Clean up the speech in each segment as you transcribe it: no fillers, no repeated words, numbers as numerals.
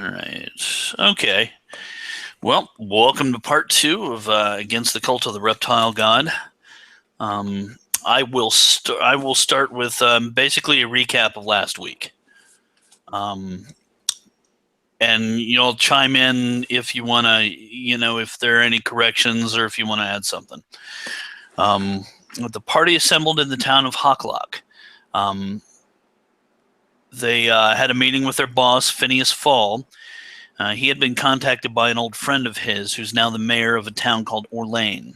All right. Okay. Well, welcome to part 2 of Against the Cult of the Reptile God. I will start with basically a recap of last week. And you'll chime in if you want to, if there are any corrections or if you want to add something. The party assembled in the town of Hocklock. They had a meeting with their boss, Phineas Fall. He had been contacted by an old friend of his who's now the mayor of a town called Orlane.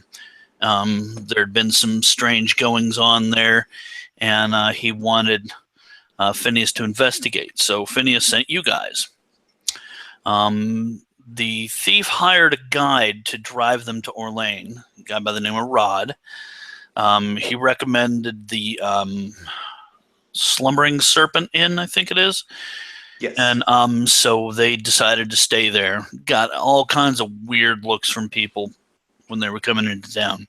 There had been some strange goings on there, and he wanted Phineas to investigate. So Phineas sent you guys. The thief hired a guide to drive them to Orlane, a guy by the name of Rod. He recommended the Slumbering Serpent Inn, I think it is. Yes. And so they decided to stay there. Got all kinds of weird looks from people when they were coming into town.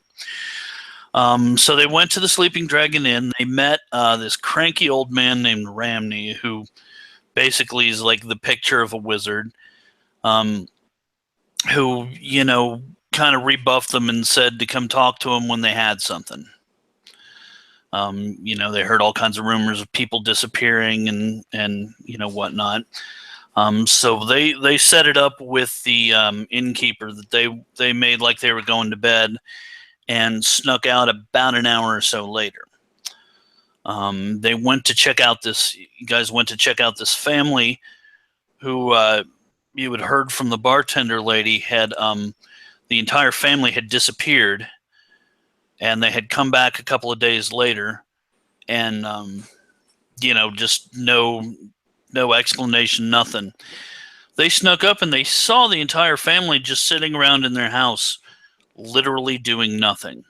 So they went to the Sleeping Dragon Inn. They met this cranky old man named Ramney, who basically is like the picture of a wizard, who, kind of rebuffed them and said to come talk to him when they had something. They heard all kinds of rumors of people disappearing and whatnot. So they set it up with the innkeeper that they made like they were going to bed and snuck out about an hour or so later. They went to check out this. You guys went to check out this family who you had heard from the bartender lady had the entire family had disappeared. And they had come back a couple of days later, and just no explanation, nothing. They snuck up and they saw the entire family just sitting around in their house, literally doing nothing.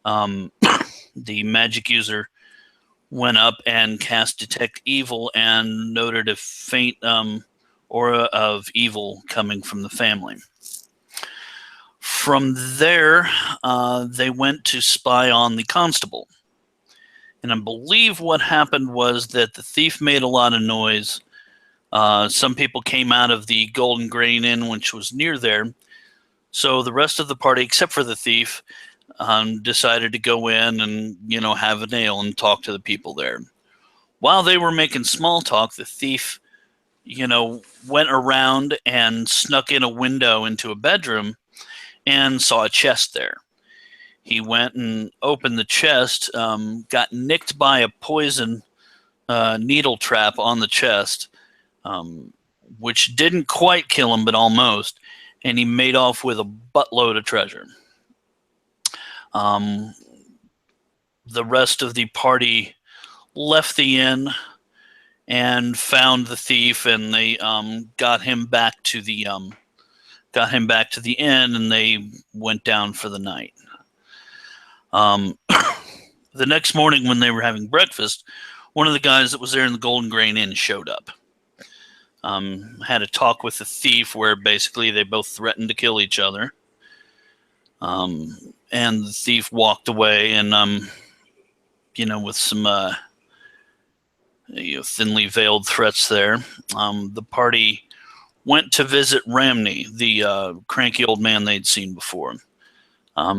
The magic user went up and cast Detect Evil and noted a faint aura of evil coming from the family. From there, they went to spy on the constable. And I believe what happened was that the thief made a lot of noise. Some people came out of the Golden Grain Inn, which was near there. So the rest of the party, except for the thief, decided to go in and, have a nail and talk to the people there. While they were making small talk, the thief, went around and snuck in a window into a bedroom and saw a chest there. He went and opened the chest, got nicked by a poison needle trap on the chest, which didn't quite kill him, but almost, and he made off with a buttload of treasure. The rest of the party left the inn and found the thief, and they got him back to the inn, and they went down for the night. The next morning when they were having breakfast, one of the guys that was there in the Golden Grain Inn showed up. Had a talk with the thief where basically they both threatened to kill each other. And the thief walked away and, with some thinly veiled threats there. The party went to visit Ramney, the cranky old man they'd seen before.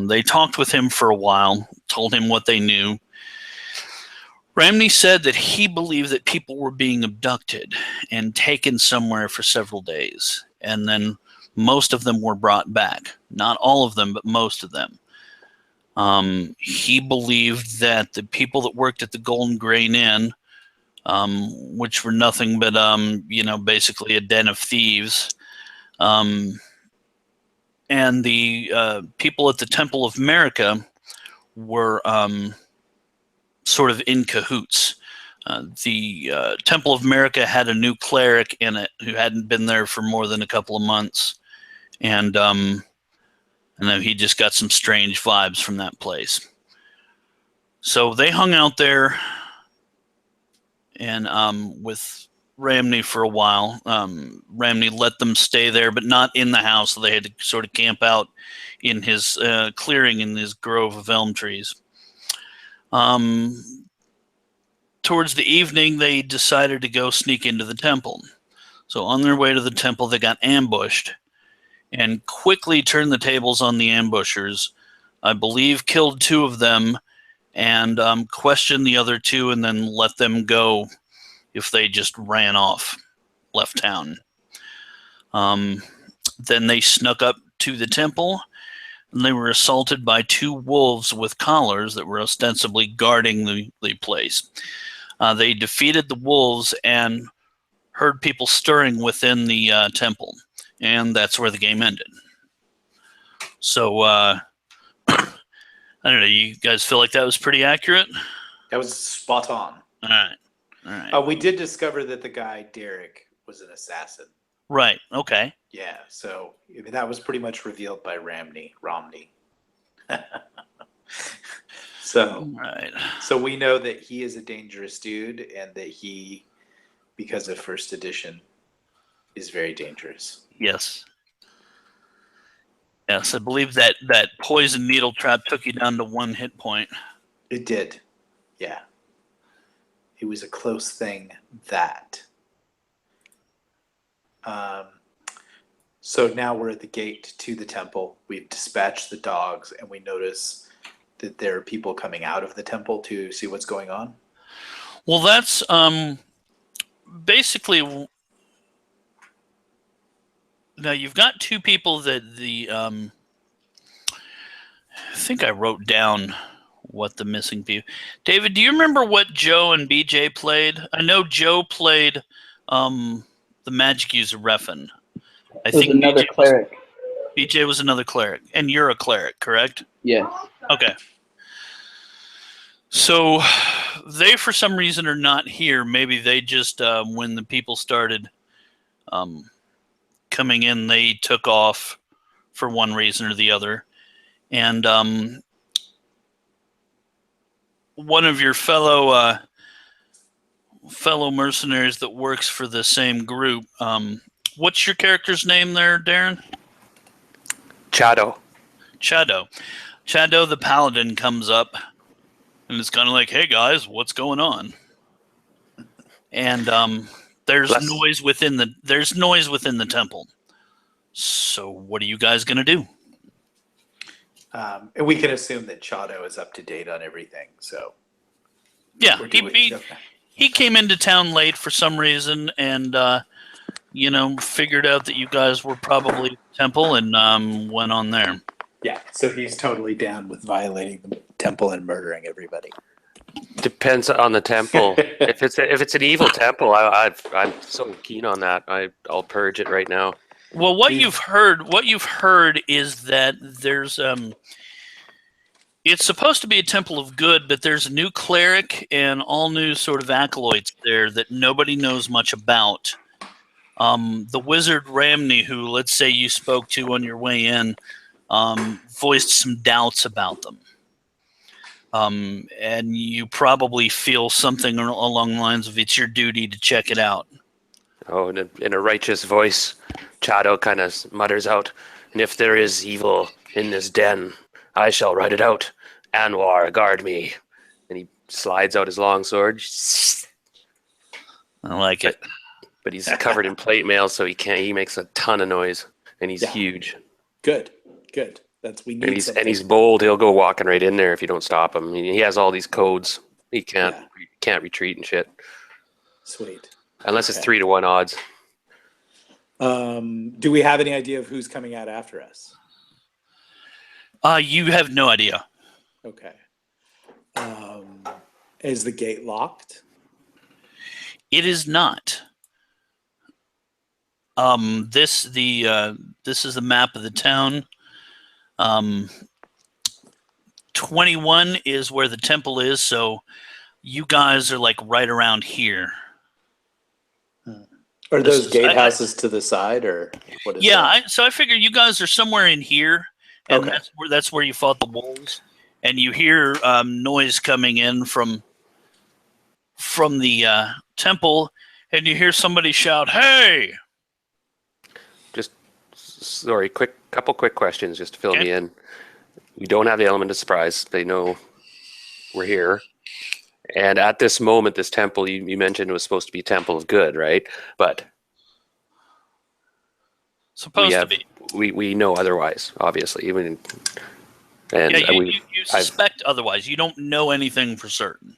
They talked with him for a while, told him what they knew. Ramney said that he believed that people were being abducted and taken somewhere for several days, and then most of them were brought back. Not all of them, but most of them. He believed that the people that worked at the Golden Grain Inn, which were nothing but, basically a den of thieves, and the people at the Temple of America were sort of in cahoots. The Temple of America had a new cleric in it who hadn't been there for more than a couple of months, and then he just got some strange vibes from that place. So they hung out there and with Ramney for a while. Ramney let them stay there, but not in the house. So they had to sort of camp out in his clearing in his grove of elm trees. Towards the evening, they decided to go sneak into the temple. So on their way to the temple, they got ambushed and quickly turned the tables on the ambushers. I believe killed 2 of them and questioned the other 2 and then let them go if they just ran off, left town. Then they snuck up to the temple and they were assaulted by 2 wolves with collars that were ostensibly guarding the place. They defeated the wolves and heard people stirring within the temple, and that's where the game ended. So, I don't know, you guys feel like that was pretty accurate? That was spot on. All right. We did discover that the guy, Derek, was an assassin. Right, okay. Yeah, so that was pretty much revealed by Romney. So we know that he is a dangerous dude and that he, because of first edition, is very dangerous. Yes, I believe that poison needle trap took you down to 1 hit point. It did, yeah. It was a close thing, that. So now we're at the gate to the temple. We've dispatched the dogs, and we notice that there are people coming out of the temple to see what's going on. Well, that's basically. Now you've got 2 people that I think I wrote down what the missing people. David, do you remember what Joe and BJ played? I know Joe played the magic user Refin. I think another cleric. BJ was another cleric, and you're a cleric, correct? Yes. Okay. So they, for some reason, are not here. Maybe they just, when the people started coming in, they took off for one reason or the other. And one of your fellow mercenaries that works for the same group, what's your character's name there, Darren? Chado the paladin comes up and it's kind of like, hey guys, what's going on? And there's noise within the temple. So what are you guys gonna do? And we can assume that Chado is up to date on everything. So yeah, he came into town late for some reason, and figured out that you guys were probably at the temple and went on there. Yeah, so he's totally down with violating the temple and murdering everybody. Depends on the temple. if it's an evil temple, I'm so keen on that. I'll purge it right now. Well, what you've heard is that there's it's supposed to be a temple of good, but there's a new cleric and all new sort of acolytes there that nobody knows much about. The wizard Ramney, who let's say you spoke to on your way in, voiced some doubts about them. And you probably feel something along the lines of it's your duty to check it out. Oh, in a righteous voice, Chado kind of mutters out, and if there is evil in this den, I shall write it out. Anwar, guard me. And he slides out his long sword. I like it. But he's covered in plate mail, so he makes a ton of noise, and he's huge. Good. We need and he's bold. He'll go walking right in there if you don't stop him. He has all these codes. He can't retreat and shit. Sweet. Unless it's 3-1 odds. Do we have any idea of who's coming out after us? You have no idea. Okay. Is the gate locked? It is not. This is the map of the town. 21 is where the temple is, so you guys are like right around here. Are those gatehouses to the side, or what is that? So I figure you guys are somewhere in here, and that's where you fought the wolves, and you hear noise coming in from the temple, and you hear somebody shout, "Hey!" Sorry, couple quick questions just to fill me in. We don't have the element of surprise. They know we're here. And at this moment, this temple you mentioned was supposed to be a temple of good, right? But Supposed to be. We know otherwise, obviously. And yeah, you suspect otherwise. You don't know anything for certain.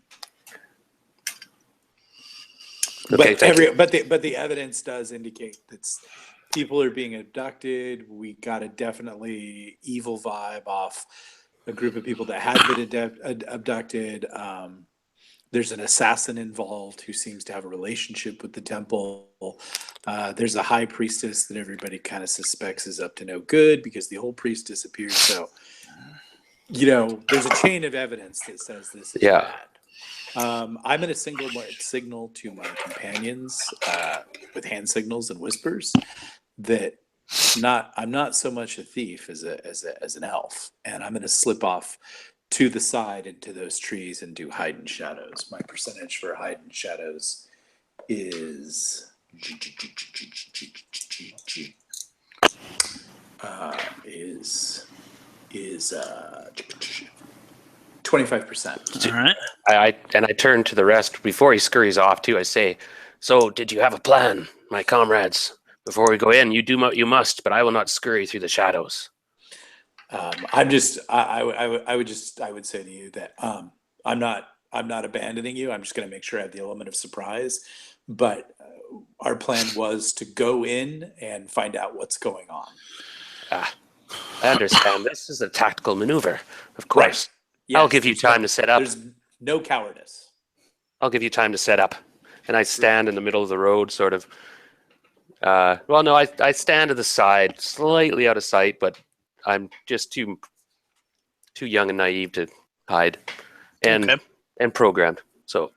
Okay, but the evidence does indicate that people are being abducted. We got a definitely evil vibe off a group of people that had been abducted. There's an assassin involved who seems to have a relationship with the temple. There's a high priestess that everybody kind of suspects is up to no good because the old priest disappeared. So, there's a chain of evidence that says this is bad. I'm going to signal to my companions with hand signals and whispers that I'm not so much a thief as an elf, and I'm going to slip off to the side into those trees and do hide and shadows. My percentage for hide and shadows is 25%. All right. I turn to the rest before he scurries off too. I say, "So, did you have a plan, my comrades? Before we go in, you do what you must, but I will not scurry through the shadows." I would say to you that I'm not abandoning you. I'm just going to make sure I have the element of surprise. But our plan was to go in and find out what's going on. I understand. This is a tactical maneuver, of course. Right. Yes, I'll give you time to set up. There's no cowardice. I'll give you time to set up. And I stand in the middle of the road, sort of. I stand to the side, slightly out of sight, but I'm just too young and naive to hide, and programmed. So.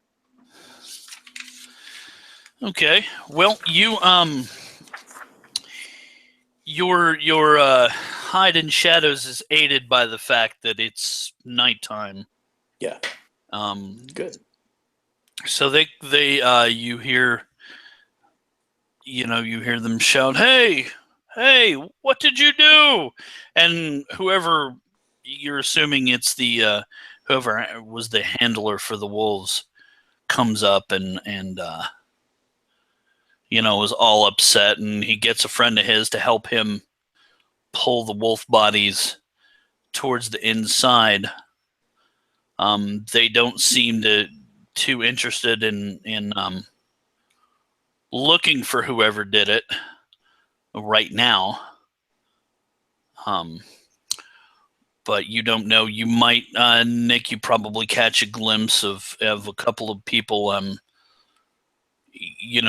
Okay. Well, you your hide in shadows is aided by the fact that it's nighttime. Yeah. Good. So they you hear them shout, "Hey, what did you do?" And whoever, you're assuming it's the whoever was the handler for the wolves, comes up and is all upset, and he gets a friend of his to help him pull the wolf bodies towards the inside. They don't seem too interested in looking for whoever did it right now. But you don't know. You might, Nick, you probably catch a glimpse of a couple of people,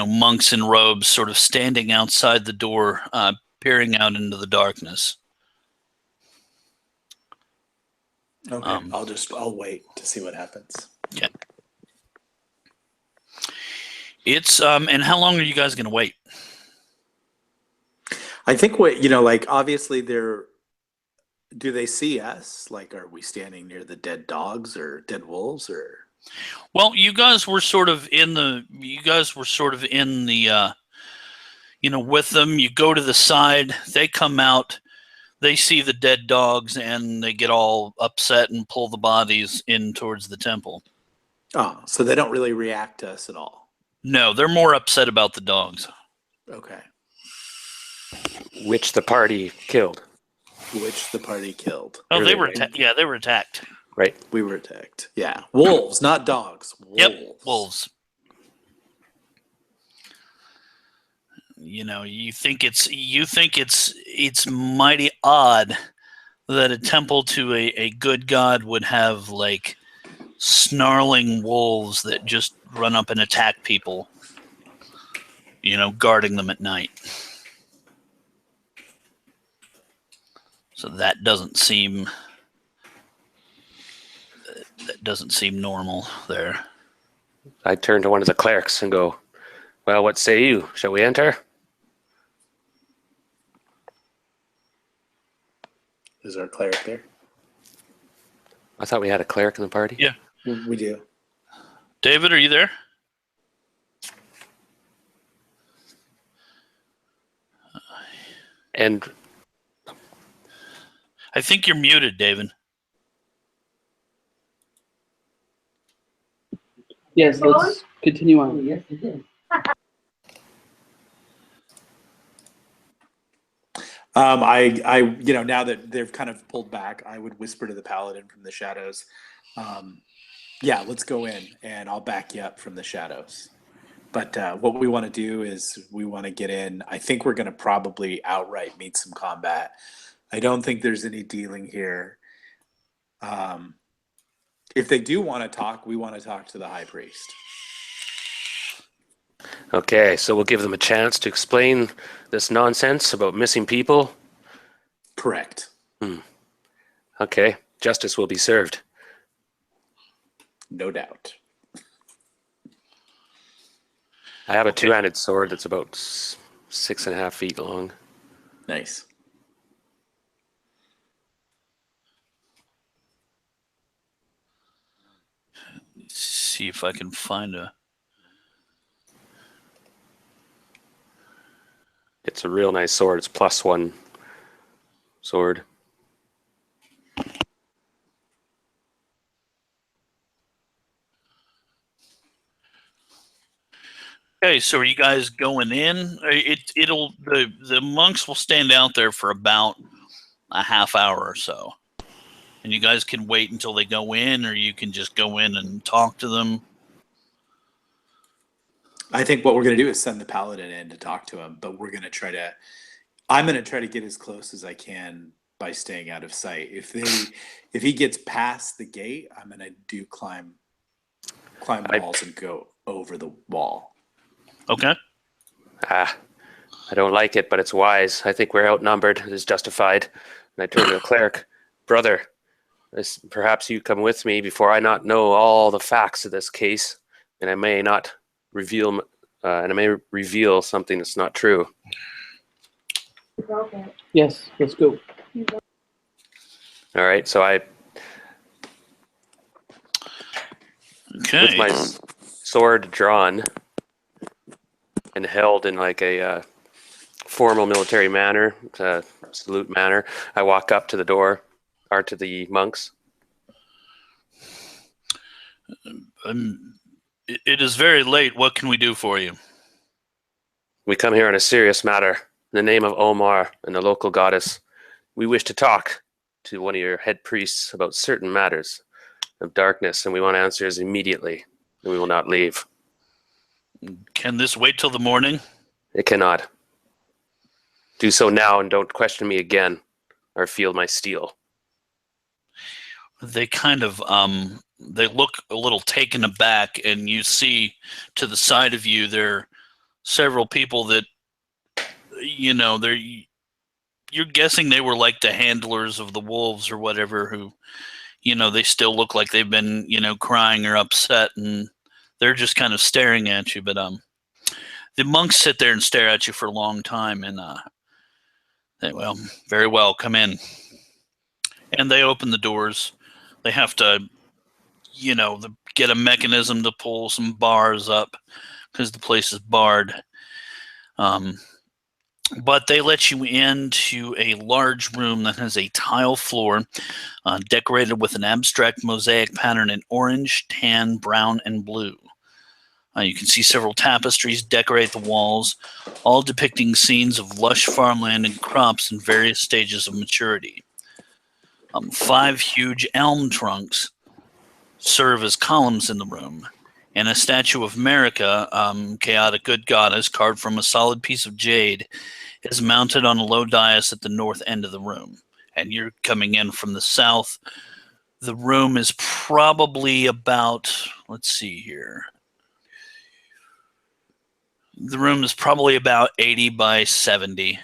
monks in robes sort of standing outside the door, peering out into the darkness. Okay, I'll wait to see what happens. Okay. It's, and how long are you guys going to wait? I think obviously do they see us? Like, are we standing near the dead dogs or dead wolves or? Well, you guys were sort of in the, with them. You go to the side, they come out, they see the dead dogs, and they get all upset and pull the bodies in towards the temple. Oh, so they don't really react to us at all? No, they're more upset about the dogs. Okay. Which the party killed. Oh, they were they were attacked. Right. We were attacked. Yeah. Wolves, not dogs. Wolves. Yep, wolves. You think it's mighty odd that a temple to a good god would have like snarling wolves that just run up and attack people, guarding them at night. So that doesn't seem normal there. I turn to one of the clerics and go, "Well, what say you? Shall we enter?" Is our cleric there? I thought we had a cleric in the party. Yeah. We do. David, are you there? And I think you're muted, David. Yes, let's continue on. Yes, it did. Now that they've kind of pulled back, I would whisper to the paladin from the shadows, yeah, let's go in, and I'll back you up from the shadows. But what we want to do is we want to get in. I think we're going to probably outright meet some combat. I don't think there's any dealing here. If they do want to talk, we want to talk to the high priest. Okay, so we'll give them a chance to explain this nonsense about missing people. Correct. Okay, justice will be served. No doubt. I have a two-handed sword that's about 6.5 feet long. Nice. See if I can find a. It's a real nice sword. It's +1 sword. Okay, so are you guys going in? The monks will stand out there for about a half hour or so, and you guys can wait until they go in, or you can just go in and talk to them. I think what we're going to do is send the paladin in to talk to him, but I'm going to try to get as close as I can by staying out of sight. If he gets past the gate, I'm going to do climb walls and go over the wall. Okay. I don't like it, but it's wise. I think we're outnumbered. It is justified. And I turn to the cleric. Brother, perhaps you come with me before I not know all the facts of this case, and I may not reveal, something that's not true. Yes, let's go. All right, so with my sword drawn and held in like a formal military manner, salute manner, I walk up to the door, or to the monks. It is very late. What can we do for you? We come here on a serious matter. In the name of Omar and the local goddess, we wish to talk to one of your head priests about certain matters of darkness, and we want answers immediately, and we will not leave. Can this wait till the morning? It cannot. Do so now and don't question me again, or feel my steel. They kind of they look a little taken aback, and you see to the side of you there are several people that you're guessing they were like the handlers of the wolves or whatever, who they still look like they've been crying or upset, and they're just kind of staring at you. But the monks sit there and stare at you for a long time, and well, very well, come in. And they open the doors. They have to, get a mechanism to pull some bars up because the place is barred. But they let you into a large room that has a tile floor decorated with an abstract mosaic pattern in orange, tan, brown, and blue. You can see several tapestries decorate the walls, all depicting scenes of lush farmland and crops in various stages of maturity. 5 huge elm trunks serve as columns in the room, and a statue of America, chaotic good goddess, carved from a solid piece of jade, is mounted on a low dais at the north end of the room. And you're coming in from the south. The room is probably about, let's see here. The room is probably about 80 by 70.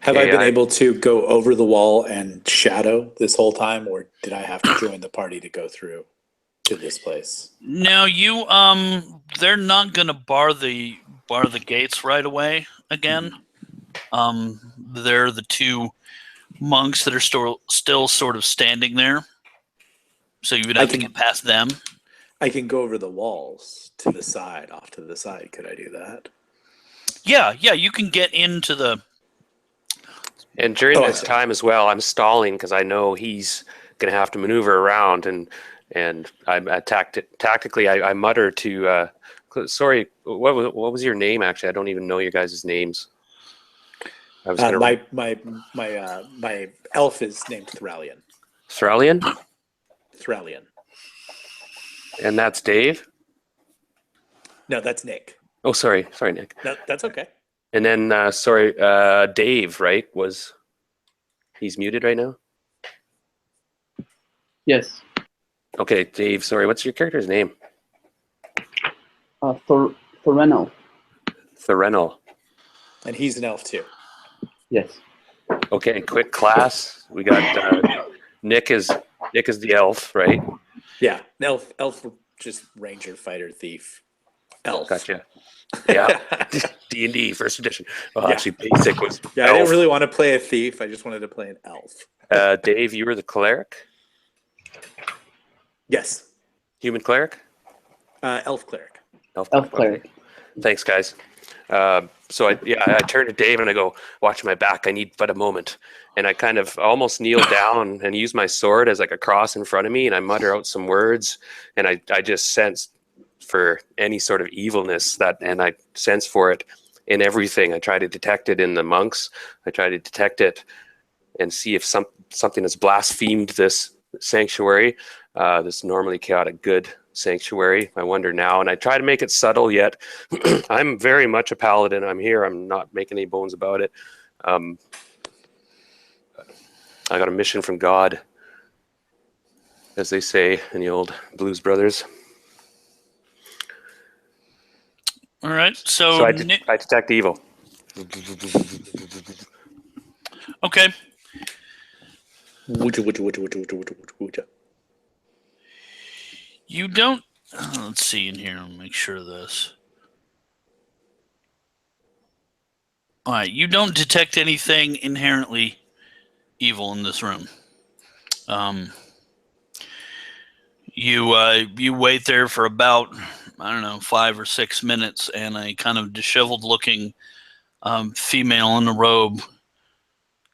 Have I been able to go over the wall and shadow this whole time, or did I have to join the party to go through to this place? No, they're not going to bar the gates right away again. They're the 2 monks that are still sort of standing there. So you would have to get past them. I can go over the walls to the side, off to the side. Could I do that? Yeah, you can get into the... And during this time as well, I'm stalling because I know he's going to have to maneuver around, and I tactically I mutter to sorry, what was your name? Actually, I don't even know your guys' names. I was gonna My elf is named Thralian. Thralian, Thralian. and that's Dave. No, that's Nick. Oh, sorry, Nick. No, that's okay. And then Dave, right? He's muted right now? Yes. Okay, Dave, sorry, what's your character's name? Thoreno. Thorenal. And he's an elf too. Yes. Okay, quick class. We got Nick is the elf, right? Yeah, elf, just ranger, fighter, thief, elf. Gotcha. Yeah, D&D first edition. Well, Yeah. actually, basic was Yeah, I elf. didn't really want to play a thief. I just wanted to play an elf. Dave, you were the cleric, Yes, human cleric, elf cleric. Elf Okay. cleric. Thanks, guys. So I turn to Dave and I go, watch my back. I need but a moment. And I kind of almost kneel down and use my sword as like a cross in front of me. And I mutter out some words. And I just sense for any sort of evilness and I sense for it in everything. I try to detect it in the monks. I try to detect it and see if something has blasphemed this sanctuary, this normally chaotic good sanctuary. I wonder now, and I try to make it subtle, yet I'm very much a paladin. I'm here. I'm not making any bones about it. I got a mission from God, as they say in the old Blues Brothers. All right. So, So I detect evil. okay. You don't. Let's see in here. I'll make sure of this. All right. You don't detect anything inherently evil in this room. You wait there for about, I don't know, 5 or 6 minutes, and a kind of disheveled-looking female in a robe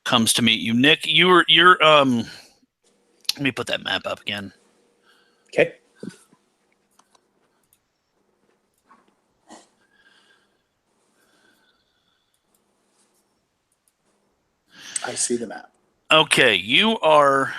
comes to meet you. Nick, you're let me put that map up again. Okay. I see the map. Okay, you are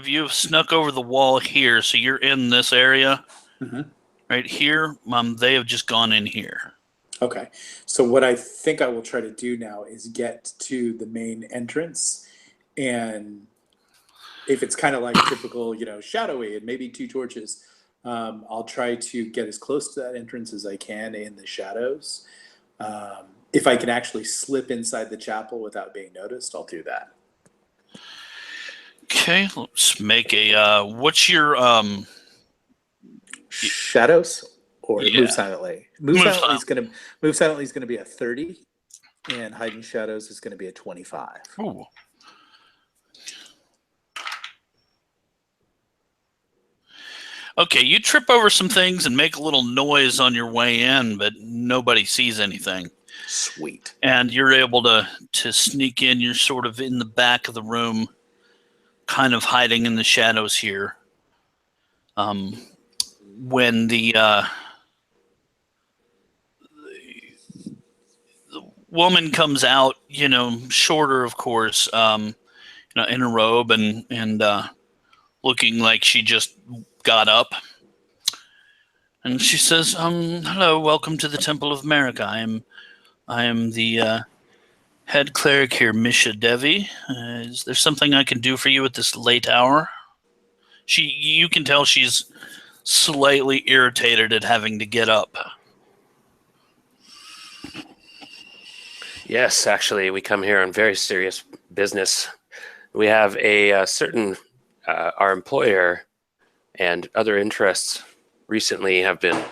you've snuck over the wall here, so you're in this area. Mhm. Right here. They have just gone in here. Okay. So what I think I will try to do now is get to the main entrance, and if it's kind of like typical, shadowy and maybe 2 torches, I'll try to get as close to that entrance as I can in the shadows. If I can actually slip inside the chapel without being noticed, I'll do that. Okay, let's make a. What's your Shadows or Yeah. move silently? Move silently is gonna be a 30, and hide in shadows is gonna be a 25. Ooh. Okay, you trip over some things and make a little noise on your way in, but nobody sees anything. Sweet. And you're able to sneak in. You're sort of in the back of the room, kind of hiding in the shadows here. When the woman comes out, shorter, of course, in a robe and looking like she just got up. And she says, hello, welcome to the Temple of America. I am the head cleric here, Misha Devi. Is there something I can do for you at this late hour? You can tell she's slightly irritated at having to get up. Yes, actually, we come here on very serious business. We have a certain, our employer and other interests recently have been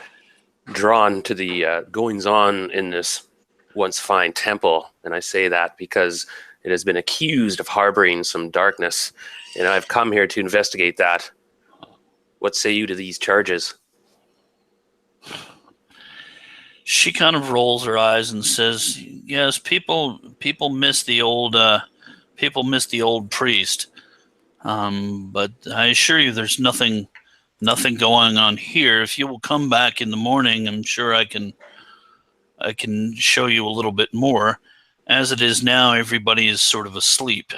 drawn to the goings-on in this once fine temple. And I say that because it has been accused of harboring some darkness. And I've come here to investigate that. What say you to these charges? She kind of rolls her eyes and says, "Yes, people miss the old priest. But I assure you, there's nothing going on here. If you will come back in the morning, I'm sure I can I can show you a little bit more. As it is now, everybody is sort of asleep.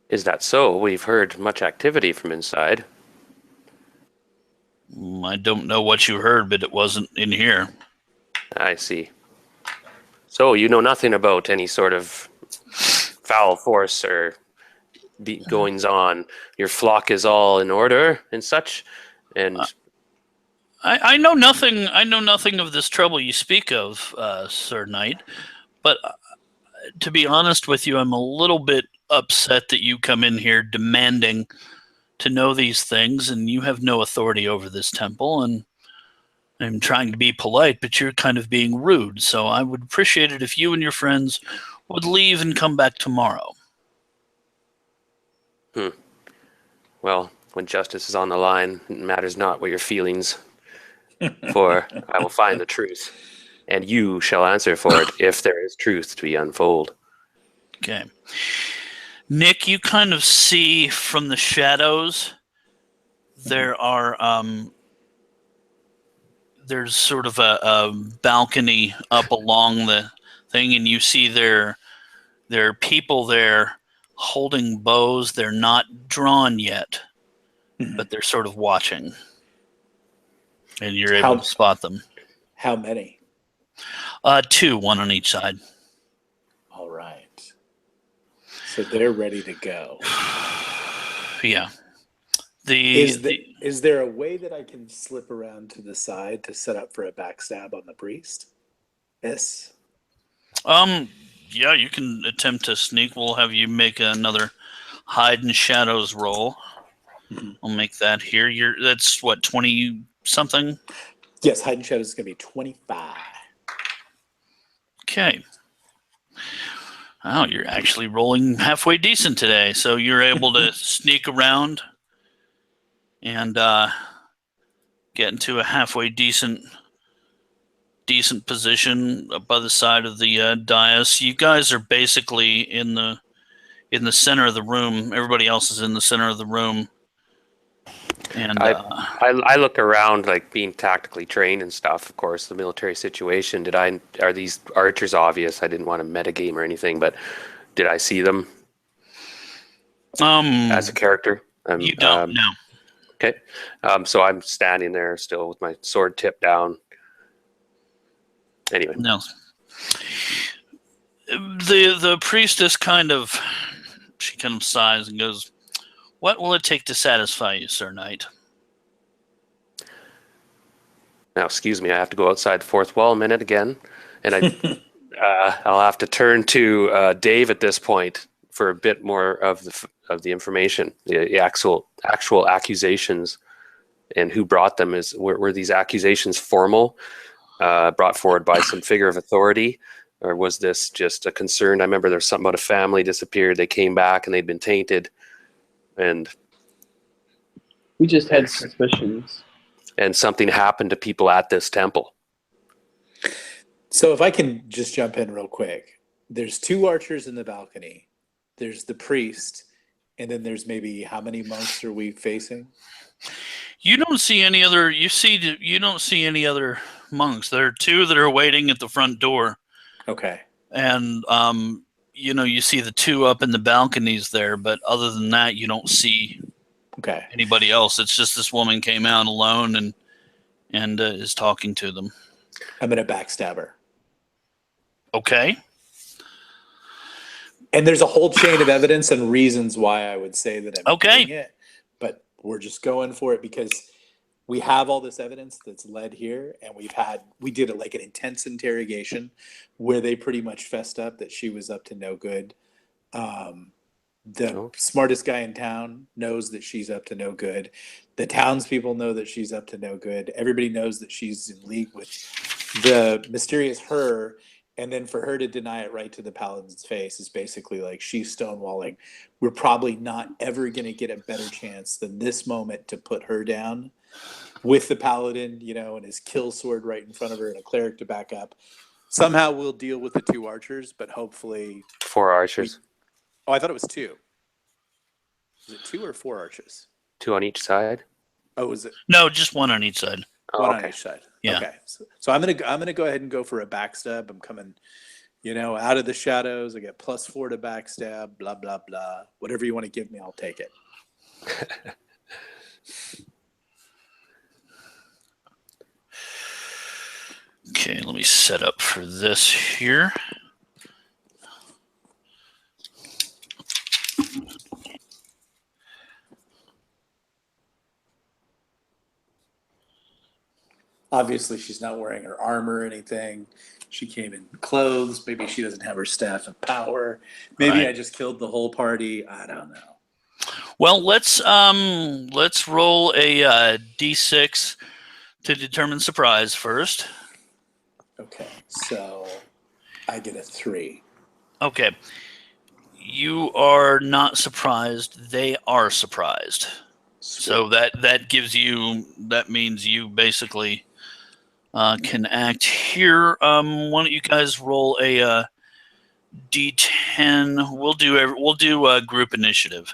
Is that so? We've heard much activity from inside. I don't know what you heard, but it wasn't in here. I see. So you know nothing about any sort of foul force or goings on. Your flock is all in order and such, and I know nothing. I know nothing of this trouble you speak of, Sir Knight. But to be honest with you, I'm a little bit upset that you come in here demanding to know these things, and you have no authority over this temple. And I'm trying to be polite, but you're kind of being rude. So I would appreciate it if you and your friends would leave and come back tomorrow. well, when justice is on the line, it matters not what your feelings, for I will find the truth, and you shall answer for it if there is truth to be unfold. Okay. Nick, you kind of see from the shadows there are there's sort of a balcony up along the thing, and you see there are people there holding bows. They're not drawn yet, but they're sort of watching, and you're able to spot them. How many? 2, one on each side. All right. So they're ready to go. Yeah. Is there a way that I can slip around to the side to set up for a backstab on the priest? Yes. Yeah, you can attempt to sneak. We'll have you make another hide and shadows roll. I'll make that here. That's what, 20 something? Yes, hide and shadows is going to be 25. Okay. Oh, you're actually rolling halfway decent today. So you're able to sneak around and get into a halfway decent position by the side of the dais. You guys are basically in the center of the room. Everybody else is in the center of the room. And I look around, like being tactically trained and stuff. Of course, the military situation. Are these archers obvious? I didn't want to metagame or anything, but did I see them as a character? You don't know. Okay, so I'm standing there still with my sword tipped down. Anyway, No. The priestess kind of sighs and goes, "What will it take to satisfy you, Sir Knight?" now excuse me, I have to go outside the fourth wall a minute again, and I'll have to turn to Dave at this point for a bit more of the information, the actual accusations, and who brought them. Were these accusations formal, brought forward by some figure of authority, or was this just a concern? I remember there was something about a family disappeared. They came back and they'd been tainted, and We just had suspicions. and something happened to people at this temple. So if I can just jump in real quick. There's 2 archers in the balcony. There's the priest, and then there's maybe how many monks are we facing? You don't see any other. You don't see any other monks. There are 2 that are waiting at the front door, Okay. and you see the 2 up in the balconies there. But other than that, you don't see Okay. anybody else. It's just this woman came out alone and is talking to them. I'm going to backstab her. Okay. And there's a whole chain of evidence and reasons why I would say that I'm Okay. doing it. But we're just going for it because we have all this evidence that's led here, and we did an intense interrogation where they pretty much fessed up that she was up to no good. The smartest guy in town knows that she's up to no good. The townspeople know that she's up to no good. Everybody knows that she's in league with the mysterious her. And then for her to deny it right to the paladin's face is basically like she's stonewalling. We're probably not ever going to get a better chance than this moment to put her down with the paladin, and his kill sword right in front of her and a cleric to back up. Somehow we'll deal with the 2 archers, but hopefully 4 archers. I thought it was 2. Was it 2 or 4 archers? 2 on each side. Oh, was it No, just 1 on each side. one on each side? Yeah. Okay. So I'm gonna go ahead and go for a backstab. I'm coming, out of the shadows. I get +4 to backstab. Blah blah blah. Whatever you want to give me, I'll take it. Okay, let me set up for this here. Obviously, she's not wearing her armor or anything. She came in clothes. Maybe she doesn't have her staff of power. Maybe Right. I just killed the whole party. I don't know. Well, let's roll a d6 to determine surprise first. Okay, so I get a 3. Okay. You are not surprised. They are surprised. So that means you basically can act here. Why don't you guys roll a d10? We'll do a group initiative.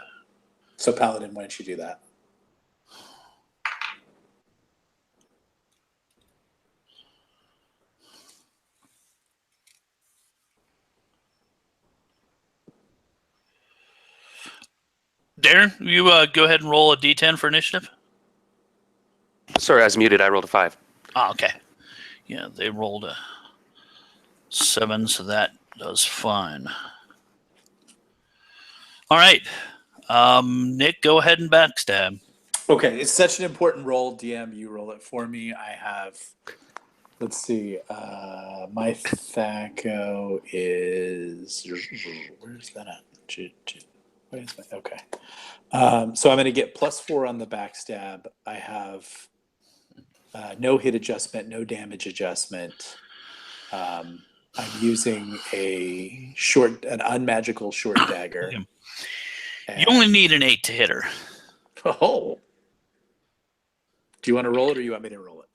So Paladin, why don't you do that? Darren, you go ahead and roll a d10 for initiative. Sorry, I was muted. I rolled a 5. Ah, okay. Yeah, they rolled a 7, so that does fine. All right. Nick, go ahead and backstab. Okay, it's such an important roll. DM, you roll it for me. I have, let's see, my THAC0 is, where's that at? Where is my, okay. So I'm going to get +4 on the backstab. I have no hit adjustment, no damage adjustment. I'm using an unmagical short dagger. You only need an 8 to hit her. Oh. Do you want to roll it, or you want me to roll it?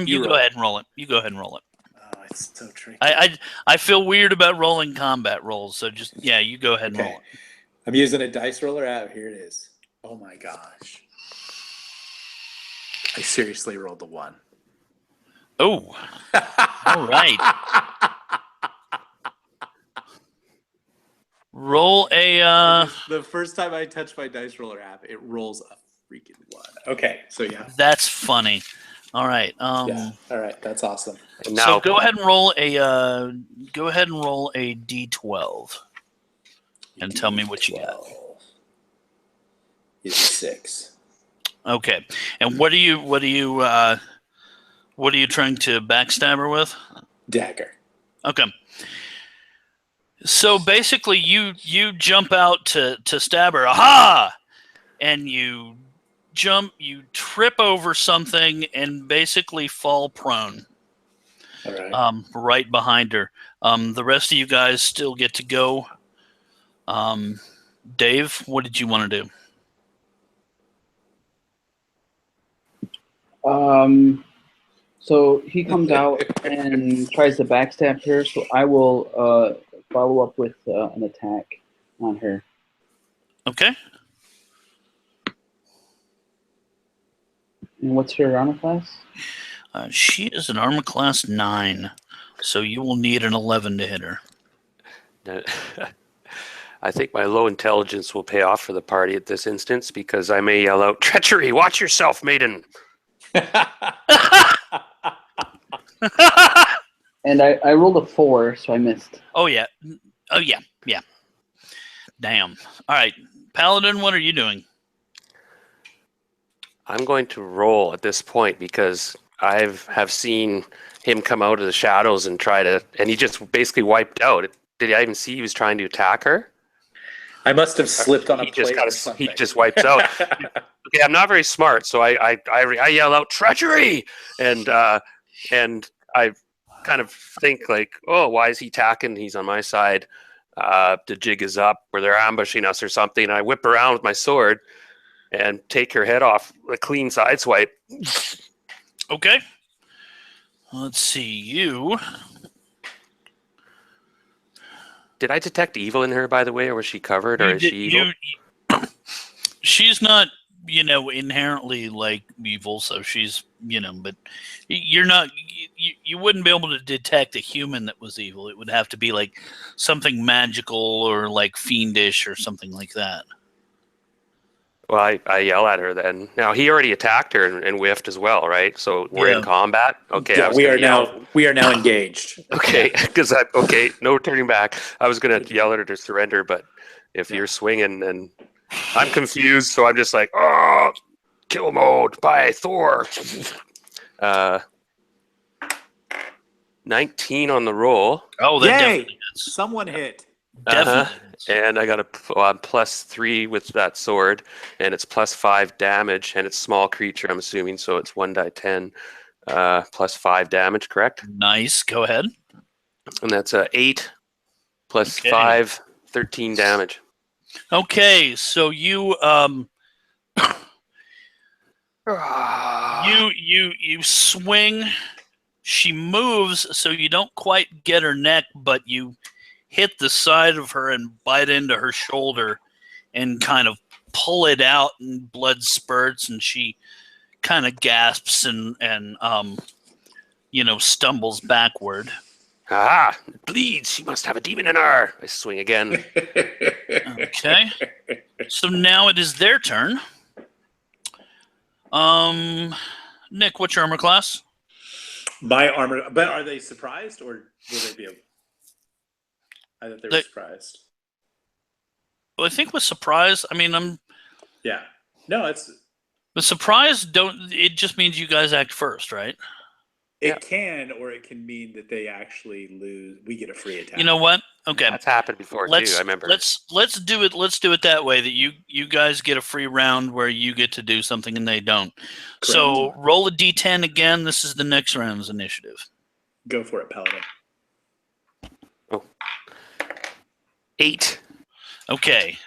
You go ahead and roll it. You go ahead and roll it. Oh, it's so tricky. I feel weird about rolling combat rolls, so just you go ahead and roll it. I'm using a dice roller. Here it is. Oh my gosh. I seriously rolled a 1. Oh. All right. Roll a the first time I touch my dice roller app, it rolls a freaking 1. Okay, so yeah. That's funny. All right. Yeah. All right, that's awesome. And now, So go ahead and roll a d12 and tell me what you got. Is 6. Okay. And what are you trying to backstab her with? Dagger. Okay. So basically you jump out to stab her. Aha! And you trip over something and basically fall prone. All right. Right behind her. The rest of you guys still get to go. Dave, what did you want to do? So he comes out and tries to backstab her, so I will follow up with an attack on her. Okay. And what's her armor class? She is an armor class 9, so you will need an 11 to hit her. I think my low intelligence will pay off for the party at this instance because I may yell out, "Treachery! Watch yourself, maiden!" And I rolled a 4, so I missed. Oh yeah. Damn. All right, Paladin, what are you doing? I'm going to roll at this point because I have seen him come out of the shadows and and he just basically wiped out. Did I even see he was trying to attack her? I must have slipped on a plate or He something. just wipes out. Okay, I'm not very smart, so I yell out, "Treachery!" and I kind of think like, "Oh, why is he attacking? He's on my side. The jig is up, or they're ambushing us or something." And I whip around with my sword and take her head off, a clean side swipe. Okay. Let's see you. Did I detect evil in her, by the way, or was she covered, or is she evil? She's not, inherently like evil, so she's but you're not. You wouldn't be able to detect a human that was evil. It would have to be like something magical or like fiendish or something like that. Well, I yell at her then. Now he already attacked her and whiffed as well, right? So we're in combat. Okay, Yeah, we are now engaged. Okay, because no turning back. I was gonna yell at her to surrender, but if you're swinging, and I'm confused, so I'm just like, oh, kill mode by Thor. 19 on the roll. Oh, that Yay! definitely is. Someone hit. Definitely is. And I got a +3 with that sword, and it's +5 damage, and it's small creature, I'm assuming, so it's 1d10 +5 damage, correct? Nice. Go ahead. And that's 8 plus 5, 13 damage. Okay, so you you swing. She moves, so you don't quite get her neck, but you hit the side of her and bite into her shoulder and kind of pull it out, and blood spurts, and she kind of gasps and stumbles backward. Ah, it bleeds. She must have a demon in her. I swing again. Okay. So now it is their turn. Nick, what's your armor class? My armor, but are they surprised or will they be? I thought they were surprised. Well, I think with surprise, I mean, Yeah. No, it's. The surprise it just means you guys act first, right? It can, or it can mean that they actually lose. We get a free attack. You know what? Okay. That's happened before too, I remember. Let's do it that way, that you guys get a free round where you get to do something and they don't. Correct. So roll a d10 again. This is the next round's initiative. Go for it, Paladin. Oh. 8. Okay.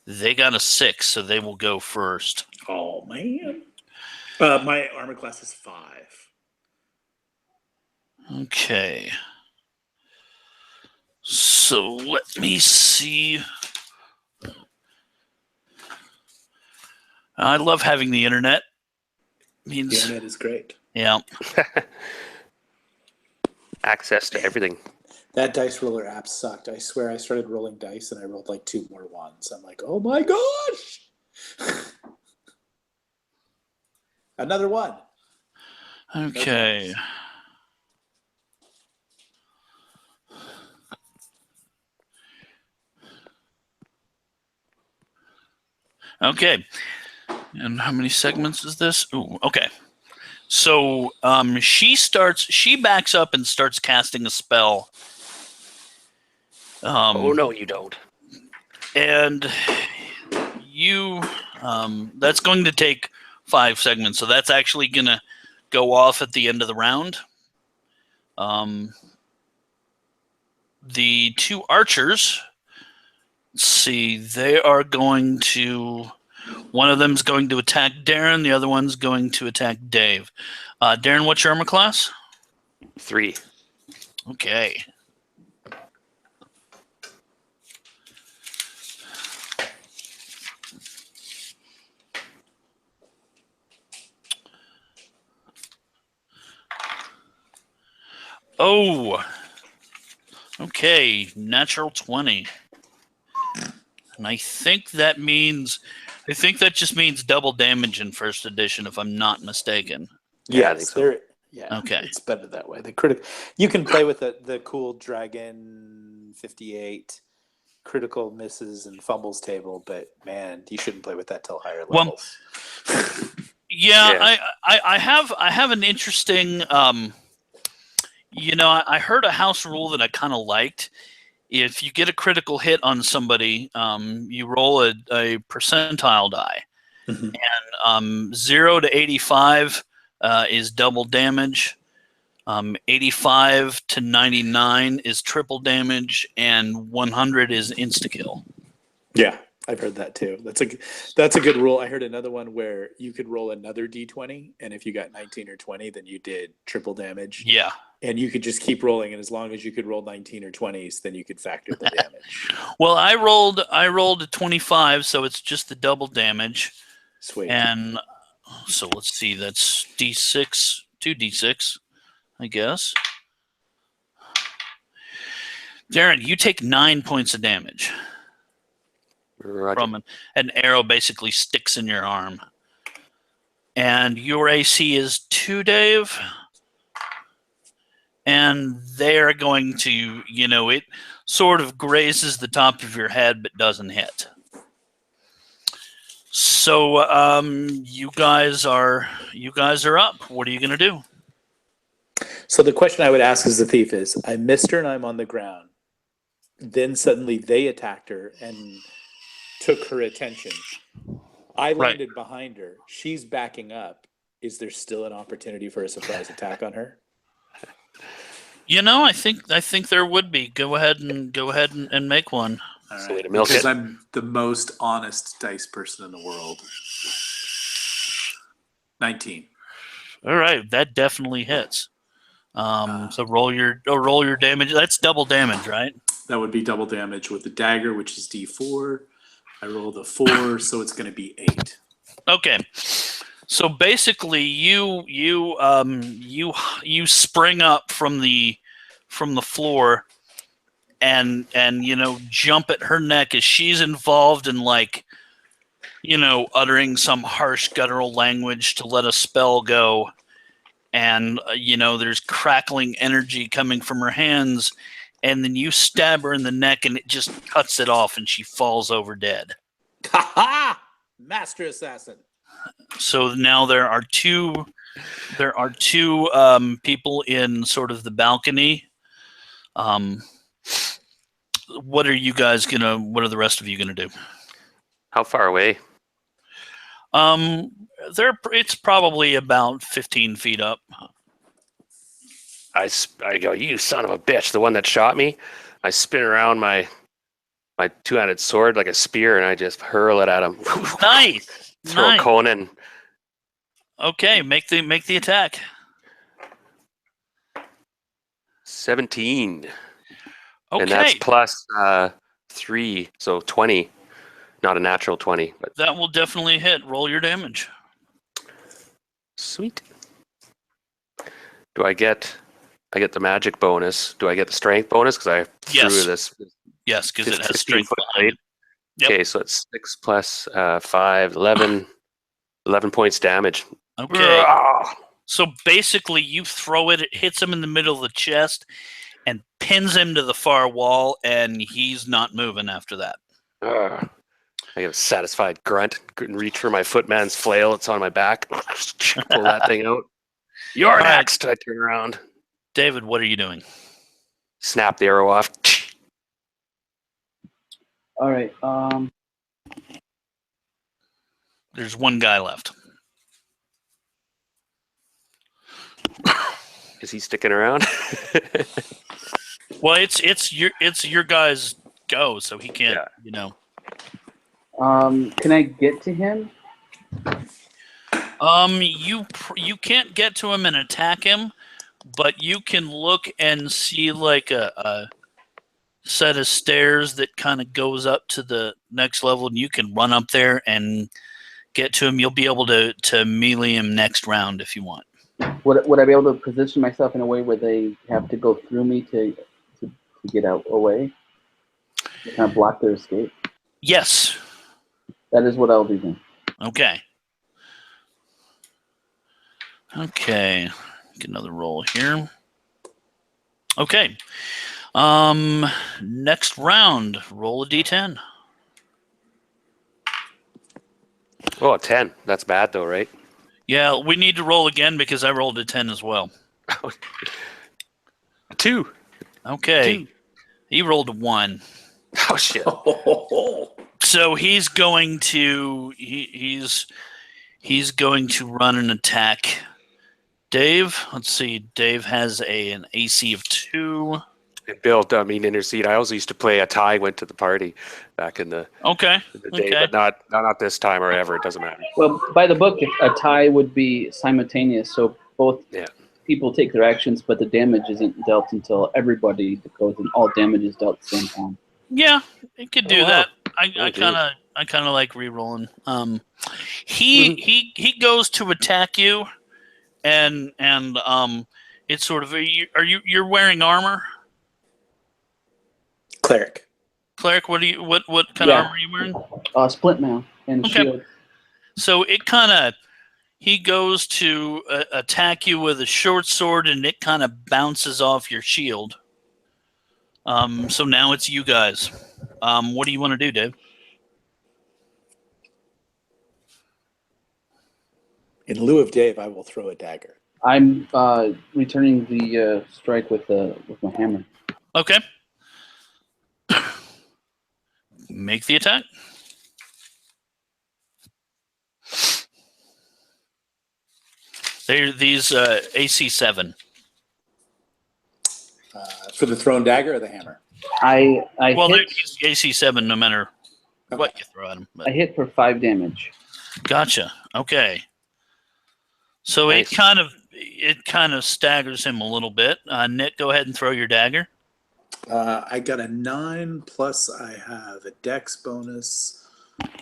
They got a 6, so they will go first. Oh, man. My armor class is 5. Okay. So let me see. I love having the internet. The internet is great. Yeah. Access to everything. That dice roller app sucked. I swear I started rolling dice and I rolled like 2 more ones. I'm like, oh my gosh! Another one. Okay. Okay. And how many segments is this? Ooh, okay. So she backs up and starts casting a spell. Oh, no, you don't. And that's going to take 5 segments. So that's actually going to go off at the end of the round. The 2 archers, let's see, they are going to, one of them's going to attack Darren, the other one's going to attack Dave. Darren, what's your armor class? 3. Okay. Oh, okay, natural 20. And I think that just means double damage in first edition, if I'm not mistaken. Yeah, I think so. Yeah, okay. It's better that way. You can play with the cool Dragon 58 critical misses and fumbles table, but man, you shouldn't play with that till higher levels. Yeah. I have an interesting. I heard a house rule that I kind of liked. If you get a critical hit on somebody, you roll a percentile die. Mm-hmm. And 0 to 85 is double damage. 85 to 99 is triple damage, and 100 is insta-kill. Yeah, I've heard that too. That's a good rule. I heard another one where you could roll another d20, and if you got 19 or 20, then you did triple damage. Yeah. And you could just keep rolling, and as long as you could roll 19 or 20s, then you could factor the damage. Well, I rolled a 25, so it's just the double damage. Sweet. And So let's see. That's D6, 2d6, I guess. Darren, you take 9 points of damage Roger. from an arrow basically sticks in your arm. And your AC is 2, Dave. And they're going to, it sort of grazes the top of your head but doesn't hit. So you guys are up. What are you going to do? So the question I would ask as the thief is, I missed her and I'm on the ground. Then suddenly they attacked her and took her attention. I landed behind her. She's backing up. Is there still an opportunity for a surprise attack on her? I think there would be. Go ahead and make one. All So way right, to milk because it. I'm the most honest dice person in the world. 19. All right, that definitely hits. So roll your damage. That's double damage, right? That would be double damage with the dagger, which is D4. I rolled a 4, so it's going to be 8. Okay. So basically, you spring up from the floor, and jump at her neck as she's involved in uttering some harsh guttural language to let a spell go, and there's crackling energy coming from her hands, and then you stab her in the neck, and it just cuts it off, and she falls over dead. Ha ha! Master assassin. So now there are two people in sort of the balcony. What are the rest of you gonna do? How far away? It's probably about 15 feet up. I go, you son of a bitch, the one that shot me. I spin around my two-handed sword like a spear, and I just hurl it at him. Nice. Throw Nice. Conan. Okay, make the attack. 17. Okay. And that's plus 3, so 20. Not a natural 20, but that will definitely hit. Roll your damage. sweet. Do I get the magic bonus? Do I get the strength bonus? Because I threw this. Yes, because it has 15 strength foot behind blade. it. Yep. Okay, so it's 6 plus 5, 11 points damage. Okay. Ah! So basically, you throw it. It hits him in the middle of the chest and pins him to the far wall, and he's not moving after that. Ah. I get a satisfied grunt and reach for my footman's flail. It's on my back. Pull that thing out. You're next. I turn around. David, what are you doing? Snap the arrow off. All right. There's one guy left. Is he sticking around? Well, it's your guy's go, so he can't. Yeah. Can I get to him? You can't get to him and attack him, but you can look and see like a set of stairs that kind of goes up to the next level, and you can run up there and get to him. You'll be able to melee him next round if you want. Would I be able to position myself in a way where they have to go through me to get out away? Kind of block their escape? Yes. That is what I'll do then. Okay. Okay. Get another roll here. Okay. Next round, roll a d10. Oh, 10. That's bad though, right? Yeah, we need to roll again because I rolled a 10 as well. 2. Okay. 2. He rolled a 1. Oh shit. So he's going to he's going to run an attack. Dave, let's see. Dave has an AC of 2. And Bill, intercede. I also used to play a tie went to the party back in the day, but not this time or ever. It doesn't matter. Well, by the book, a tie would be simultaneous, so both people take their actions, but the damage isn't dealt until everybody goes, and all damage is dealt at the same time. Yeah, it could do that. I kind of I kind of like re-rolling. He goes to attack you, and it's sort of you're wearing armor? Cleric. Cleric, what kind of armor are you wearing? Splint mail and Okay. shield. So he goes to attack you with a short sword, and it kind of bounces off your shield. So now it's you guys. What do you want to do, Dave? In lieu of Dave, I will throw a dagger. I'm returning the strike with my hammer. Okay. Make the attack. They're these AC 7. For the thrown dagger or the hammer? I hit, it's AC 7 no matter what you throw at them. I hit for 5 damage. Gotcha. Okay. So Nice. it kind of staggers him a little bit. Nick, go ahead and throw your dagger. I got a 9 plus I have a dex bonus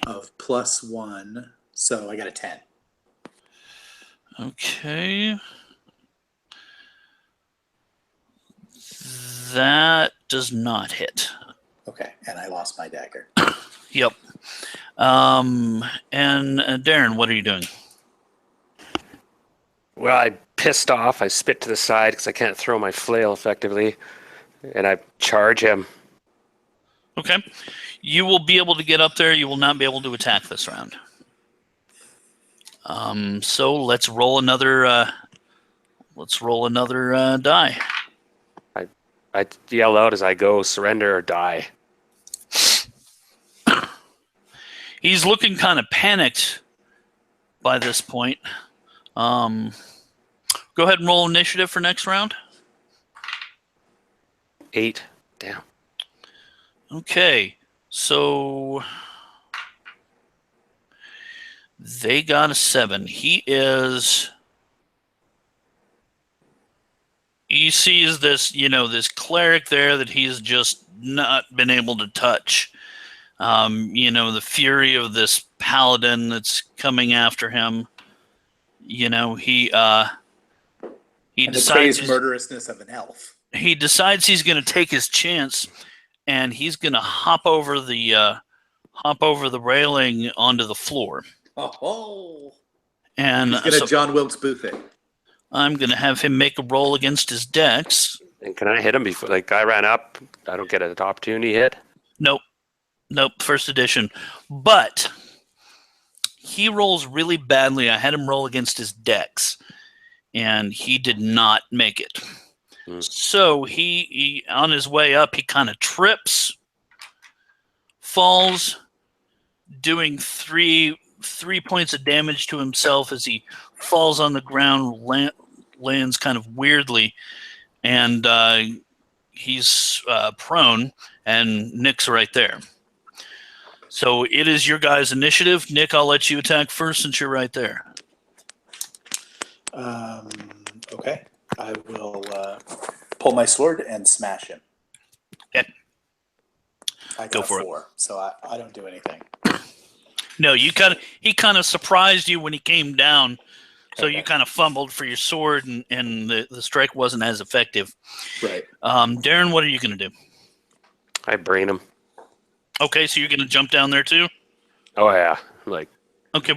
of +1, so I got a 10. Okay. That does not hit. Okay, and I lost my dagger. Yep. And Darren, what are you doing? Well, I pissed off. I spit to the side because I can't throw my flail effectively, and I charge him. Okay. You will be able to get up there. You will not be able to attack this round. So let's roll another. Die. I yell out as I go, "Surrender or die!" He's looking kind of panicked by this point. Go ahead and roll initiative for next round. 8. Damn. Okay, so they got a 7. He sees this, this cleric there that he's just not been able to touch. The fury of this paladin that's coming after him. He And the crazed murderousness of an elf. He decides he's going to take his chance, and he's going to hop over the railing onto the floor. Oh! And he's going to John Wilkes Booth it. I'm going to have him make a roll against his dex. And can I hit him before? Like, I ran up. I don't get an opportunity hit? Nope. First edition. But he rolls really badly. I had him roll against his dex, and he did not make it. So he on his way up, he kind of trips, falls, doing three points of damage to himself as he falls on the ground, lands kind of weirdly, and he's prone, and Nick's right there. So it is your guys' initiative. Nick, I'll let you attack first since you're right there. Okay. I will pull my sword and smash him. Okay. I got Go for 4, so I don't do anything. No, he kind of surprised you when he came down, so Okay. you kind of fumbled for your sword, and the strike wasn't as effective. Right. Darren, what are you going to do? I brain him. Okay, so you're going to jump down there too? Oh, yeah. Like, okay,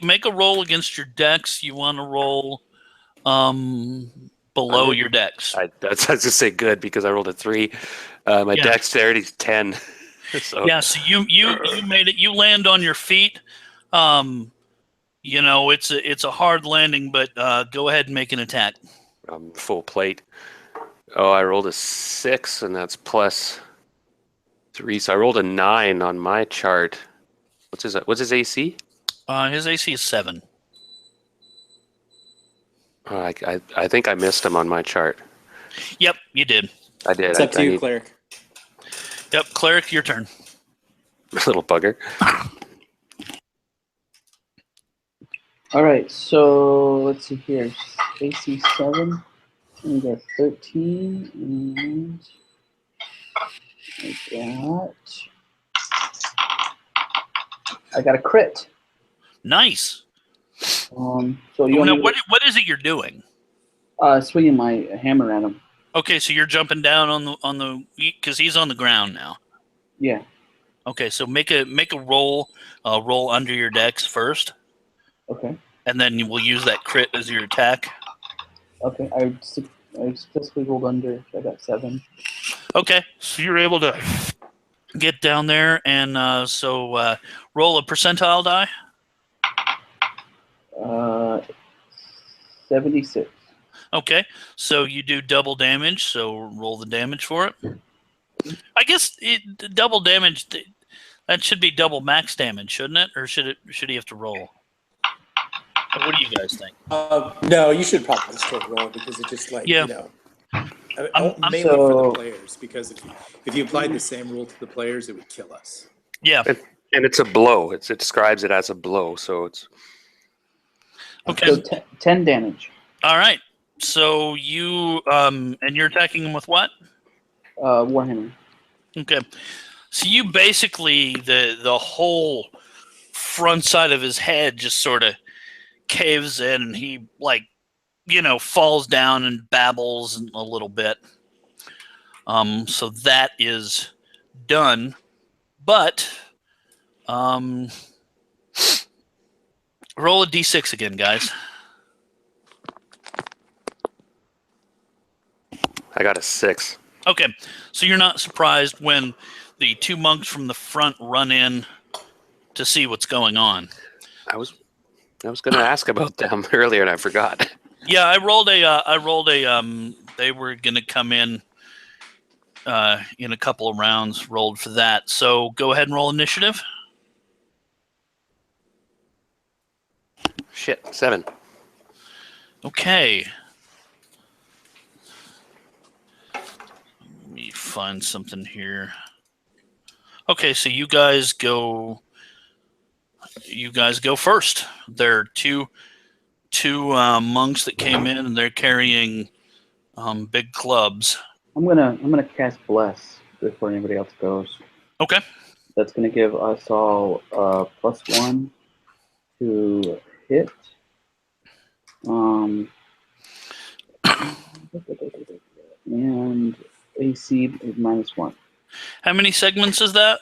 make a roll against your dex. You want to roll below your dex. I was just say good because I rolled a 3. My dexterity's 10. So. Yeah, so you made it. You land on your feet. It's a hard landing, but go ahead and make an attack. Full plate. Oh, I rolled a 6, and that's +3. So I rolled a 9 on my chart. What's his AC? His AC is 7. Oh, I think I missed him on my chart. Yep, you did. I did. It's up to you, Cleric. Yep, Cleric, your turn. Little bugger. All right, so let's see here. AC 7. We got 13, and I got I got a crit. Nice. So you Oh, want now, me what is it you're doing? to swinging my hammer at him? Okay, so you're jumping down on the because he's on the ground now. Yeah. Okay, so make a roll under your dex first, Okay. and then we'll use that crit as your attack. Okay. I successfully rolled under. So I got 7. Okay, so you're able to get down there, and roll a percentile die. 76. Okay, so you do double damage, so roll the damage for it. I guess double damage, that should be double max damage, shouldn't it? Or should he have to roll? What do you guys think? No, you should probably still roll because it just Yeah. mainly for the players, because if you applied the same rule to the players, it would kill us. Yeah. And it's a blow. It describes it as a blow, so it's Okay. So 10 damage. All right. So you and you're attacking him with what? Warhammer. Okay. So you basically the whole front side of his head just sort of caves in, and he falls down and babbles a little bit. So that is done, but roll a d6 again, guys. I got a 6. Okay, so you're not surprised when the 2 monks from the front run in to see what's going on. I was going to ask about them earlier, and I forgot. Yeah, I rolled a. They were gonna come in a couple of rounds. Rolled for that. So go ahead and roll initiative. Shit, 7. Okay. Let me find something here. Okay, so you guys go first. There are two monks that came in, and they're carrying big clubs. I'm gonna cast Bless before anybody else goes. Okay. That's gonna give us all +1 to hit. And AC is -1. How many segments is that?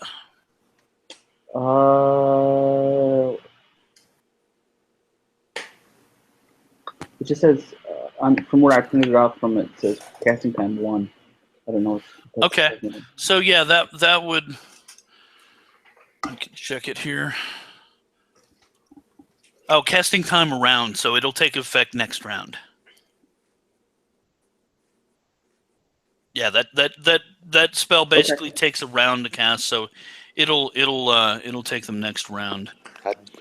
It just says from where I printed it off from, it says casting time 1. I don't know. Okay. So yeah, that would. I can check it here. Oh, casting time around, so it'll take effect next round. Yeah, that spell basically takes a round to cast, so it'll take them next round.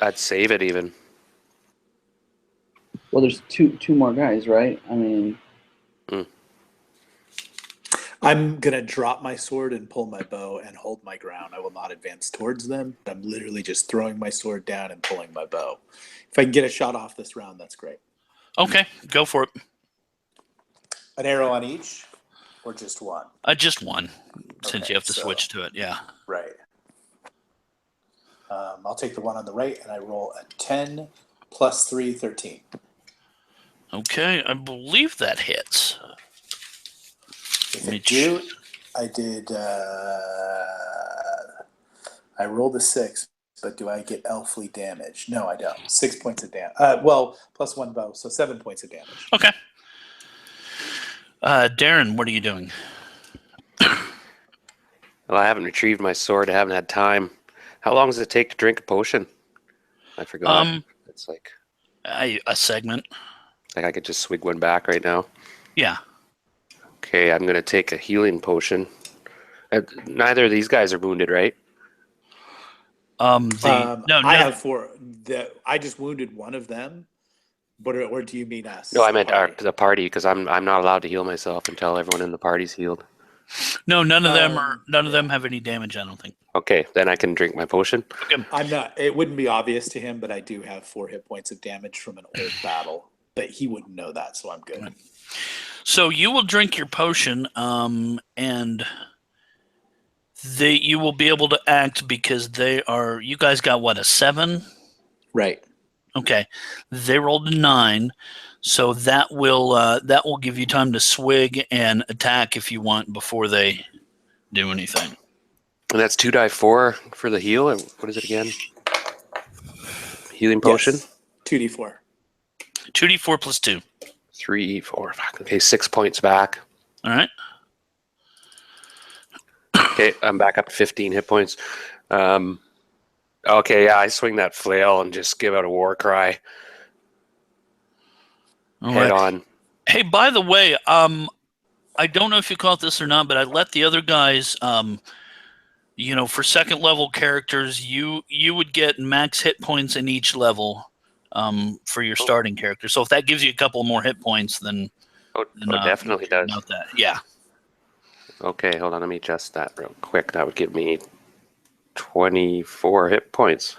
I'd save it even. Well, there's two more guys, right? I mean, I'm gonna drop my sword and pull my bow and hold my ground. I will not advance towards them. I'm literally just throwing my sword down and pulling my bow. If I can get a shot off this round, that's great. Okay, go for it. An arrow on each, or just one? Just one, since Okay, you have to switch to it. Yeah. Right. I'll take the one on the right, and I roll a 10 plus 3, 13. Okay, I believe that hits. If I do, I did. I rolled a 6, but do I get elfly damage? No, I don't. 6 points of damage. Well, plus 1 bow, so 7 points of damage. Okay. Darren, what are you doing? Well, I haven't retrieved my sword. I haven't had time. How long does it take to drink a potion? I forgot. It's like a segment. I could just swig one back right now. Yeah. Okay, I'm going to take a healing potion. Neither of these guys are wounded, right? No, I have 4. I just wounded one of them. But or do you mean us? No, I meant the party, because I'm not allowed to heal myself until everyone in the party's healed. No, none of them have any damage, I don't think. Okay, then I can drink my potion. Okay. I'm not. It wouldn't be obvious to him, but I do have 4 hit points of damage from an old battle. But he wouldn't know that, so I'm good. Right. So you will drink your potion, and You will be able to act because you guys got what, a 7? Right. Okay. They rolled a 9, so that will give you time to swig and attack if you want before they do anything. And that's 2d4 for the heal. And what is it again? Healing potion? Yes. 2d4. 2d4 plus 2. 3, 4. Okay, 6 points back. All right. Okay, I'm back up to 15 hit points. Okay, yeah, I swing that flail and just give out a war cry. All Head right. on. Hey, by the way, I don't know if you caught this or not, but I let the other guys, for second level characters, you would get max hit points in each level for your starting character. So if that gives you a couple more hit points, then Definitely does. note that. Yeah. Okay, hold on. Let me adjust that real quick. That would give me 24 hit points.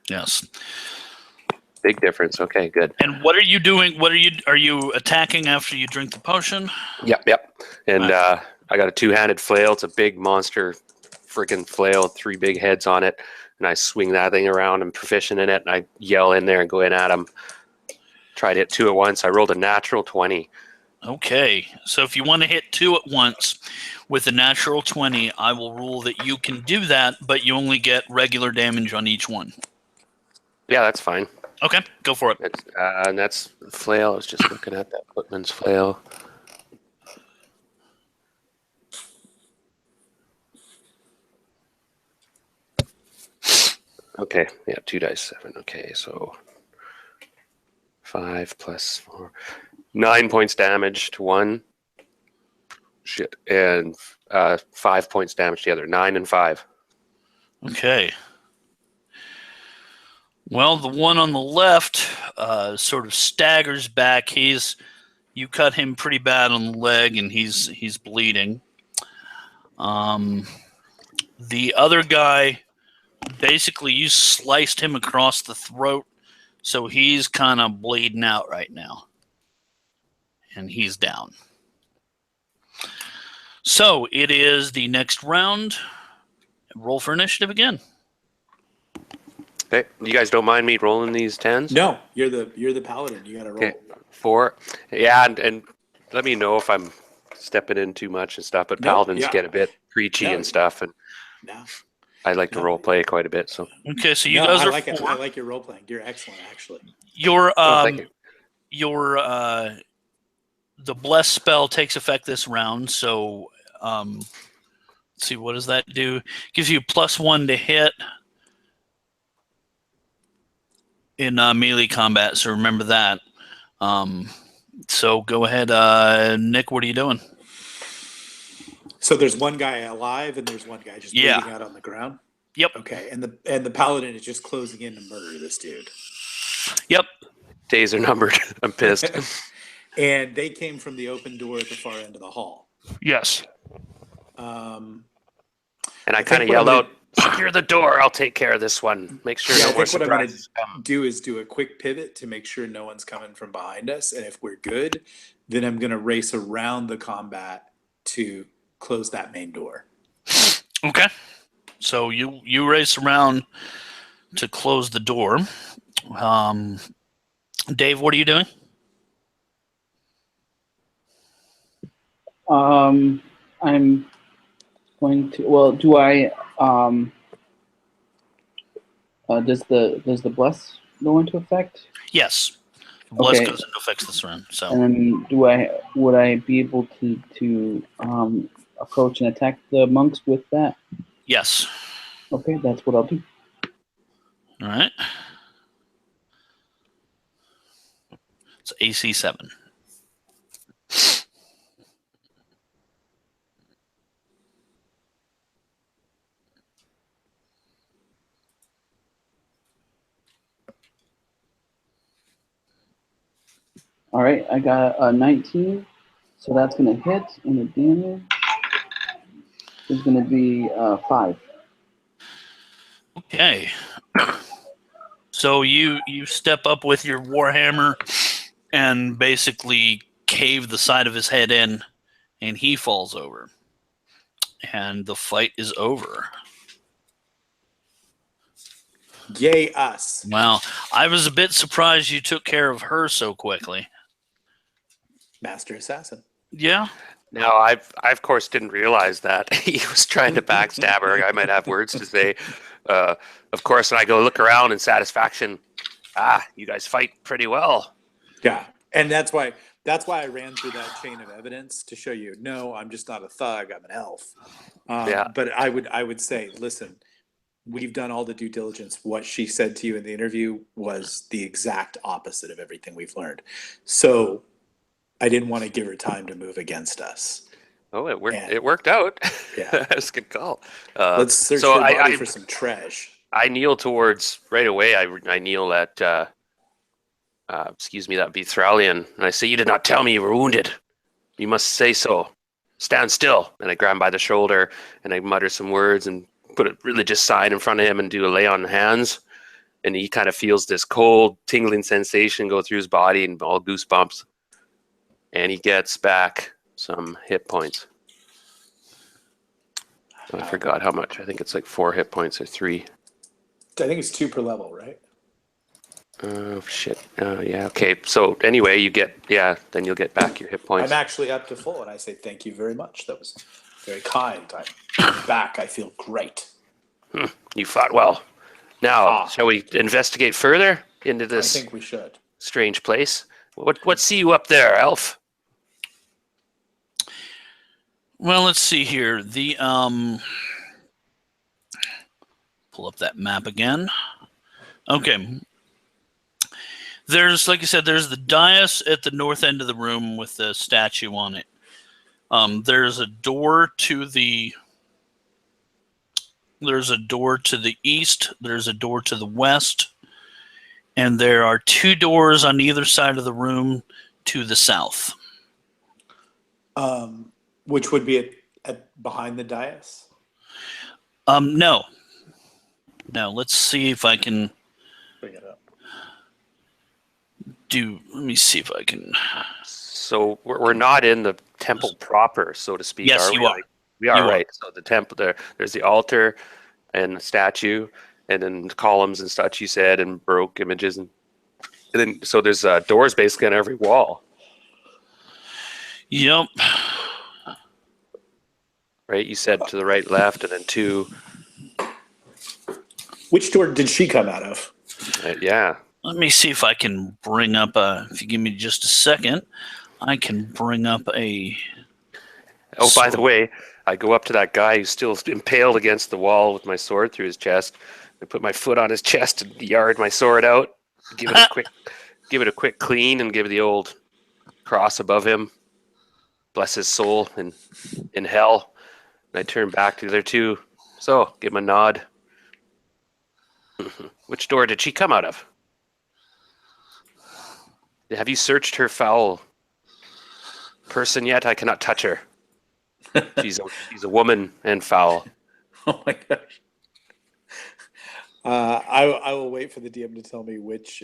Yes. Big difference. Okay, good. And what are you doing? Are you attacking after you drink the potion? Yep. And Right. I got a 2-handed flail. It's a big monster freaking flail, 3 big heads on it. And I swing that thing around. I'm proficient in it. And I yell in there and go in at him. Tried to hit 2 at once. I rolled a natural 20. Okay. So if you want to hit 2 at once with a natural 20, I will rule that you can do that, but you only get regular damage on each one. Yeah, that's fine. Okay, go for it. And that's flail. I was just looking at that footman's flail. Okay, yeah, 2 dice 7. Okay, so 5 plus 4. 9 points damage to one. Shit. And 5 points damage to the other. 9 and 5. Okay. Well, the one on the left sort of staggers back. You cut him pretty bad on the leg, and he's bleeding. The other guy, basically, you sliced him across the throat, so he's kind of bleeding out right now, and he's down. So it is the next round. Roll for initiative again. Okay, you guys don't mind me rolling these 10s? No, you're the paladin. You got to roll. Okay, 4. Yeah, and let me know if I'm stepping in too much and stuff. But No, paladins yeah. get a bit preachy No. and stuff, and No. I like to No. role play quite a bit. So Okay, so you No, guys I are like it. 4. I like your role playing. You're excellent, actually. Your thank you. the bless spell takes effect this round. So let's see, what does that do? Gives you +1 to hit in melee combat. So remember that. So go ahead, Nick. What are you doing? So there's one guy alive, and there's one guy just bleeding out on the ground. Yep. Okay, and the paladin is just closing in to murder this dude. Yep. Days are numbered. I'm pissed. And they came from the open door at the far end of the hall. Yes. Um, And I think kind of what yelled I'm out, "Secure the door! I'll take care of this one. Make sure Yeah, no I more think what I'm gonna surprises come." do is do a quick pivot to make sure no one's coming from behind us, and if we're good, then I'm gonna race around the combat to close that main door. Okay. So you race around to close the door. Dave, what are you doing? I'm going to. Well, do I? Does the bless go into effect? Yes. Bless Okay. goes into effect this round. So And then would I be able to approach and attack the monks with that? yes. Okay, that's what I'll do. All right. It's AC 7. All right, I got a 19, so that's gonna hit, and the damage is gonna be 5. Okay. So you step up with your warhammer and basically cave the side of his head in, and he falls over. and the fight is over. Yay us. Wow. I was a bit surprised you took care of her so quickly. Master Assassin. Yeah. Now, I of course didn't realize that he was trying to backstab her. I might have words to say. Of course, and I go look around in satisfaction. You guys fight pretty well. Yeah. And that's why I ran through that chain of evidence to show you, no, I'm just not a thug, I'm an elf. Yeah. But I would say, listen, we've done all the due diligence. What she said to you in the interview was the exact opposite of everything we've learned. So I didn't want to give her time to move against us. Oh, it worked. And- It worked out. Yeah. That's a good call. Let's search so her body I for some trash. I kneel towards right away. I kneel at excuse me, that'd be Thralian, and I say, "You did not tell me you were wounded. You must say so. Stand still." And I grab him by the shoulder and I mutter some words and put a religious sign in front of him and do a lay on hands. And he kind of feels this cold, tingling sensation go through his body and all goosebumps. And he gets back some hit points. I forgot how much. I think it's like 4 hit points or 3. I think it's 2 per level, right? Oh, shit. Yeah, okay. So anyway, then you'll get back your hit points. I'm actually up to full, and I say thank you very much. That was very kind. I'm back. I feel great. You fought well. Now, shall we investigate further into I this think we should. strange place? What see you up there, elf? Well, let's see here. The pull up that map again. Okay. There's, like I said, there's the dais at the north end of the room with the statue on it. There's a door to the east. There's a door to the west, and there are 2 doors on either side of the room to the south. Which would be at behind the dais? No. Let's see if I can Bring it up. let me see if I can. So we're not in the temple proper, so to speak. Yes, are you we? are. Like, we are, You are. right. So the temple there's the altar and the statue, and then columns and such. You said, and baroque images, and then so there's doors basically on every wall. Yep. Right, you said to the right, left, and then 2. Which door did she come out of? Yeah. Let me see if I can bring up if you give me just a second, I can bring up a... Oh, by the way, I go up to that guy who's still impaled against the wall with my sword through his chest. I put my foot on his chest and yard my sword out. Give it a quick clean, and give the old cross above him. Bless his soul in hell. And I turn back to the other 2. So, give him a nod. Which door did she come out of? Have you searched her foul person yet? I cannot touch her. She's a woman and foul. Oh my gosh. I will wait for the DM to tell me which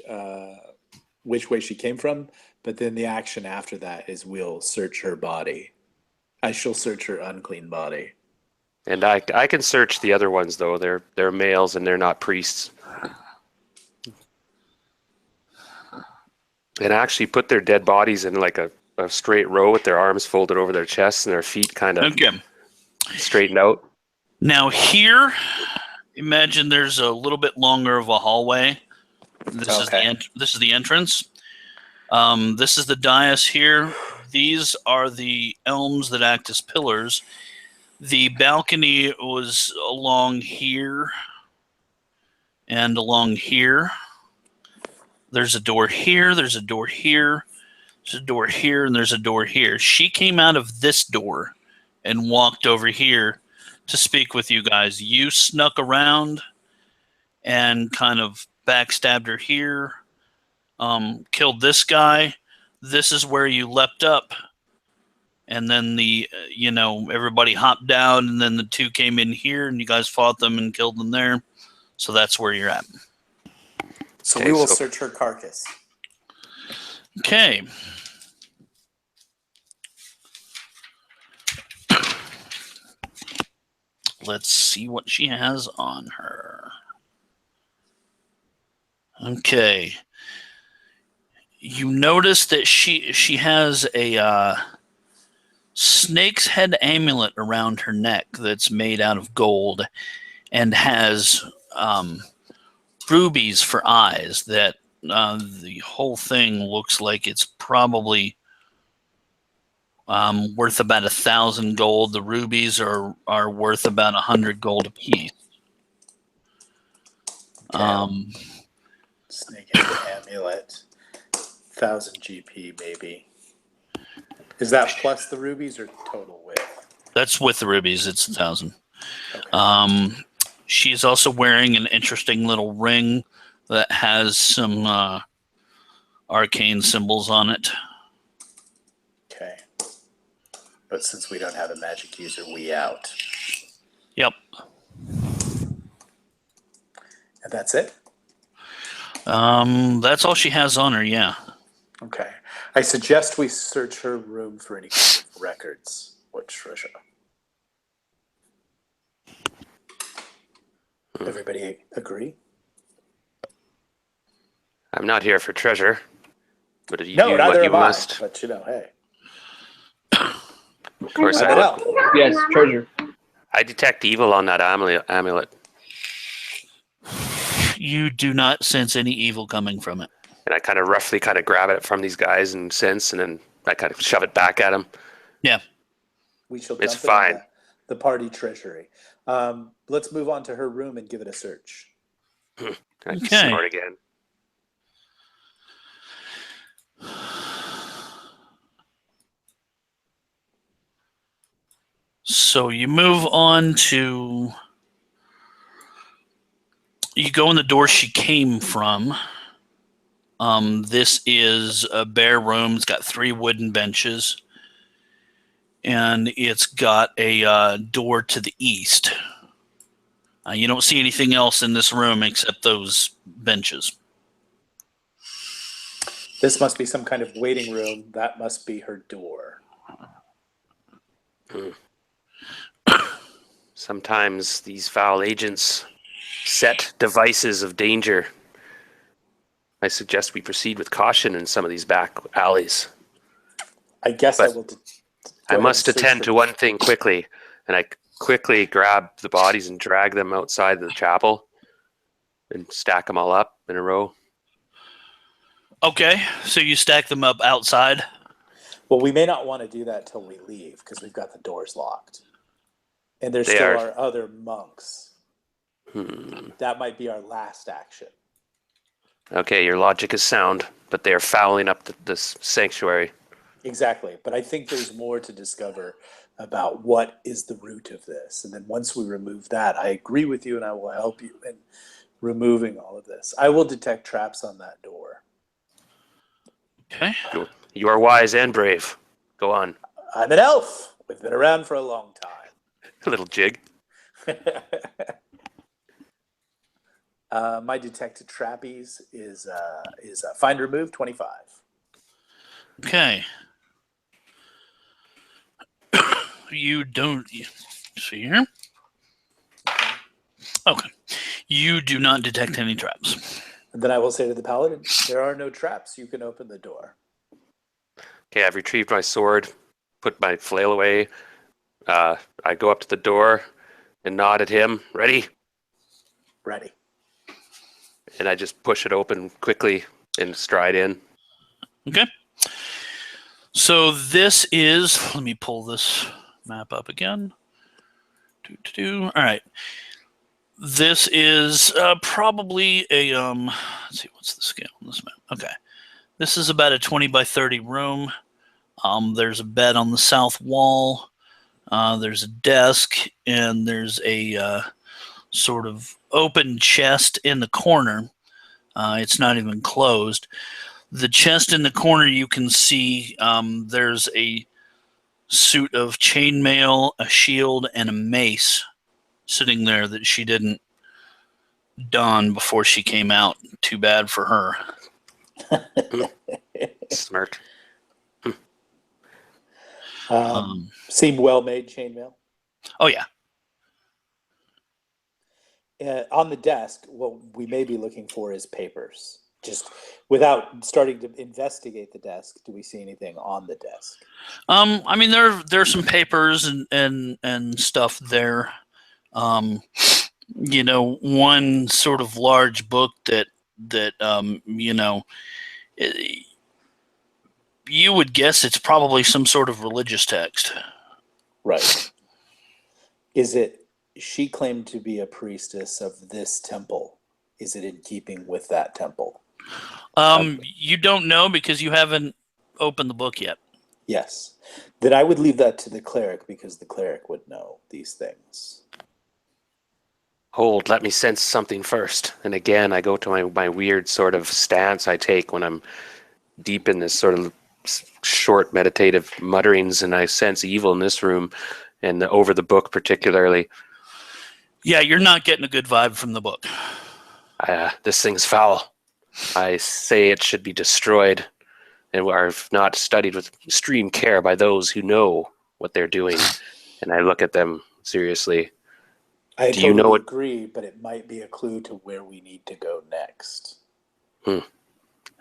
way she came from, but then the action after that is we'll search her body. I shall search her unclean body. And I can search the other ones though. They're males and they're not priests. And actually put their dead bodies in like a straight row with their arms folded over their chests and their feet kind of straightened out. Now here, imagine there's a little bit longer of a hallway. This is the entrance. This is the dais here. These are the elms that act as pillars. The balcony was along here and along here. There's a door here, there's a door here, there's a door here, and there's a door here. She came out of this door and walked over here to speak with you guys. You snuck around and kind of backstabbed her here, killed this guy. This is where you leapt up. And then everybody hopped down, and then the 2 came in here, and you guys fought them and killed them there. So that's where you're at. So we will search her carcass. Okay. let's see what she has on her. Okay. You notice that she has a snake's head amulet around her neck that's made out of gold and has rubies for eyes. That the whole thing looks like it's probably worth about 1,000 gold. The rubies are worth about 100 gold apiece. Snakehead amulet, 1,000 GP maybe. Is that plus the rubies or total with? That's with the rubies. It's 1,000. Okay. She's also wearing an interesting little ring that has some arcane symbols on it. Okay. But since we don't have a magic user, we out. Yep. And that's it? That's all she has on her, yeah. Okay. I suggest we search her room for any kind of records. What treasure? Everybody agree? I'm not here for treasure. But you No, do neither what you am I. must. But hey. Of course I Well, will. Yes, treasure. I detect evil on that amulet. You do not sense any evil coming from it. And I kind of roughly grab it from these guys and sense, and then I kind of shove it back at them. Yeah. we shall It's dump it fine. in the party treasury. Let's move on to her room and give it a search. I Okay. snort again. So you move on to... You go in the door she came from. This is a bare room. It's got 3 wooden benches. And it's got a door to the east. You don't see anything else in this room except those benches. This must be some kind of waiting room. That must be her door. Sometimes these foul agents set devices of danger. I suggest we proceed with caution in some of these back alleys. I guess But I will. I must attend to one thing quickly, and I quickly grab the bodies and drag them outside the chapel and stack them all up in a row. Okay, so you stack them up outside. Well, we may not want to do that till we leave because we've got the doors locked. And there They still are. are other monks. That might be our last action. Okay, your logic is sound, but they are fouling up this sanctuary. Exactly. But I think there's more to discover about what is the root of this. And then once we remove that, I agree with you and I will help you in removing all of this. I will detect traps on that door. Okay. You are wise and brave. Go on. I'm an elf. We've been around for a long time. A little jig. My detected trappies is find remove 25. Okay. You don't see here. Okay. You do not detect any traps. And then I will say to the paladin, there are no traps. You can open the door. Okay, I've retrieved my sword, put my flail away. I go up to the door and nod at him. Ready? Ready. And I just push it open quickly and stride in. Okay. So this is, let me pull this map up again. All right. This is probably a, let's see, what's the scale on this map? Okay. This is about a 20 by 30 room. There's a bed on the south wall. There's a desk, and there's a sort of open chest in the corner. It's not even closed. The chest in the corner, you can see there's a suit of chainmail, a shield, and a mace sitting there that she didn't don before she came out. Too bad for her. Smirk. Seem well made chainmail. Oh, yeah. on the desk, what we may be looking for is papers. Just without starting to investigate the desk, do we see anything on the desk? I mean, there's some papers and stuff there. One sort of large book that you would guess it's probably some sort of religious text. Right. She claimed to be a priestess of this temple. Is it in keeping with that temple? You don't know because you haven't opened the book yet. Yes. Then I would leave that to the cleric because the cleric would know these things. Hold, let me sense something first. And again, I go to my weird sort of stance I take when I'm deep in this sort of short meditative mutterings, and I sense evil in this room and over the book particularly. Yeah, you're not getting a good vibe from the book. This thing's foul. I say it should be destroyed, and are not studied with extreme care by those who know what they're doing. And I look at them seriously. I totally agree, but it might be a clue to where we need to go next. All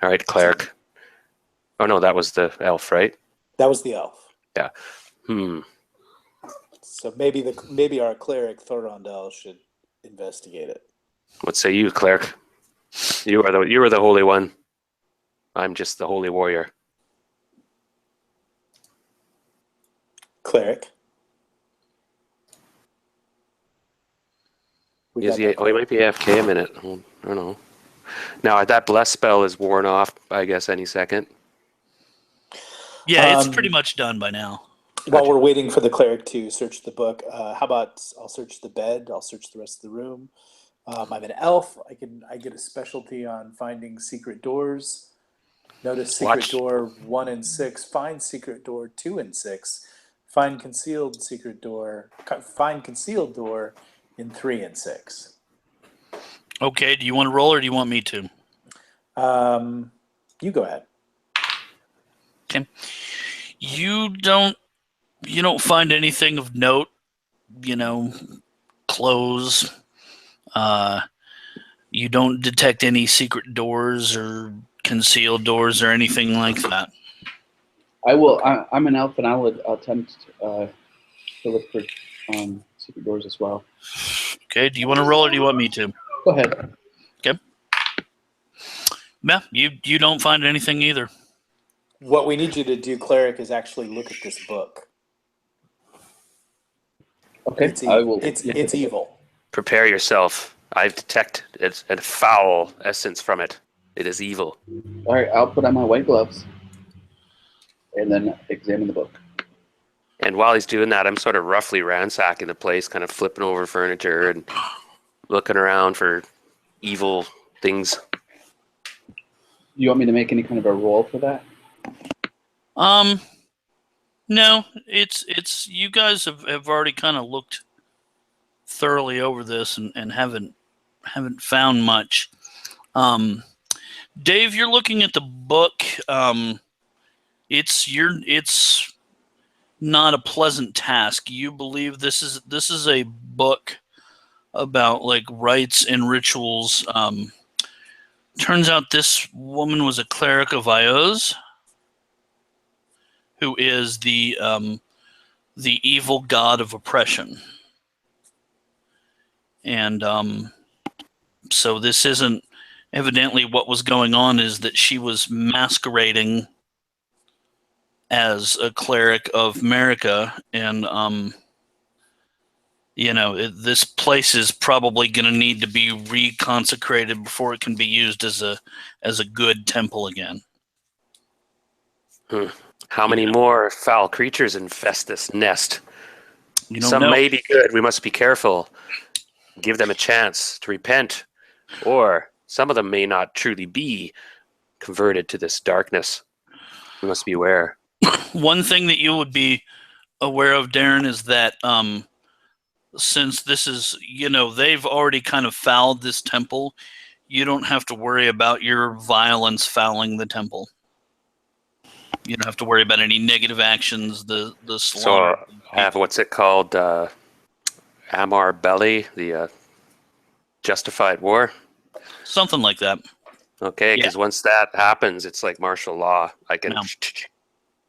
right, cleric. Oh no, that was the elf, right? That was the elf. Yeah. So maybe our cleric Thorondel should investigate it. What say you, cleric? You are the holy one. I'm just the holy warrior. Cleric. He might be AFK a minute. I don't know. Now that bless spell is worn off, I guess, any second. Yeah, it's pretty much done by now. While we're waiting for the cleric to search the book, how about I'll search the bed, I'll search the rest of the room. I'm an elf. I get a specialty on finding secret doors. Notice secret door 1 and 6. Find secret door 2 and 6. Find concealed door in 3 and 6. Okay, do you want to roll or do you want me to? You go ahead. Okay. You don't find anything of note, clothes. You don't detect any secret doors or concealed doors or anything like that. I'm an elf, and I would attempt to look for secret doors as well. Okay, do you want to roll or do you want me to? Go ahead. Okay. Yeah, you don't find anything either. What we need you to do, cleric, is actually look at this book. Okay, It's evil. Prepare yourself. I detect a foul essence from it. It is evil. All right, I'll put on my white gloves and then examine the book. And while he's doing that, I'm sort of roughly ransacking the place, kind of flipping over furniture and looking around for evil things. You want me to make any kind of a roll for that? No, it's you guys have already kind of looked thoroughly over this and haven't found much. Dave, you're looking at the book. It's not a pleasant task. You believe this is a book about like rites and rituals. Turns out this woman was a cleric of Ioz, who is the evil god of oppression. And so this isn't evidently what was going on, is that she was masquerading as a cleric of America, and this place is probably going to need to be reconsecrated before it can be used as a good temple again. How many more foul creatures infest this nest? Some know. may be good. We must be careful. Give them a chance to repent, or some of them may not truly be converted to this darkness. We must be aware. One thing that you would be aware of, Darren, is that since this is, they've already kind of fouled this temple, you don't have to worry about your violence fouling the temple. You don't have to worry about any negative actions, the slaughter. So I have, what's it called? Amar Belly, the justified war. Something like that. Okay, because once that happens, it's like martial law. I can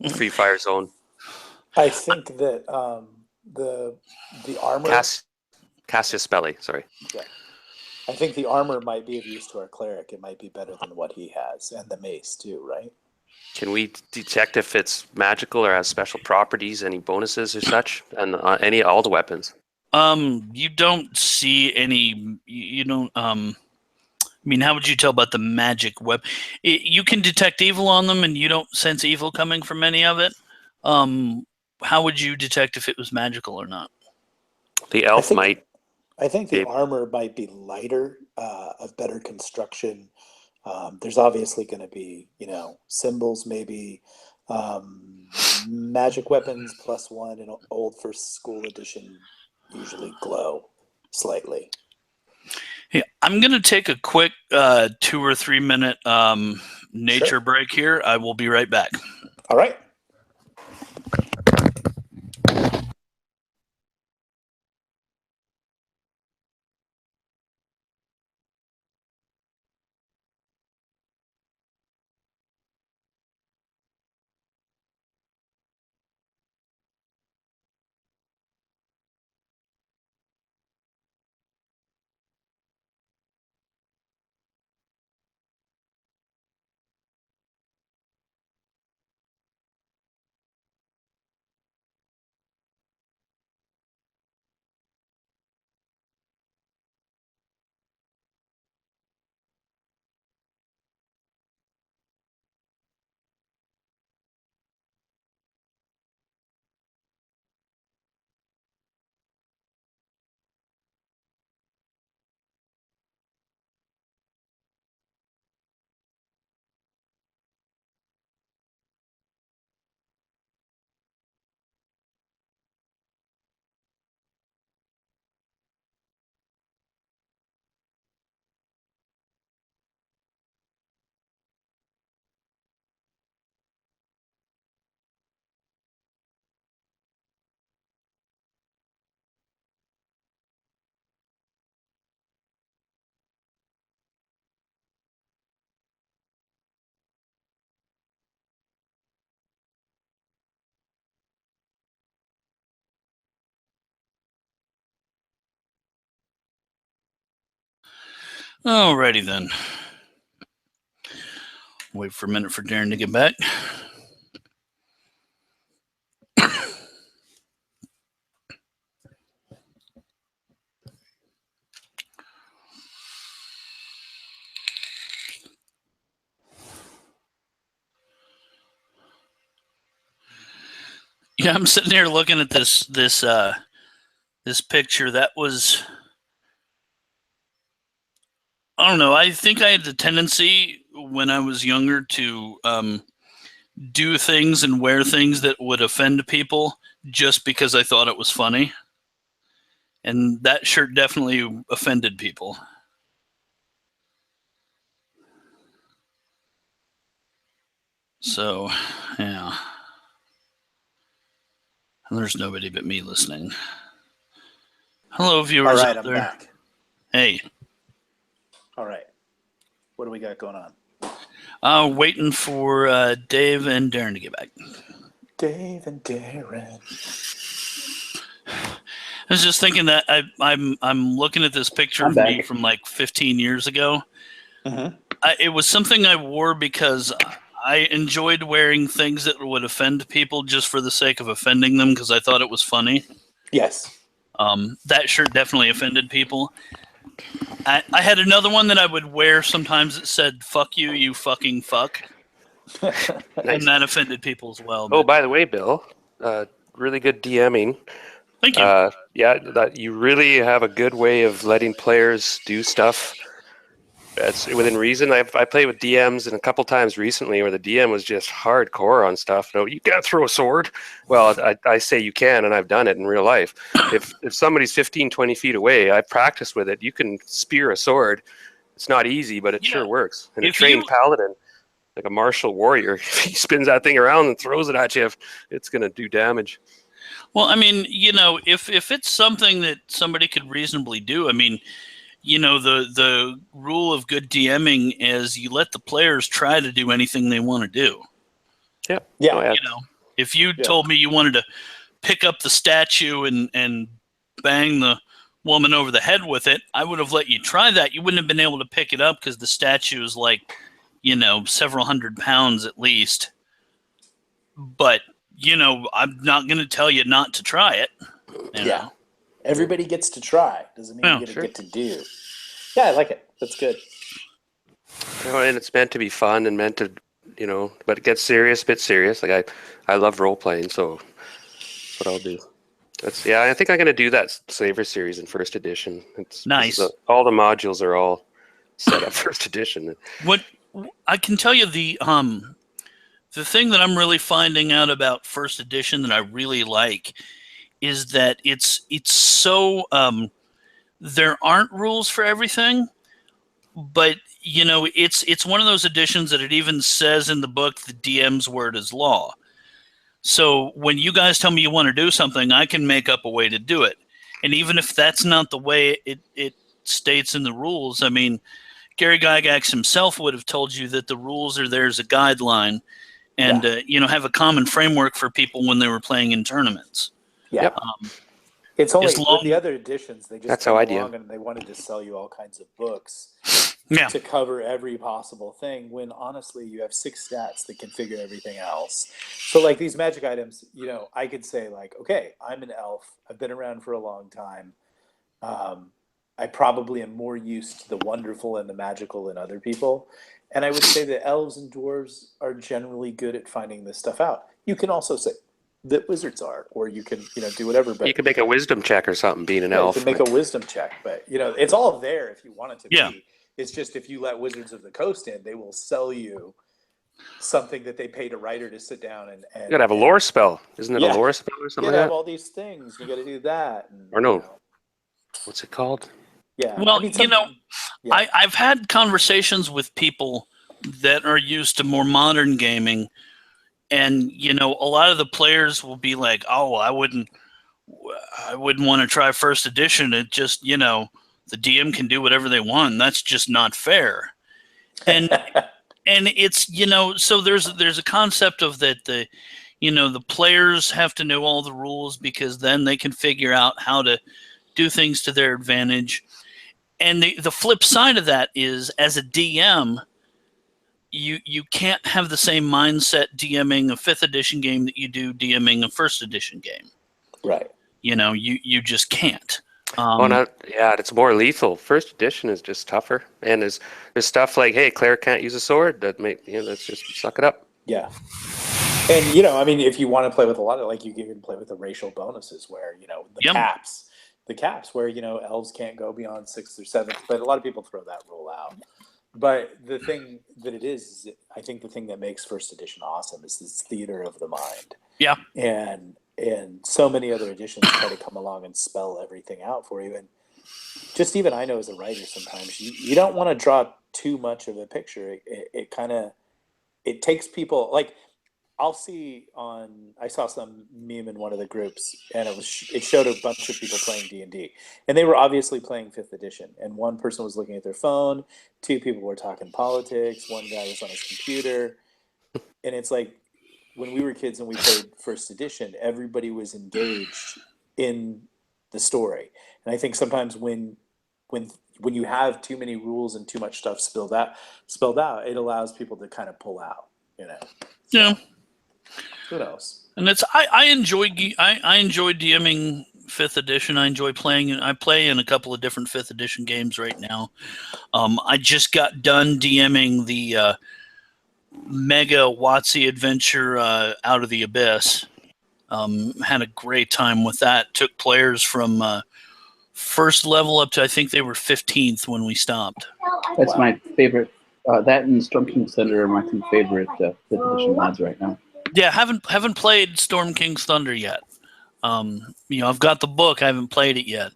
free fire zone. I think that the armor. Cassius Belli, sorry. Yeah. I think the armor might be of use to our cleric. It might be better than what he has, and the mace too, right? Can we detect if it's magical or has special properties, any bonuses or such, and all the weapons? You don't see any. You don't. I mean, how would you tell about the magic weapon? You can detect evil on them, and you don't sense evil coming from any of it. How would you detect if it was magical or not? The elf might. I think the armor might be lighter, of better construction. There's obviously going to be, symbols, maybe magic weapons +1 in old first school edition usually glow slightly. Yeah, I'm going to take a quick 2 or 3 minute nature break here. I will be right back. All right. Alrighty then. Wait for a minute for Darren to get back. Yeah, I'm sitting here looking at this picture. That was, I don't know. I think I had the tendency when I was younger to do things and wear things that would offend people just because I thought it was funny. And that shirt definitely offended people. So, yeah. And there's nobody but me listening. Hello, viewers. All right, out I'm there. back. Hey. All right. What do we got going on? Waiting for Dave and Darren to get back. Dave and Darren. I was just thinking that I'm looking at this picture of me from like 15 years ago. Mm-hmm. It was something I wore because I enjoyed wearing things that would offend people just for the sake of offending them because I thought it was funny. Yes. That shirt definitely offended people. I had another one that I would wear sometimes that said, "Fuck you, you fucking fuck." Nice. And that offended people as well. Oh, by the way, Bill, really good DMing. Thank you. That you really have a good way of letting players do stuff. That's within reason. I played with DMs and a couple times recently where the DM was just hardcore on stuff. No, you can't throw a sword. Well, I say you can, and I've done it in real life. If somebody's 15, 20 feet away, I've practiced with it. You can spear a sword. It's not easy, but it sure works. And a trained paladin, like a martial warrior, if he spins that thing around and throws it at you, it's going to do damage. Well, I mean, if it's something that somebody could reasonably do, I mean, the rule of good DMing is you let the players try to do anything they want to do. Yeah. Yeah. Oh, yeah. If you Yeah. told me you wanted to pick up the statue and bang the woman over the head with it, I would have let you try that. You wouldn't have been able to pick it up because the statue is like, several hundred pounds at least. But, I'm not going to tell you not to try it. Yeah. Everybody gets to try. Doesn't mean you sure. get to do. Yeah, I like it. That's good. And it's meant to be fun and meant to, but it gets a bit serious. Like I love role playing, so that's what I'll do. I think I'm gonna do that Slaver series in first edition. It's Nice. All the modules are all set up first edition. What I can tell you, the thing that I'm really finding out about first edition that I really like is that it's so there aren't rules for everything, but it's one of those editions that it even says in the book the DM's word is law. So when you guys tell me you want to do something, I can make up a way to do it. And even if that's not the way it states in the rules, I mean, Gary Gygax himself would have told you that the rules are there as a guideline and, have a common framework for people when they were playing in tournaments. Yeah. Yep. It's only with the other editions, they just That's came how I do. along and they wanted to sell you all kinds of books Yeah. to cover every possible thing, when honestly you have 6 stats that can figure everything else. So like these magic items, I could say like, okay, I'm an elf. I've been around for a long time. I probably am more used to the wonderful and the magical than other people. And I would say that elves and dwarves are generally good at finding this stuff out. You can also say that wizards are, or you can, do whatever. But you can make a wisdom check or something being an elf. You can make a wisdom check, but it's all there if you want it to Yeah. be. It's just if you let Wizards of the Coast in, they will sell you something that they paid a writer to sit down and You gotta have a lore spell, isn't it? A lore spell or you something gotta like have that? all these things. You got to do that. And, Or no. What's it called? Yeah. Well, yeah. I've had conversations with people that are used to more modern gaming, and a lot of the players will be like, "Oh, I wouldn't want to try first edition. It just, the DM can do whatever they want. That's just not fair." And and it's, so there's a concept of that the players have to know all the rules because then they can figure out how to do things to their advantage. And the flip side of that is, as a DM, you can't have the same mindset DMing a 5th edition game that you do DMing a first edition game. Right. You just can't. It's more lethal. First edition is just tougher, and there's stuff like, hey, cleric can't use a sword. Let's just suck it up. Yeah. And if you want to play with a lot of, like, you can play with the racial bonuses where the caps where elves can't go beyond 6th or 7th, but a lot of people throw that rule out. But the thing that it is, I think the thing that makes first edition awesome is this theater of the mind. Yeah. And so many other editions try to come along and spell everything out for you. And just even I know as a writer, sometimes you don't want to draw too much of a picture. It takes people, like, I saw some meme in one of the groups, and it showed a bunch of people playing D&D, and they were obviously playing 5th edition, and one person was looking at their phone, 2 people were talking politics, one guy was on his computer, and it's like, when we were kids and we played first edition, everybody was engaged in the story. And I think sometimes when you have too many rules and too much stuff spelled out, it allows people to kind of pull out, Yeah. Who knows? And I enjoy DMing 5th edition. I enjoy playing. I play in a couple of different 5th edition games right now. I just got done DMing the Mega WotC adventure, Out of the Abyss. Had a great time with that. Took players from first level up to, I think they were 15th when we stopped. That's my favorite. That and Storm King's Thunder are my 2 favorite 5th edition mods right now. Yeah, haven't played Storm King's Thunder yet. I've got the book. I haven't played it yet,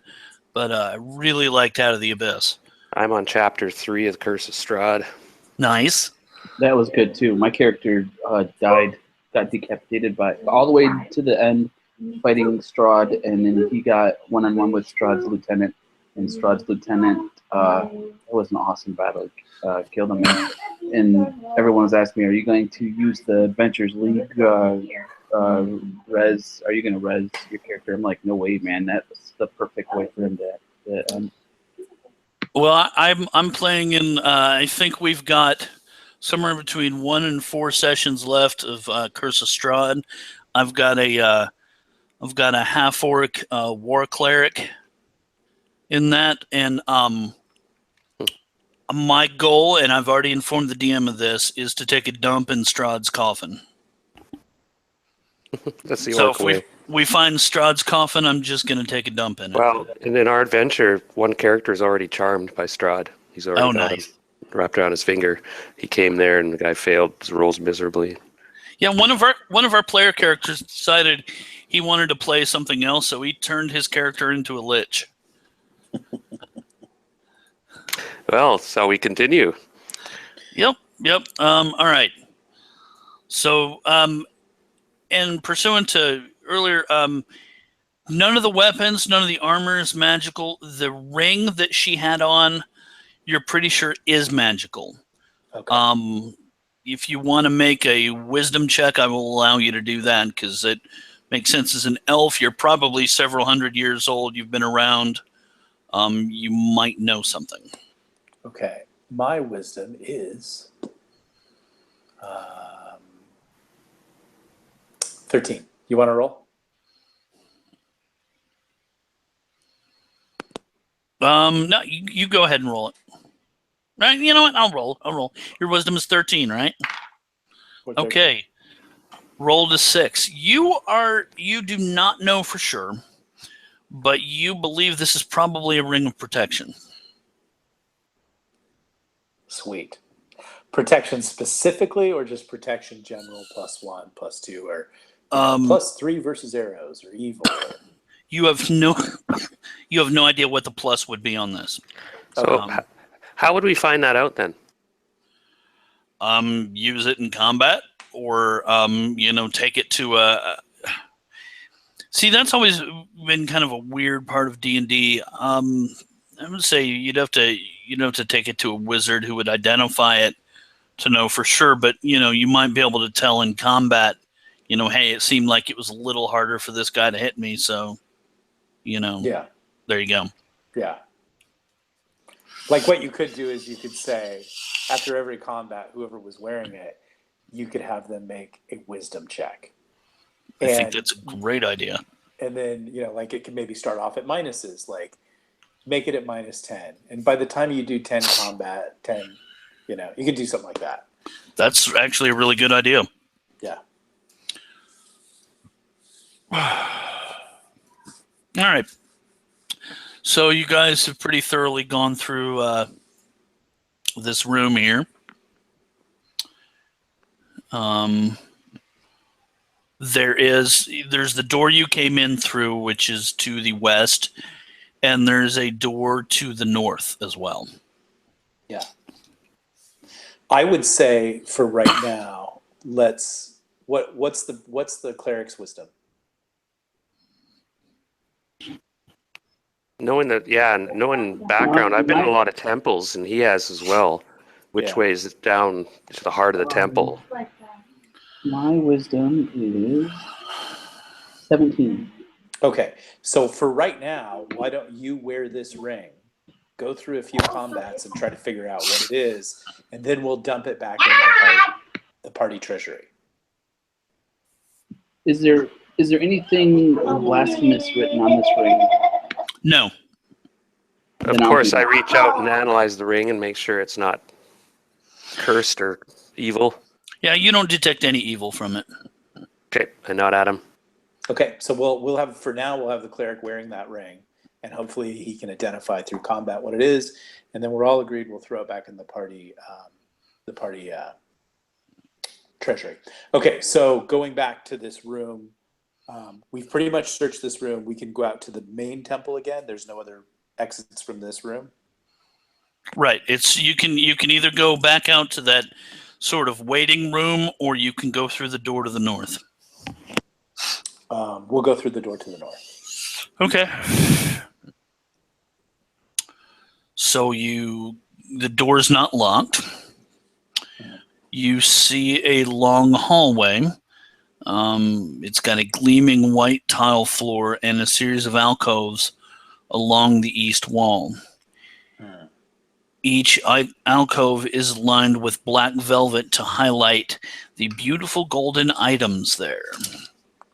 but I really liked Out of the Abyss. I'm on chapter 3 of the Curse of Strahd. Nice. That was good too. My character died, got decapitated all the way to the end, fighting Strahd, and then he got one-on-one with Strahd's lieutenant, and Strahd's lieutenant it was an awesome battle. Killed him, and everyone was asking me, "Are you going to use the Adventures League res? Are you going to res your character?" I'm like, "No way, man! That's the perfect way for him to." Well, I'm playing in. I think we've got somewhere between 1 and 4 sessions left of Curse of Strahd. I've got a half orc war cleric in that, and my goal, and I've already informed the DM of this, is to take a dump in Strahd's coffin. That's the So orc if way. we find Strahd's coffin, I'm just going to take a dump in it. Well, in our adventure, one character is already charmed by Strahd. He's already got nice. him wrapped around his finger. He came there, and the guy failed his rolls miserably. Yeah, one of our player characters decided he wanted to play something else, so he turned his character into a lich. Well, so we continue. Yep. All right. So, and pursuant to earlier, none of the weapons, none of the armor is magical. The ring that she had on, you're pretty sure is magical. Okay. If you want to make a wisdom check, I will allow you to do that because it makes sense. As an elf, you're probably several hundred years old. You've been around. You might know something. Okay. My wisdom is 13. You want to roll? No, you go ahead and roll it. Right? You know what? I'll roll. Your wisdom is 13, right? Or 13? Okay. Roll to 6. You do not know for sure, but you believe this is probably a ring of protection. Sweet. Protection specifically, or just protection general +1, +2, or +3 versus arrows or evil? You have no idea what the plus would be on this. So, how would we find that out then? Use it in combat, or take it to a. See, that's always been kind of a weird part of D&D. I would say you'd have to take it to a wizard who would identify it to know for sure. But you might be able to tell in combat. Hey, it seemed like it was a little harder for this guy to hit me, so. Yeah. There you go. Yeah. Like what you could do is you could say, after every combat, whoever was wearing it, you could have them make a wisdom check. I think that's a great idea. And then, like it can maybe start off at minuses, like make it at -10. And by the time you do 10 combat, 10, you can do something like that. That's actually a really good idea. Yeah. All right. So you guys have pretty thoroughly gone through this room here. There's the door you came in through, which is to the west, and there's a door to the north as well. Yeah. I would say for right now, what's the cleric's wisdom? Knowing background, I've been in a lot of temples, and he has as well. Which way is it down to the heart of the temple? My wisdom is 17. Okay, so for right now, why don't you wear this ring, go through a few combats, and try to figure out what it is, and then we'll dump it back into the party treasury. Is there anything blasphemous written on this ring? No. Of course, I reach out and analyze the ring and make sure it's not cursed or evil. Yeah, you don't detect any evil from it. Okay, I nod at him. Okay, so we'll have the cleric wearing that ring, and hopefully he can identify through combat what it is, and then we're all agreed we'll throw it back in the party treasury. Okay, so going back to this room, we've pretty much searched this room. We can go out to the main temple again. There's no other exits from this room. Right. You can either go back out to that sort of waiting room, or you can go through the door to the north. We'll go through the door to the north. Okay. So the door's not locked. You see a long hallway. It's got a gleaming white tile floor and a series of alcoves along the east wall. Each alcove is lined with black velvet to highlight the beautiful golden items there.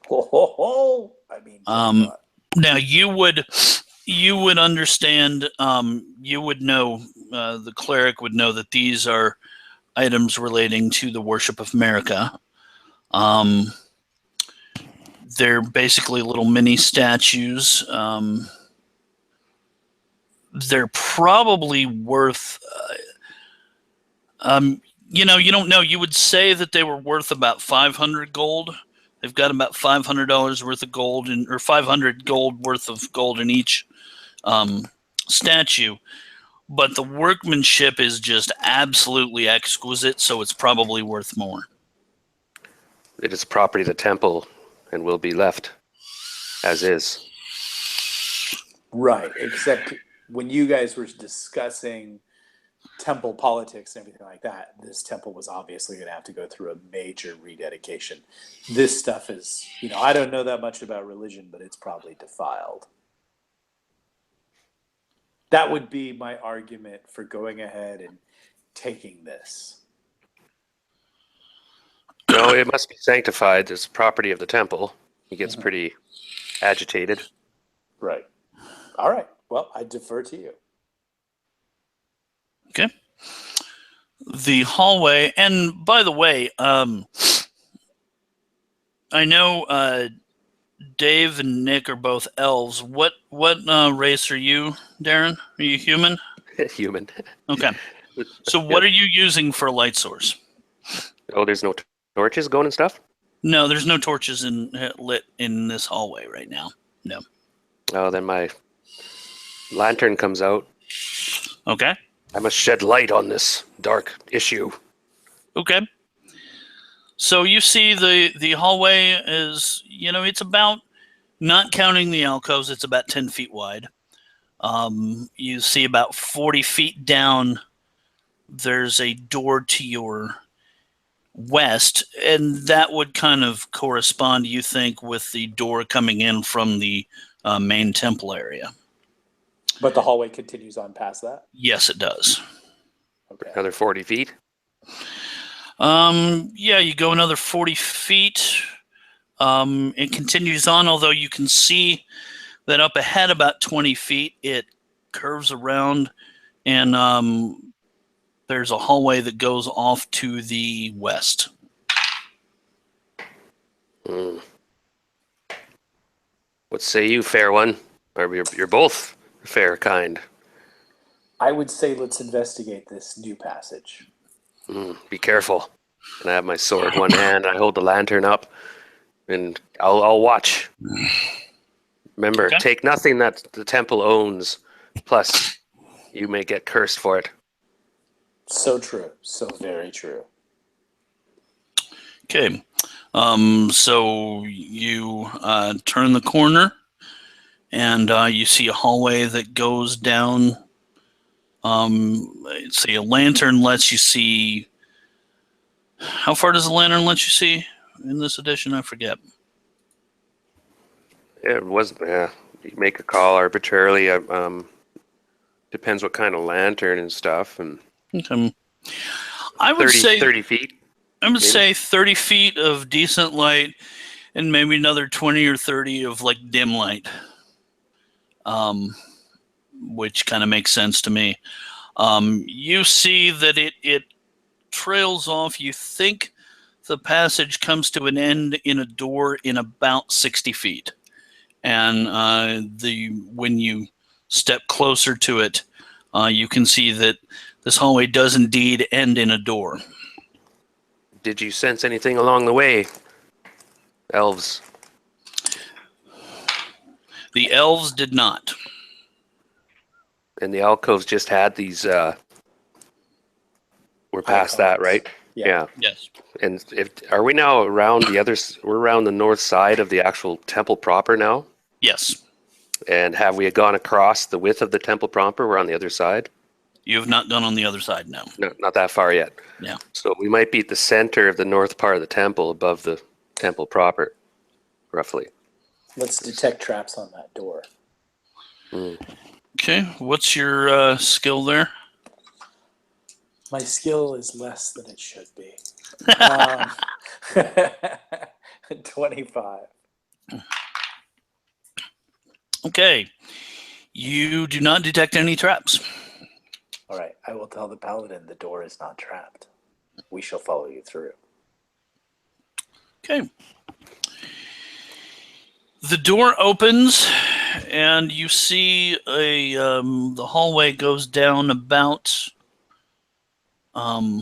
Ho, ho, ho. I mean, Now you would understand. You would know. The cleric would know that these are items relating to the worship of America. They're basically little mini statues. They're probably worth. You don't know. You would say that they were worth about 500 gold. They've got about $500 worth of gold, or 500 gold worth of gold in each statue. But the workmanship is just absolutely exquisite, so it's probably worth more. It is property of the temple and will be left as is. right. Except when you guys were discussing temple politics and everything like that, this temple was obviously going to have to go through a major rededication. This stuff is, I don't know that much about religion, but it's probably defiled. That would be my argument for going ahead and taking this. No, it must be sanctified. It's property of the temple. He gets pretty agitated. Right. All right. Well, I defer to you. Okay. The hallway, and by the way, I know Dave and Nick are both elves. What race are you, Darren? Are you human? Human. Okay. So what are you using for a light source? Oh, there's no torches going and stuff? No, there's no torches lit in this hallway right now. No. Oh, then my lantern comes out. Okay. I must shed light on this dark issue. Okay. So you see the hallway is, it's about, not counting the alcoves, it's about 10 feet wide. You see about 40 feet down, there's a door to your west, and that would kind of correspond, you think, with the door coming in from the main temple area. But the hallway continues on past that? Yes, it does. Okay. Another 40 feet? Yeah, you go another 40 feet. It continues on, although you can see that up ahead about 20 feet, it curves around, and there's a hallway that goes off to the west. What say you, fair one? Or you're both fair kind. I would say let's investigate this new passage. Be careful. And I have my sword in one hand. I hold the lantern up, and I'll watch. Remember, Okay. Take nothing that the temple owns. Plus, you may get cursed for it. So true. So very true. Okay. So you turn the corner, and you see a hallway that goes down. See, a lantern lets you see. How far does the lantern let you see in this edition? I forget. It was, you make a call arbitrarily. Depends what kind of lantern and stuff. And I would 30 feet. I would maybe? say 30 feet of decent light, and maybe another 20 or 30 of like dim light. Which kind of makes sense to me. You see that it trails off. You think the passage comes to an end in a door in about 60 feet. And when you step closer to it, you can see that this hallway does indeed end in a door. Did you sense anything along the way, elves? The elves did not. And the alcoves just had these. We're past that, right? Yeah. Yes. And are we now around the others? We're around the north side of the actual temple proper now. Yes. And have we gone across the width of the temple proper? We're on the other side. You have not gone on the other side, no. No, not that far yet. Yeah. So we might be at the center of the north part of the temple, above the temple proper, roughly. Let's detect traps on that door. Okay, what's your skill there? My skill is less than it should be. 25. Okay, you do not detect any traps. All right, I will tell the paladin the door is not trapped. We shall follow you through. Okay. The door opens, and you see the hallway goes down about I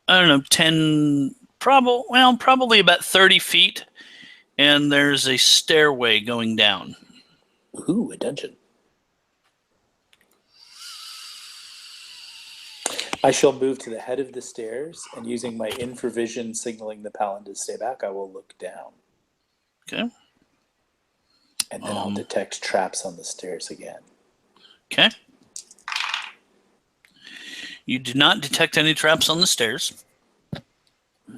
don't know, probably about 30 feet, and there's a stairway going down. Ooh, a dungeon. I shall move to the head of the stairs, and using my infravision signaling the paladin to stay back, I will look down. Okay. And then I'll detect traps on the stairs again. Okay. You do not detect any traps on the stairs.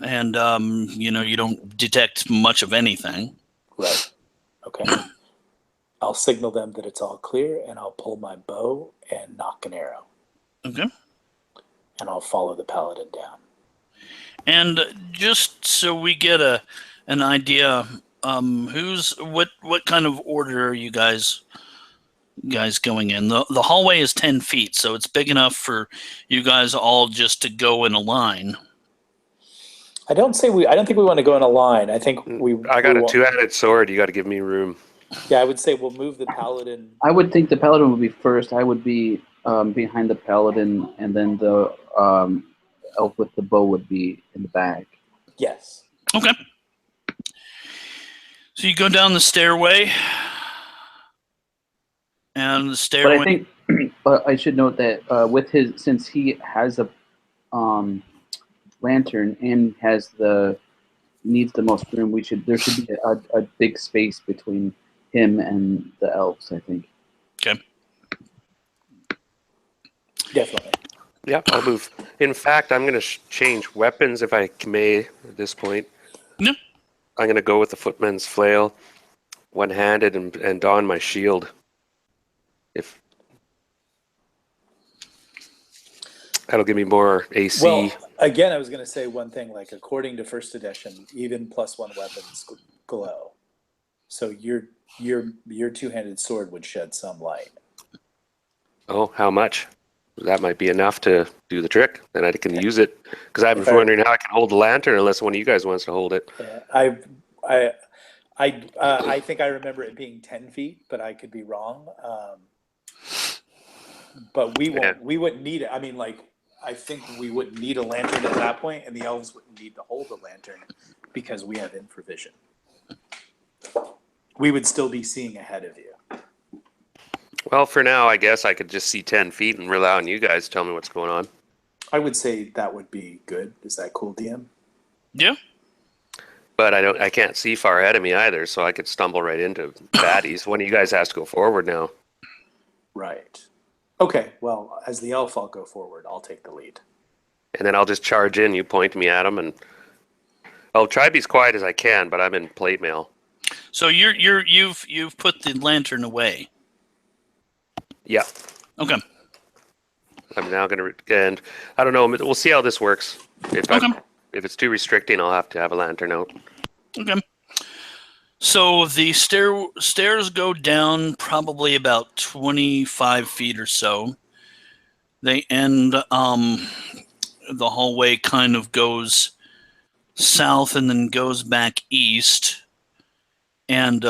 And, you don't detect much of anything. Right. Okay. I'll signal them that it's all clear, and I'll pull my bow and knock an arrow. Okay. And I'll follow the paladin down. And just so we get an idea, what kind of order are you guys going in? The hallway is 10 feet, so it's big enough for you guys all just to go in a line. I don't think we want to go in a line. I think I got a two-handed sword. You got to give me room. Yeah, I would say we'll move the paladin. I would think the paladin would be first. I would be behind the paladin, and then the elf with the bow would be in the back. Yes. Okay. So you go down the stairway, and the stairway. But I think, but I should note that since he has a lantern and needs the most room, there should be a big space between him and the elves, I think. Okay. Definitely. Yeah, I'll move. In fact, I'm going to change weapons if I may at this point. Yeah. I'm going to go with the footman's flail, one-handed, and don my shield. If that'll give me more AC. Well, again, I was going to say one thing. Like according to first edition, even +1 weapons glow. So your two-handed sword would shed some light. Oh, how much? That might be enough to do the trick. Then I can use it. Because I was wondering how I can hold the lantern unless one of you guys wants to hold it. I think I remember it being 10 feet, but I could be wrong. But we wouldn't need it. I mean, like, I think we wouldn't need a lantern at that point, and the elves wouldn't need to hold the lantern because we have infravision. We would still be seeing ahead of you. Well, for now, I guess I could just see 10 feet and rely on you guys to tell me what's going on. I would say that would be good. Is that cool, DM? Yeah. But I can't see far ahead of me either, so I could stumble right into baddies. One of you guys has to go forward now. Right. Okay, well, as the elf, I'll go forward. I'll take the lead. And then I'll just charge in. You point me at them, and I'll try to be as quiet as I can, but I'm in plate mail. So you've put the lantern away. Yeah. Okay. I'm now going to, and I don't know, we'll see how this works. If it's too restricting, I'll have to have a lantern out. Okay. So the stairs go down probably about 25 feet or so. They end, the hallway kind of goes south and then goes back east. And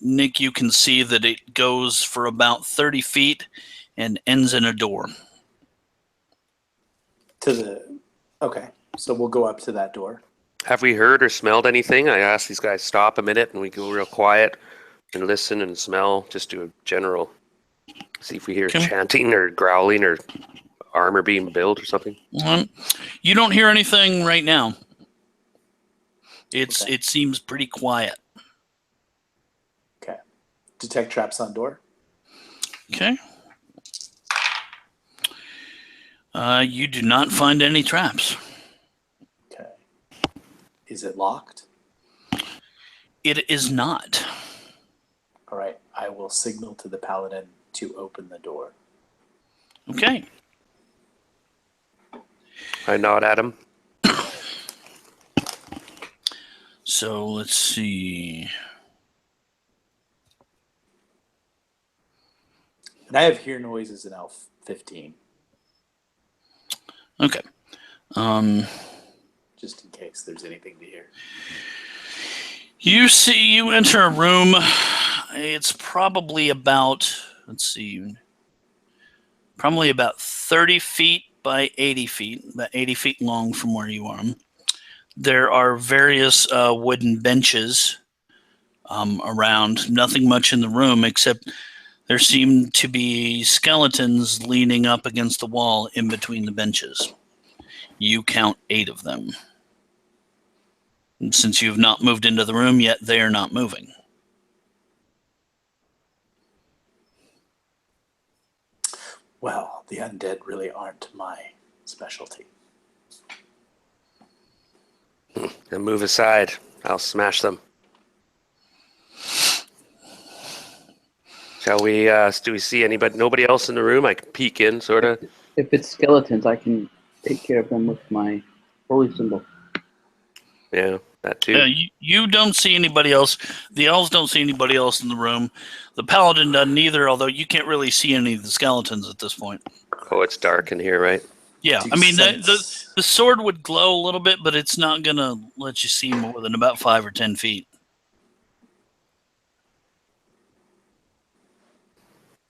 Nick, you can see that it goes for about 30 feet and ends in a door. Okay, so we'll go up to that door. Have we heard or smelled anything? I asked these guys stop a minute and we go real quiet and listen and smell, just do a general, see if we hear chanting or growling or armor being built or something. You don't hear anything right now. It seems pretty quiet. Okay. Detect traps on door. Okay. You do not find any traps. Okay. Is it locked? It is not. All right. I will signal to the paladin to open the door. Okay. I nod at him. So let's see. And I have hear noises in Elf 15, Okay. just in case there's anything to hear. You enter a room. It's probably about, let's see, probably about 30 feet by 80 feet, about 80 feet long from where you are. There are various wooden benches around. Nothing much in the room except there seem to be skeletons leaning up against the wall in between the benches. You count 8 of them. And since you have not moved into the room yet, they are not moving. Well, the undead really aren't my specialty. And move aside. I'll smash them. Shall we, do we see anybody, nobody else in the room? I can peek in, sort of. If it's skeletons, I can take care of them with my holy symbol. Yeah, that too. You don't see anybody else. The elves don't see anybody else in the room. The paladin doesn't either, although you can't really see any of the skeletons at this point. Oh, it's dark in here, right? Yeah, I mean, the sword would glow a little bit, but it's not going to let you see more than about 5 or 10 feet.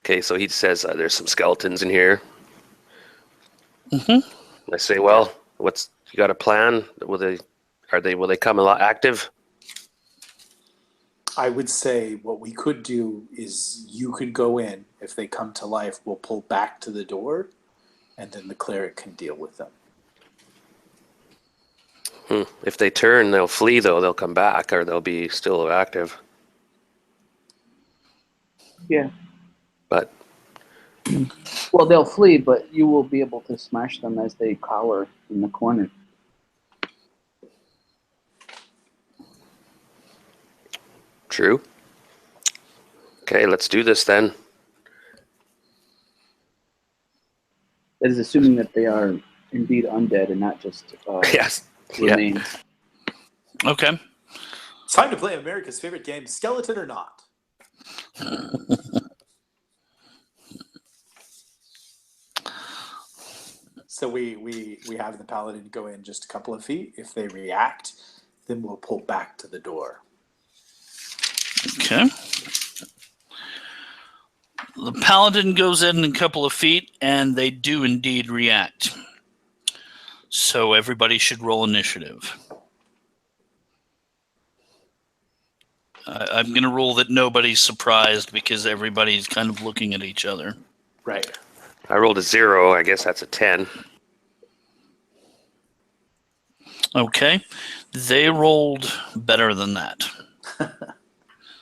Okay, so he says there's some skeletons in here. Mm-hmm. I say, well, you got a plan? Will they come a lot active? I would say what we could do is you could go in. If they come to life, we'll pull back to the door, and then the cleric can deal with them. If they turn, they'll flee, though. They'll come back, or they'll be still active. Yeah. But Well, they'll flee, but you will be able to smash them as they cower in the corner. true. Okay, let's do this then. That is assuming that they are indeed undead and not just Yes. Yeah. remains. Okay. It's time to play America's favorite game, Skeleton or Not. So we have the paladin go in just a couple of feet. If they react, then we'll pull back to the door. Okay. The paladin goes in a couple of feet, and they do indeed react. So everybody should roll initiative. I'm going to rule that nobody's surprised because everybody's kind of looking at each other. Right. I rolled a 0. I guess that's a 10. Okay. They rolled better than that.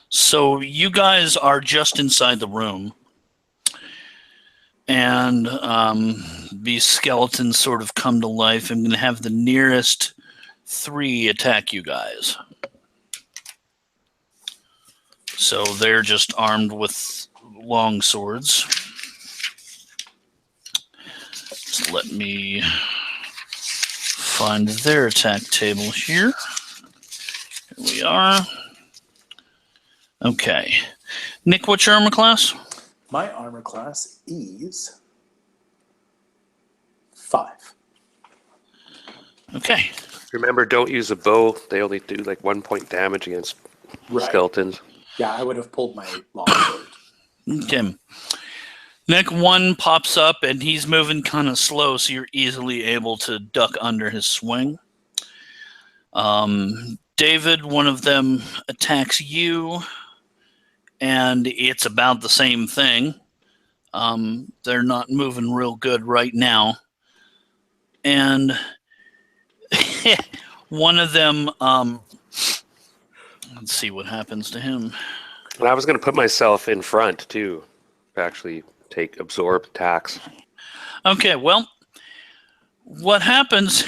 So you guys are just inside the room. And these skeletons sort of come to life. I'm going to have the nearest 3 attack you guys. So they're just armed with long swords. Just let me find their attack table here. Here we are. Okay. Nick, what's your armor class? My armor class is 5. Okay. Remember, don't use a bow. They only do like 1 point damage against skeletons. Yeah, I would have pulled my long sword. Okay. Nick 1 pops up, and he's moving kind of slow, so you're easily able to duck under his swing. David, one of them attacks you, and it's about the same thing. They're not moving real good right now. And one of them, let's see what happens to him. And I was going to put myself in front, too, to actually absorb attacks. Okay, well, what happens?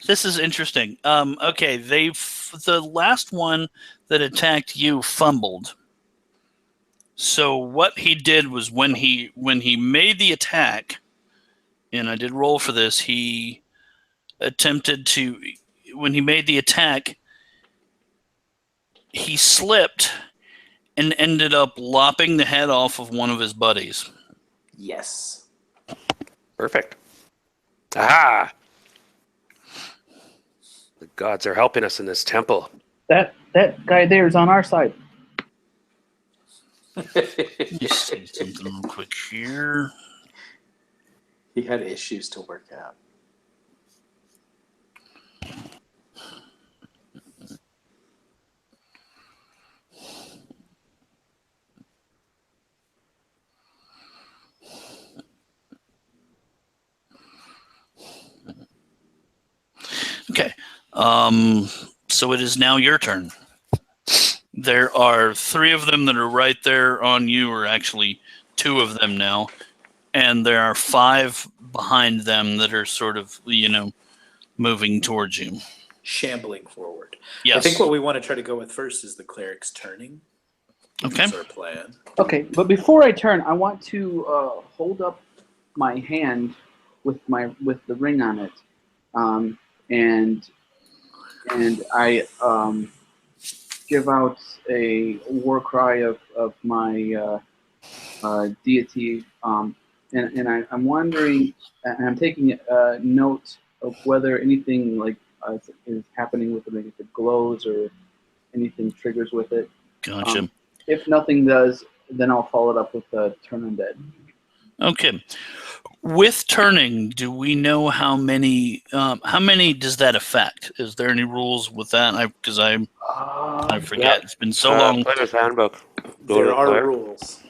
This is interesting. Okay, the last one that attacked you fumbled. So what he did was when he made the attack, and I did roll for this, he attempted to, when he made the attack, he slipped and ended up lopping the head off of one of his buddies. Yes. Perfect. Aha! The gods are helping us in this temple. That guy there is on our side. Let me see something real quick here. He had issues to work out. Okay. So it is now your turn. There are 3 of them that are right there on you, or actually 2 of them now. And there are 5 behind them that are sort of, moving towards you. Shambling forward. Yes. I think what we want to try to go with first is the cleric's turning. Okay. That's our plan. Okay, but before I turn, I want to hold up my hand with the ring on it, and I give out a war cry of my deity, and I'm wondering, and I'm taking a note of whether anything like is happening with the ring, if it glows or anything triggers with it. Gotcha. If nothing does, then I'll follow it up with Turn Undead. Okay. With turning, do we know how many does that affect? Is there any rules with that? Because I forget. Yeah. It's been so long. Player's handbook. Go to There the are player. rules.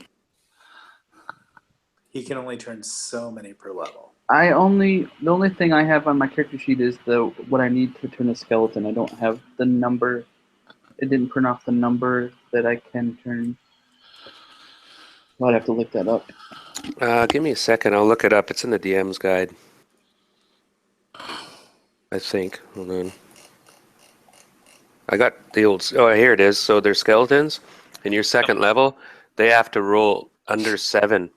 He can only turn so many per level. The only thing I have on my character sheet is what I need to turn a skeleton. I don't have the number. It didn't print off the number that I can turn. I'd have to look that up. Give me a second. I'll look it up. It's in the DM's guide. I think. Hold on. I got the old... Oh, here it is. So they're skeletons. In your second level, they have to roll under 7.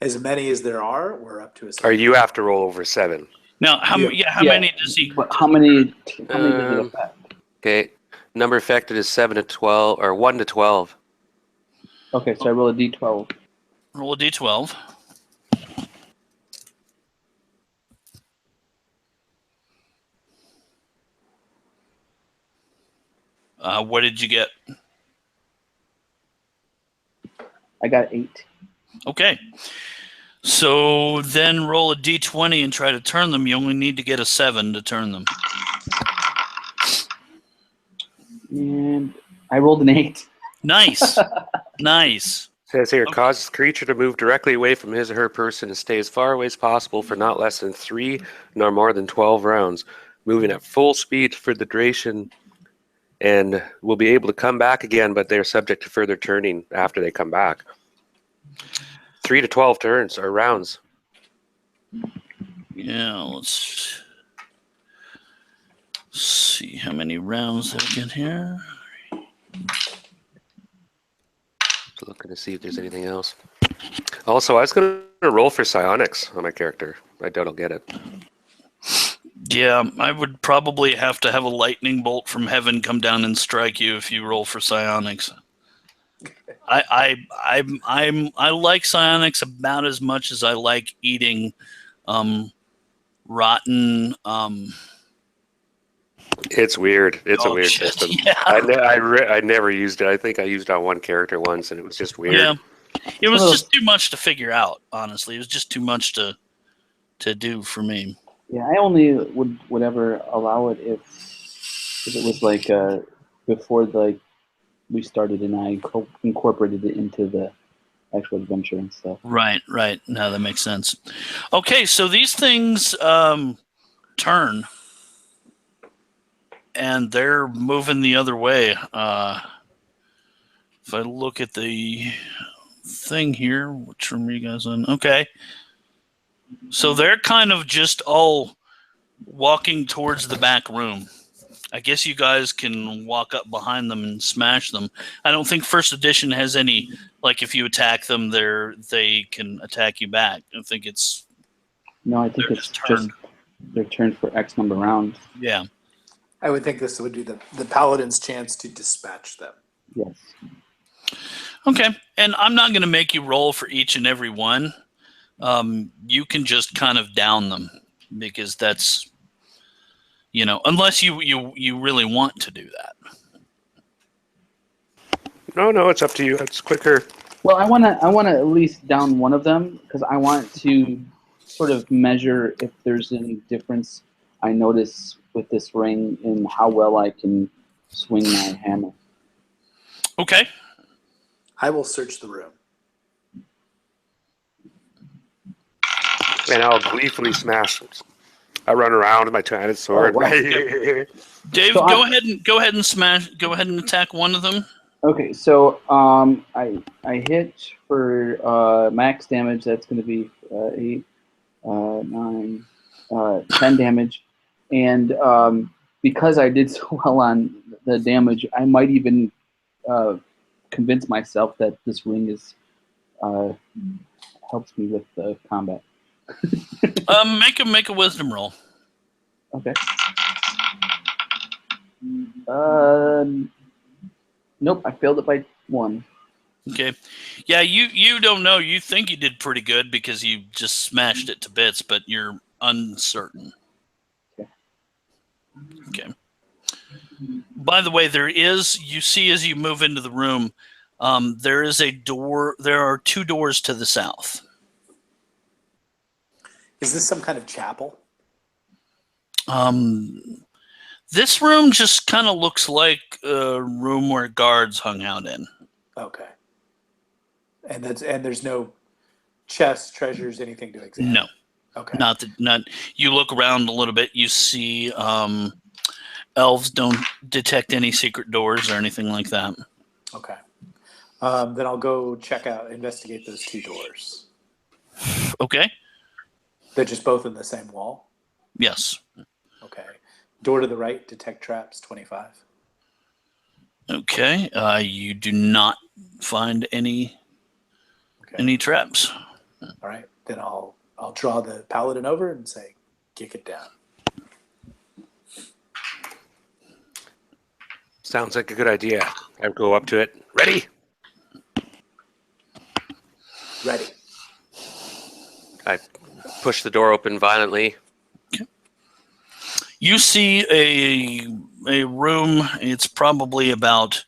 As many as there are, we're up to a Or you have to roll over 7. Now, how many does he? But how many does it affect? Okay. Number affected is 7 to 12, or 1 to 12. Okay, so I roll a d12. Roll a d12. What did you get? I got 8. Okay. So then roll a d20 and try to turn them. You only need to get a 7 to turn them. And I rolled an 8. Nice. Nice. Says here, causes creature to move directly away from his or her person and stay as far away as possible for not less than 3 nor more than 12 rounds, moving at full speed for the duration, and will be able to come back again, but they're subject to further turning after they come back. 3 to 12 turns or rounds. Yeah, let's see how many rounds I get here. Looking to see if there's anything else. Also, I was going to roll for psionics on my character. I doubt I'll get it. Yeah, I would probably have to have a lightning bolt from heaven come down and strike you if you roll for psionics. I like psionics about as much as I like eating rotten. It's weird. It's a weird shit. system. Yeah. I never used it. I think I used it on one character once, and it was just weird. Yeah, it was just too much to figure out. Honestly, it was just too much to do for me. Yeah, I only would ever allow it if it was like before we started and I incorporated it into the actual adventure and stuff. Right. No, that makes sense. Okay, so these things turn, and they're moving the other way. If I look at the thing here, which room are you guys in? Okay. So they're kind of just all walking towards the back room. I guess you guys can walk up behind them and smash them. I don't think first edition has any, like, if you attack them, they can attack you back. I think it's No, I think they're it's just turned. they're turned for X number of rounds. Yeah. I would think this would be the paladin's chance to dispatch them. Yes. Okay. And I'm not going to make you roll for each and every one. You can just kind of down them because that's, unless you really want to do that. No, it's up to you. It's quicker. Well, I wanna at least down one of them because I want to sort of measure if there's any difference I notice with this ring in how well I can swing my hammer. Okay. I will search the room. And I'll gleefully smash them. I run around with my two-handed sword. Oh, wow. Dave, So go ahead and smash. Go ahead and attack one of them. Okay, so I hit for max damage. That's going to be 8, 9, 10 damage, and because I did so well on the damage, I might even convince myself that this ring is helps me with the combat. Make a wisdom roll. Okay. Nope, I failed it by 1. Okay. Yeah, you don't know. You think you did pretty good because you just smashed it to bits, but you're uncertain. Okay. By the way, you see as you move into the room, there is a door. There are 2 doors to the south. Is this some kind of chapel? This room just kind of looks like a room where guards hung out in. Okay. And there's no chests, treasures, anything to examine. No. Okay. Not. You look around a little bit. You see, elves don't detect any secret doors or anything like that. Okay. Then I'll go investigate those 2 doors. Okay. They're just both in the same wall? Yes. Okay. Door to the right, detect traps, 25. Okay. You do not find any traps. All right. Then I'll draw the paladin over and say, kick it down. Sounds like a good idea. I go up to it. Ready? Ready. I push the door open violently. Okay. You see a room. It's probably about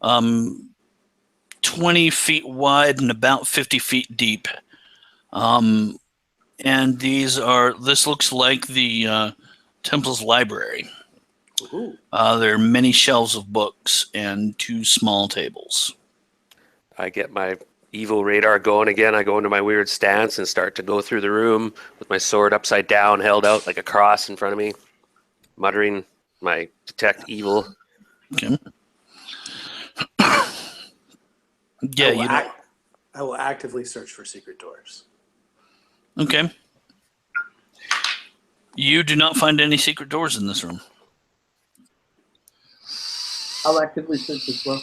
20 feet wide and about 50 feet deep. And this looks like the temple's library. Ooh. There are many shelves of books and 2 small tables. I get my evil radar going again. I go into my weird stance and start to go through the room with my sword upside down, held out like a cross in front of me, muttering my detect evil. Okay. Yeah, I will actively search for secret doors. Okay. You do not find any secret doors in this room. I'll actively search as well.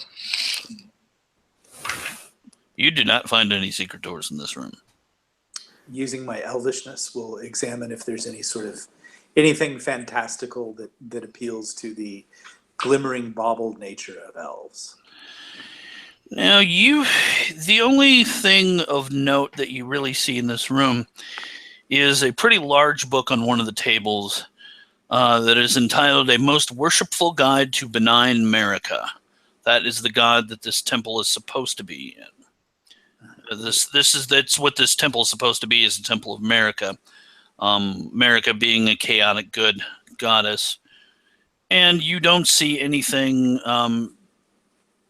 You do not find any secret doors in this room. Using my elvishness, we'll examine if there's anything fantastical that appeals to the glimmering, baubled nature of elves. Now, the only thing of note that you really see in this room is a pretty large book on one of the tables that is entitled A Most Worshipful Guide to Benign America. That is the god that this temple is supposed to be in. That's what this temple is supposed to be, is the Temple of America. America being a chaotic good goddess. And you don't see anything,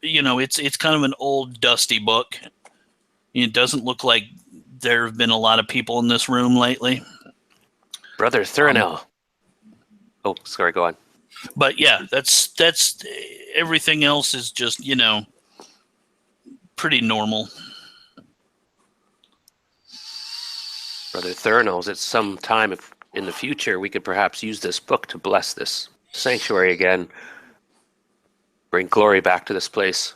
it's kind of an old dusty book. It doesn't look like there have been a lot of people in this room lately. Brother Thurinel. Oh, sorry, go on. But yeah, that's everything else is just, pretty normal. Brother Thurnos, at some time in the future, we could perhaps use this book to bless this sanctuary again. Bring glory back to this place.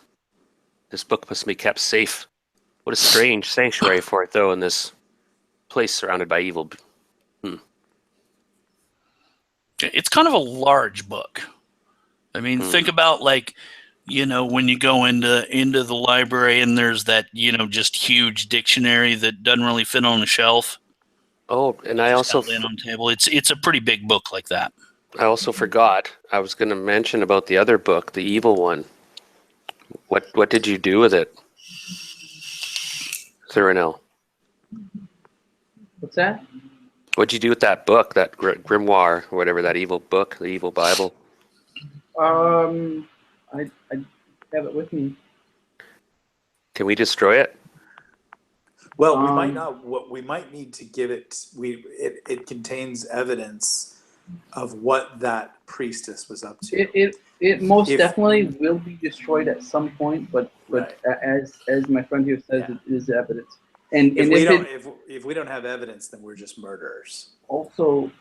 This book must be kept safe. What a strange sanctuary for it, though, in this place surrounded by evil. It's kind of a large book. I mean, think about when you go into the library and there's that, just huge dictionary that doesn't really fit on a shelf. Oh, and I also laying on the table. It's a pretty big book like that. I also forgot. I was going to mention about the other book, the evil one. What did you do with it, Thurinel? What's that? What'd you do with that book, that grimoire, or whatever, that evil book, the evil Bible? I have it with me. Can we destroy it? Well, we might not. What we might need to give it. It contains evidence of what that priestess was up to. It most definitely will be destroyed at some point, but Right. as my friend here says, Yeah. it is evidence. And If we don't have evidence, then we're just murderers. also,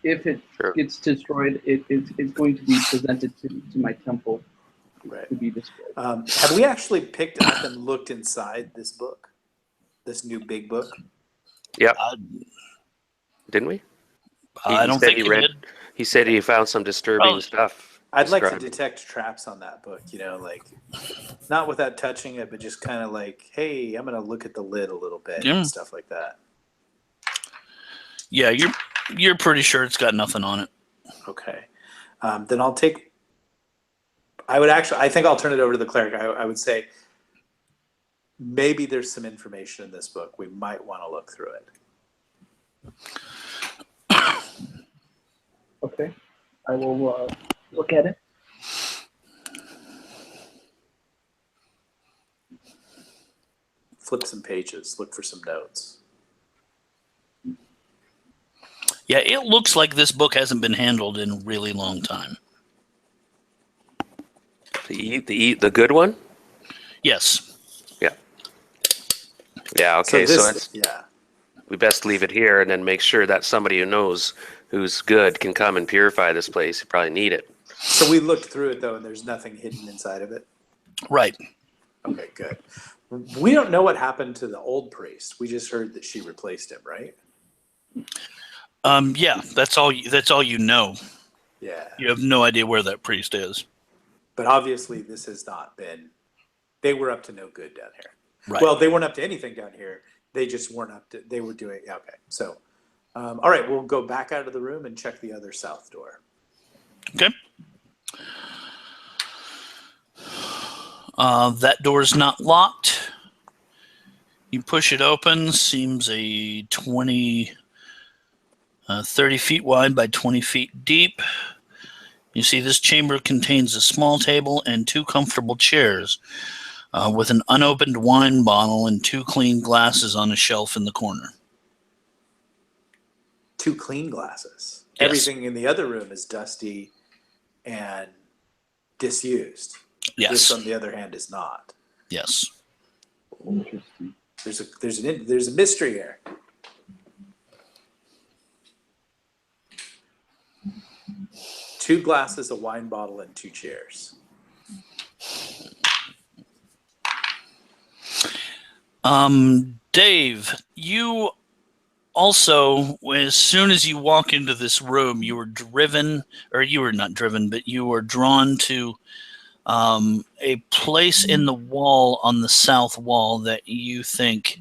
if it gets destroyed, it's going to be presented to my temple to be destroyed. Have we actually picked up and looked inside this book, this new big book? Yep. Didn't we? I don't think he did. He said he found some disturbing stuff. I'd like to detect traps on that book, not without touching it, but just kind of like, hey, I'm going to look at the lid a little bit and stuff like that. Yeah, you're pretty sure it's got nothing on it. Okay. Then I'll take... I think I'll turn it over to the cleric. I would say maybe there's some information in this book. We might want to look through it. Okay. I will look at it. Flip some pages. Look for some notes. Yeah, it looks like this book hasn't been handled in a really long time. The good one? Yes. Yeah. Yeah, okay, so yeah. We best leave it here and then make sure that somebody who knows who's good can come and purify this place. You probably need it. So we looked through it, though, and there's nothing hidden inside of it? Right. Okay, good. We don't know what happened to the old priest. We just heard that she replaced him, right? Yeah, that's all you know. Yeah. You have no idea where that priest is. But obviously this has not been... They were up to no good down here. Right. Well, they weren't up to anything down here. They just weren't up to... They were doing... Okay, so... all right, we'll go back out of the room and check the other south door. Okay. That door's not locked. You push it open. Seems a 30 feet wide by 20 feet deep. You see this chamber contains a small table and 2 comfortable chairs with an unopened wine bottle and 2 clean glasses on a shelf in the corner. 2 clean glasses. Yes. Everything in the other room is dusty and disused. Yes. This, on the other hand, is not. Yes. Interesting. There's a mystery here. Two glasses, a wine bottle, and 2 chairs. Dave, you also, as soon as you walk into this room, you were driven, or you were not driven, but you were drawn to a place in the wall on the south wall that you think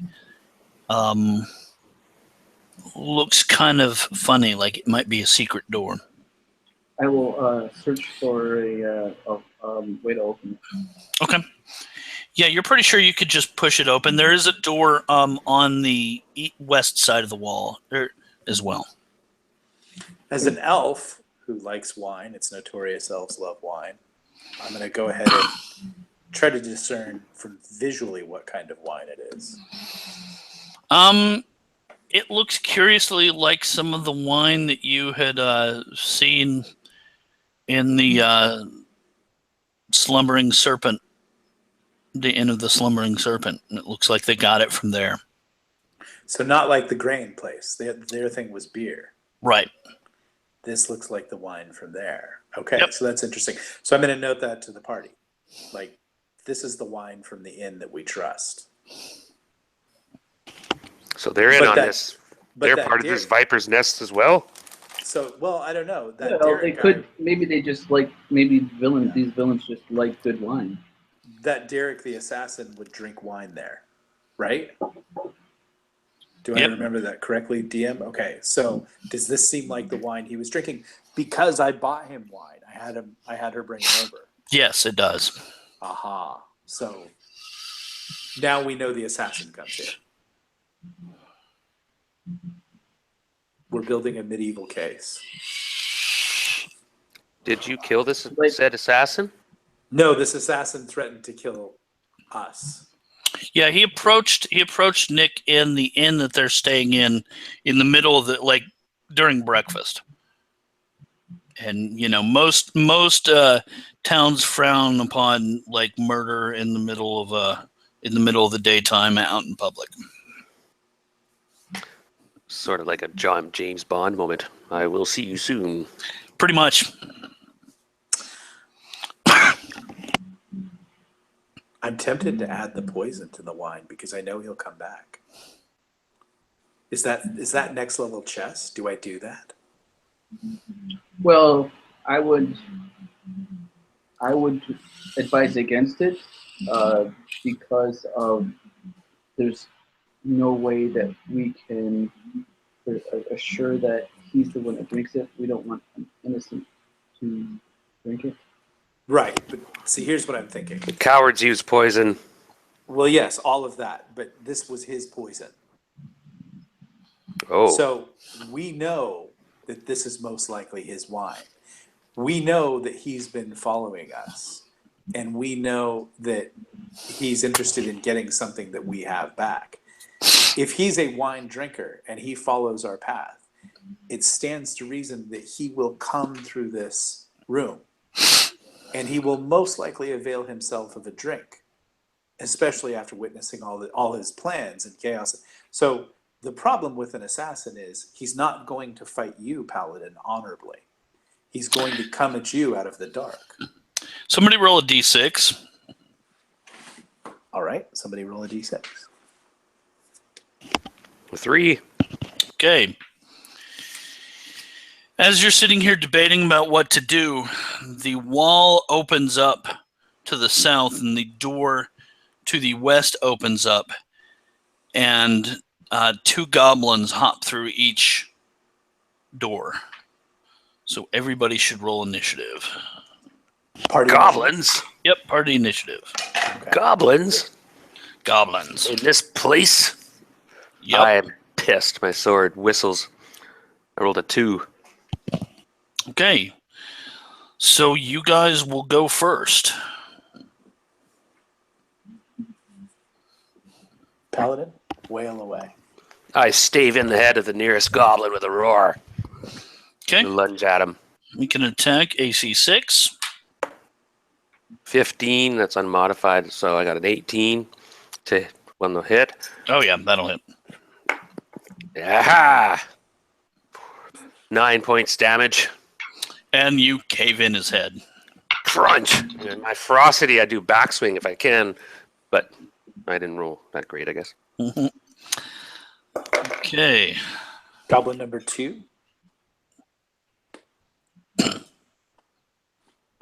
looks kind of funny, like it might be a secret door. I will search for a way to open it. Okay. Yeah, you're pretty sure you could just push it open. There is a door on the west side of the wall as well. As an elf who likes wine, it's notorious elves love wine. I'm going to go ahead and try to discern from visually what kind of wine it is. It looks curiously like some of the wine that you had seen in the Slumbering Serpent, the Inn of the Slumbering Serpent. And it looks like they got it from there. So not like the grain place. Their thing was beer. Right. This looks like the wine from there. Okay, Yep. so that's interesting. So I'm going to note that to the party. Like, this is the wine from the inn that we trust. So they're in But on that- this. But They're that part of this Derek- viper's nest as well. So, well, I don't know. That Well, they Derek guy, could. Maybe they just like. Maybe villains. Yeah. These villains just like good wine. that Derek the assassin would drink wine there, right? Do I Yep. remember that correctly, DM? Okay, so does this seem like the wine he was drinking? Because I bought him wine. I had her bring it over. Yes, it does. Aha. So now we know the assassin comes here. We're building a medieval case. Did you kill this Like- said assassin? No, this assassin threatened to kill us. Yeah, he approached Nick in the inn that they're staying in the middle of the, like, during breakfast. And most towns frown upon like murder in the middle of the daytime out in public. Sort of like a James Bond moment. I will see you soon. Pretty much. I'm tempted to add the poison to the wine because I know he'll come back. Is that next level chess? Do I do that? Well, I would advise against it because of there's no way that we can assure that he's the one that drinks it. We don't want an innocent to drink it. Right, but see, here's what I'm thinking. Cowards use poison. Well, yes, all of that, but this was his poison. Oh, So we know that this is most likely his wine. We know that he's been following us, and we know that he's interested in getting something that we have back. If he's a wine drinker and he follows our path, it stands to reason that he will come through this room, and he will most likely avail himself of a drink, especially after witnessing all his plans and chaos. So the problem with an assassin is he's not going to fight you, Paladin, honorably. He's going to come at you out of the dark. Somebody roll a d6. All right, somebody roll a d6. 3. Okay. As you're sitting here debating about what to do, the wall opens up to the south and the door to the west opens up, and 2 goblins hop through each door. So everybody should roll initiative. Party Goblins? Yep, party initiative. Goblins? Goblins. In this place? Yep. I am pissed. My sword whistles. I rolled a 2. Okay. So you guys will go first. Paladin, wail away. I stave in the head of the nearest goblin with a roar. Okay. Lunge at him. We can attack AC 6. 15, that's unmodified, so I got an 18 to one the hit. Oh, yeah, that'll hit. Aha! 9 points damage. And you cave in his head. Crunch! And my ferocity, I do backswing if I can, but I didn't roll that great, I guess. Okay. Goblin number 2.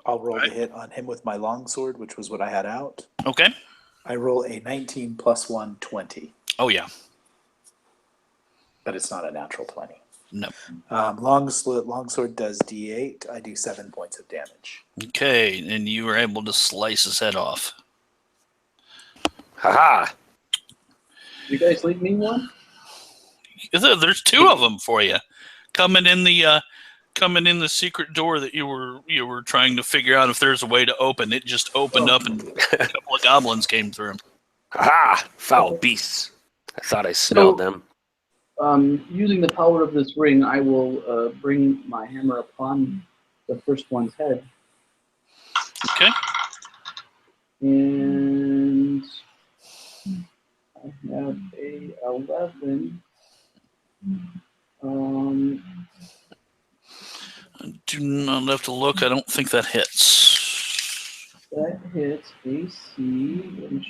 I'll roll the hit on him with my longsword, which was what I had out. Okay. I roll a 19 plus 1, 20. Oh, yeah. But it's not a natural 20. No. Longsword does D8. I do 7 points of damage. Okay, and you were able to slice his head off. Haha! You guys leave me one? There's 2 of them for you, coming in the secret door that you were trying to figure out if there's a way to open. It just opened up, and a couple of goblins came through. Haha! Foul beasts. I thought I smelled them. Using the power of this ring, I will bring my hammer upon the first one's head. Okay. And I have a 11. Do not have to look. I don't think that hits. That hits AC.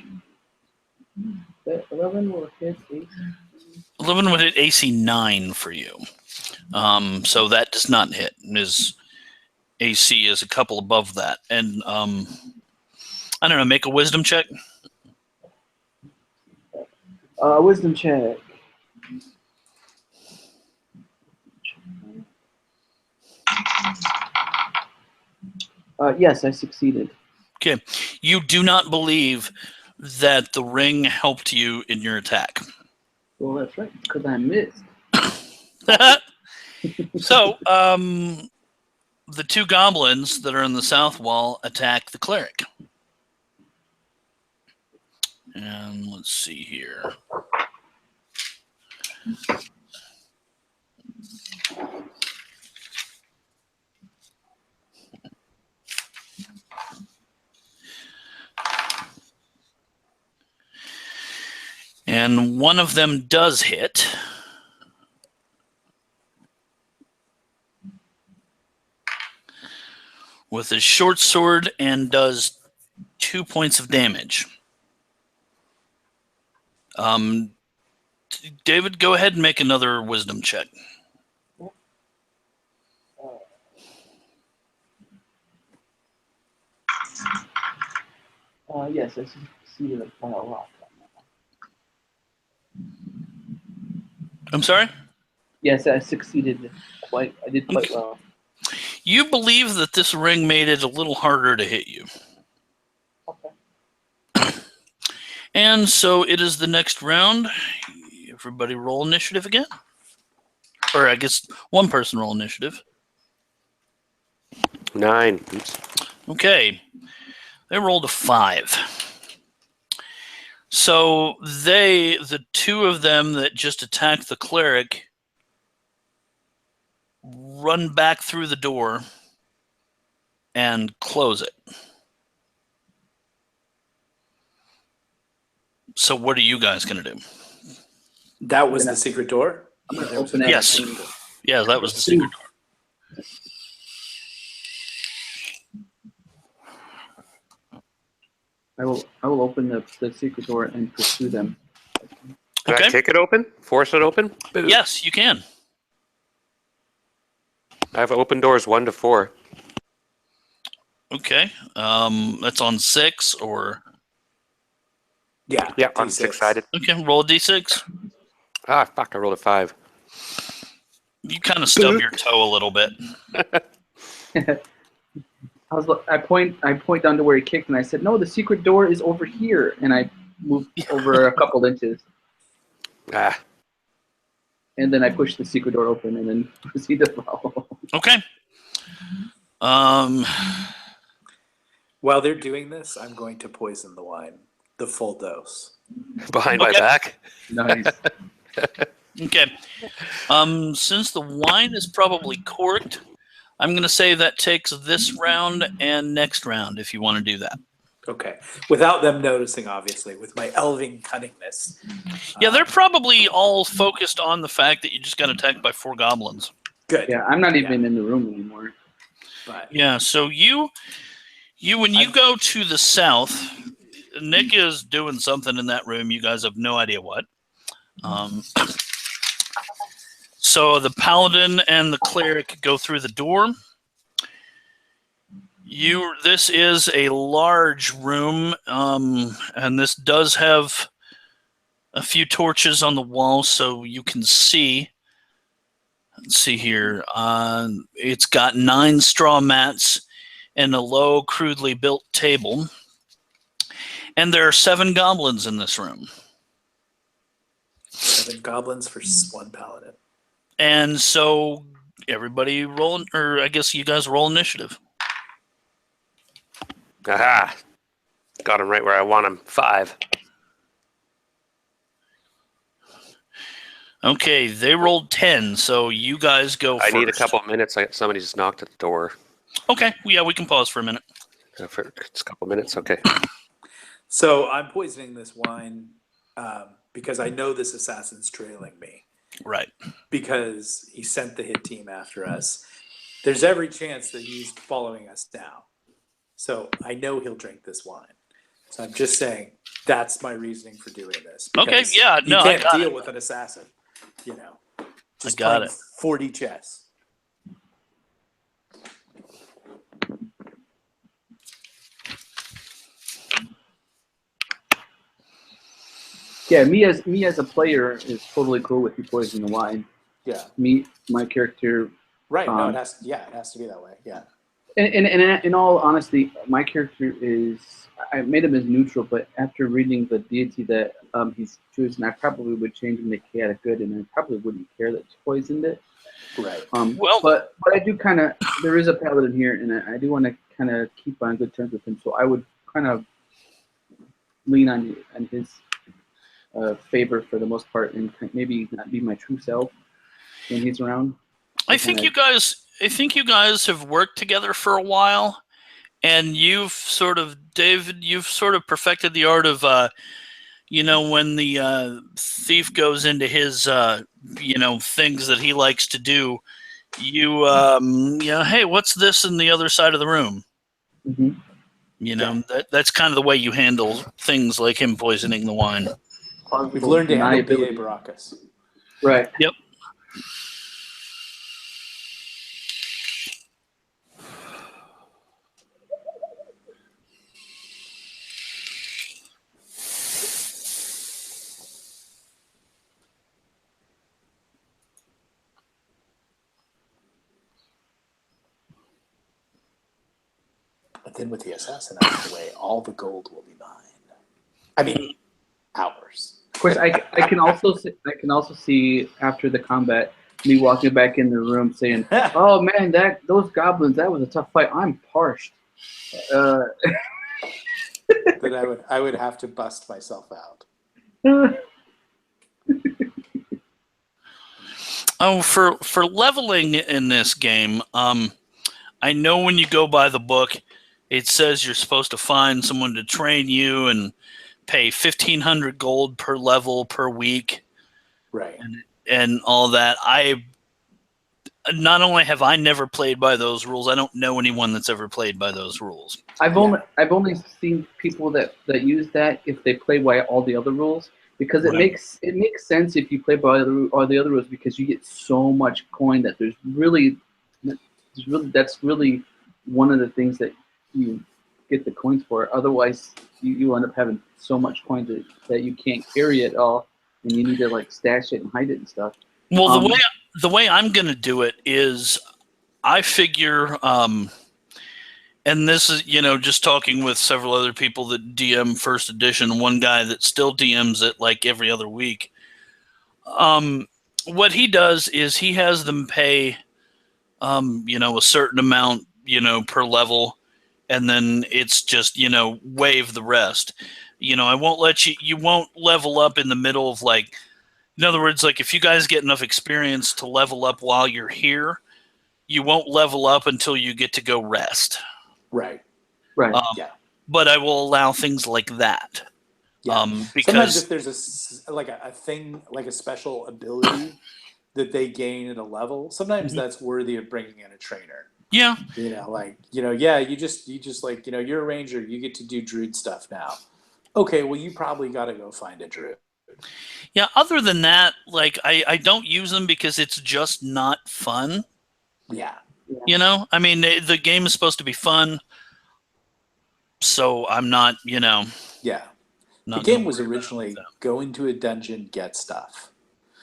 That 11 will hit AC. 11 would hit AC 9 for you. So that does not hit. His AC is a couple above that. And I don't know, make a wisdom check. Wisdom check. Yes, I succeeded. Okay. You do not believe that the ring helped you in your attack. Well, that's right, because I missed. So, the two goblins that are in the south wall attack the cleric. And let's see here. And one of them does hit. With his short sword and does 2 points of damage. David, go ahead and make another wisdom check. Yes, I succeeded by a lot. I'm sorry? Yes, I succeeded quite. I did quite well. You believe that this ring made it a little harder to hit you. Okay. And so it is the next round. Everybody roll initiative again. Or I guess one person roll initiative. 9. Oops. Okay. They rolled a 5. So the two of them that just attacked the cleric run back through the door and close it. So what are you guys going to do? That was the secret door? I'm going to open it. Yes. Yeah, that was the secret door. I will open the secret door and pursue them. Can Okay. I kick it open? Force it open? Yes, you can. I have open doors 1 to 4. Okay. That's on 6 or... Yeah. Yeah, on D6. 6-sided. Okay, roll a d6. Ah, fuck, I rolled a 5. You kind of stub your toe a little bit. I point down to where he kicked, and I said, "No, the secret door is over here." And I moved over a couple inches, Ah, and then I pushed the secret door open, and then proceed to follow. Okay. While they're doing this, I'm going to poison the wine. The full dose. behind my Okay. back? Nice. Okay. Since the wine is probably corked, I'm going to say that takes this round and next round if you want to do that. Okay. Without them noticing, obviously, with my elving cunningness. Yeah, they're probably all focused on the fact that you just got attacked by 4 goblins. Good. Yeah, I'm not even in the room anymore. But Yeah, so you when you go to the south, Nick is doing something in that room. You guys have no idea what. So the paladin and the cleric go through the door. This is a large room, and this does have a few torches on the wall, so you can see. Let's see here. It's got 9 straw mats and a low, crudely built table. And there are 7 goblins in this room. 7 goblins for 1 paladin. And so everybody roll, or I guess you guys roll initiative. Aha! Got him right where I want him. 5. Okay, they rolled 10, so you guys go I first. need a couple of minutes. Somebody just knocked at the door. Okay, yeah, we can pause for a minute. For just a couple of minutes, okay. So I'm poisoning this wine because I know this assassin's trailing me Right. because he sent the hit team after us. There's every chance that he's following us now. So I know he'll drink this wine. So I'm just saying that's my reasoning for doing this. Okay, because yeah, no, you I can't got deal it. with an assassin, you know. Just got playing it. 40 chess. Yeah, me as a player is totally cool with you poisoning the wine. Yeah. My character. Right. No, it has to be that way. Yeah. And in all honesty, my character is. I made him as neutral, but after reading the deity that he's choosing, I probably would change him to chaotic good, and I probably wouldn't care that he poisoned it. Right. But I do kind of. There is a paladin here, and I do want to kind of keep on good terms with him. So I would kind of lean on his favor for the most part, and maybe not be my true self when he's around. I think you guys have worked together for a while, and David, you've sort of perfected the art of, when the thief goes into his, things that he likes to do, hey, what's this in the other side of the room? Mm-hmm. That's kind of the way you handle things like him poisoning the wine. We've learned to handle B.A. Baracus. Right. Yep. But then with the assassin out of the way, all the gold will be mine. I mean, ours. Of course, I can also see after the combat me walking back in the room saying, "Oh man, those goblins, that was a tough fight. I'm parched." Then I would have to bust myself out. Oh, for leveling in this game, I know when you go by the book, it says you're supposed to find someone to train you and pay 1,500 gold per level per week, right? And all that. Not only have I never played by those rules, I don't know anyone that's ever played by those rules. I've only seen people that use that if they play by all the other rules, because it makes sense if you play by all the other rules, because you get so much coin that that's really one of the things that you get the coins for. Otherwise, you end up having so much coin that you can't carry it all, and you need to like stash it and hide it and stuff. Well, the way I'm going to do it is, I figure, and this is just talking with several other people that DM First Edition. One guy that still DMs it like every other week. What he does is he has them pay, a certain amount, per level, and then it's just, waive the rest. I won't let you won't level up in the middle of like, in other words, like if you guys get enough experience to level up while you're here, you won't level up until you get to go rest. Right. Yeah. But I will allow things like that. Yeah. Because sometimes if there's a thing, like a special ability that they gain at a level, sometimes that's worthy of bringing in a trainer. Yeah. You just like, you're a ranger, you get to do druid stuff now. Okay, well, you probably got to go find a druid. Yeah, other than that, like, I don't use them because it's just not fun. Yeah. I mean, the game is supposed to be fun, so I'm not, Yeah. The game was originally go into a dungeon, get stuff.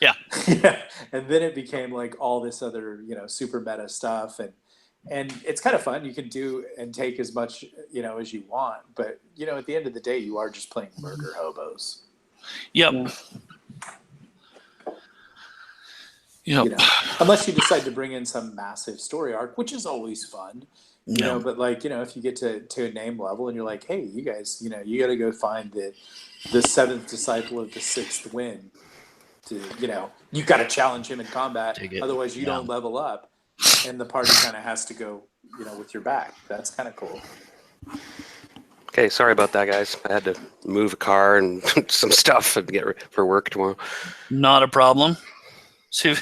Yeah. Yeah. And then it became like all this other, super meta stuff. And it's kind of fun. You can do and take as much, as you want. But, at the end of the day, you are just playing murder hobos. Yep. Yep. Unless you decide to bring in some massive story arc, which is always fun. But like, if you get to a name level and you're like, hey, you guys, you got to go find the seventh disciple of the sixth wind. You got to challenge him in combat. Otherwise, you don't level up. And the party kind of has to go, with your back. That's kind of cool. Okay, sorry about that, guys. I had to move a car and some stuff and get for work tomorrow. Not a problem. See,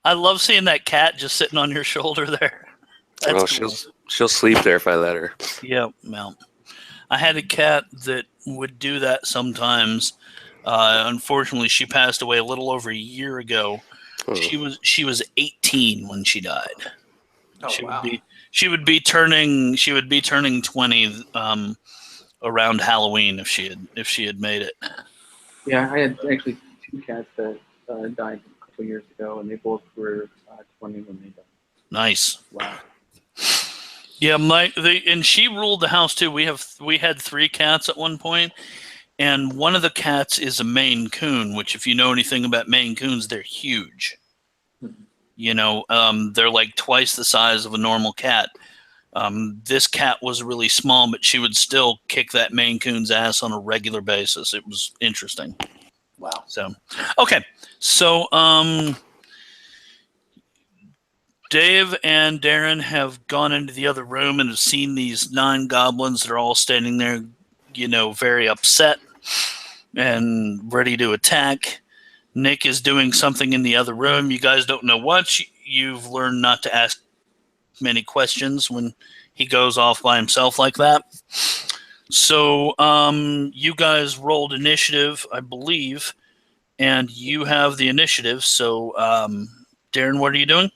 I love seeing that cat just sitting on your shoulder there. That's cool. She'll sleep there if I let her. Yeah, well, I had a cat that would do that sometimes. Unfortunately, she passed away a little over a year ago. Oh. She was 18 when she died. Oh, wow. She would be turning 20 around Halloween if she had made it. Yeah, I had actually 2 cats that died a couple years ago, and they both were 20 when they died. Nice. Wow. Yeah, and she ruled the house too. We had 3 cats at one point, and one of the cats is a Maine Coon, which if you know anything about Maine Coons, they're huge. You know, they're like twice the size of a normal cat. This cat was really small, but she would still kick that Maine Coon's ass on a regular basis. It was interesting. Wow. So, okay. So, Dave and Darren have gone into the other room and have seen these 9 goblins that are all standing there, you know, very upset and ready to attack. Nick is doing something in the other room. You guys don't know what. You've learned not to ask many questions when he goes off by himself like that. So you guys rolled initiative, I believe, and you have the initiative. So, Darren, what are you doing?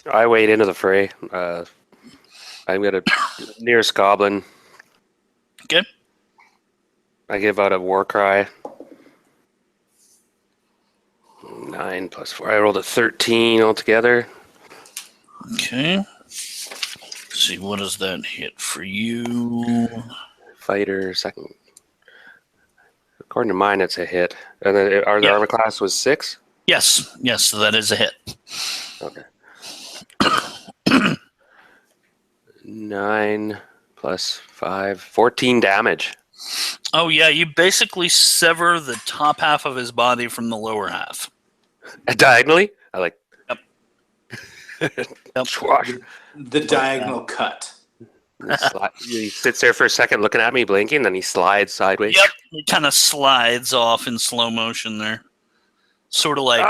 I wade into the fray. I'm gonna nearest goblin. Okay. I give out a war cry. 9 plus 4. I rolled a 13 altogether. Okay. Let's see, what does that hit for you? Fighter, second. According to mine, it's a hit. And then the armor class was 6? Yes, so that is a hit. Okay. 9 plus 5, 14 damage. Oh, yeah, you basically sever the top half of his body from the lower half. Diagonally? I like. Yep. Swash. The diagonal cut. He sits there for a second looking at me, blinking, then he slides sideways. Yep, he kind of slides off in slow motion there. Sort of like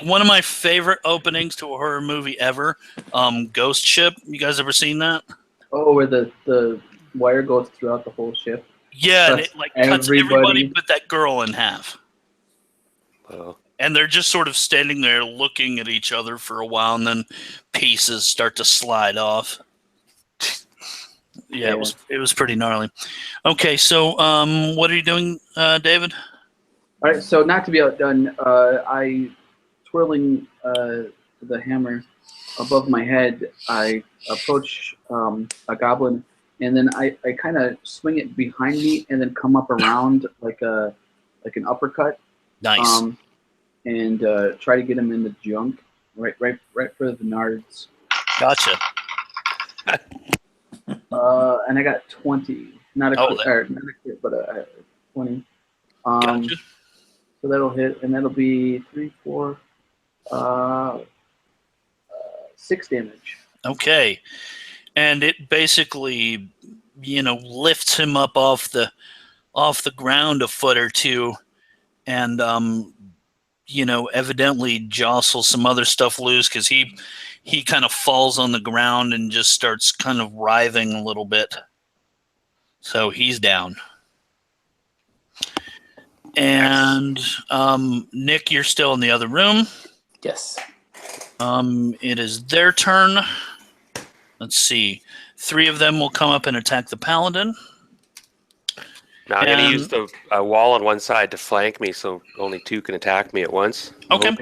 one of my favorite openings to a horror movie ever, Ghost Ship. You guys ever seen that? Oh, where the wire goes throughout the whole ship. Yeah, and it like cuts everybody but that girl in half. Oh. And they're just sort of standing there looking at each other for a while, and then pieces start to slide off. Yeah, it was pretty gnarly. Okay, so what are you doing, David? All right, so not to be outdone, I twirling the hammer above my head. I approach a goblin, and then I kind of swing it behind me, and then come up around like an uppercut. Nice. And try to get him in the junk, right for the nards. Gotcha. And I got 20. Not a crit, but a 20. Gotcha. So that'll hit, and that'll be 3, 4, 6 damage. Okay. And it basically, lifts him up off the ground a foot or two, and evidently jostles some other stuff loose because he kind of falls on the ground and just starts kind of writhing a little bit. So he's down. And Nick, you're still in the other room. Yes. It is their turn. Let's see. 3 of them will come up and attack the paladin. Now I'm going to use the wall on one side to flank me, so only 2 can attack me at once. Okay.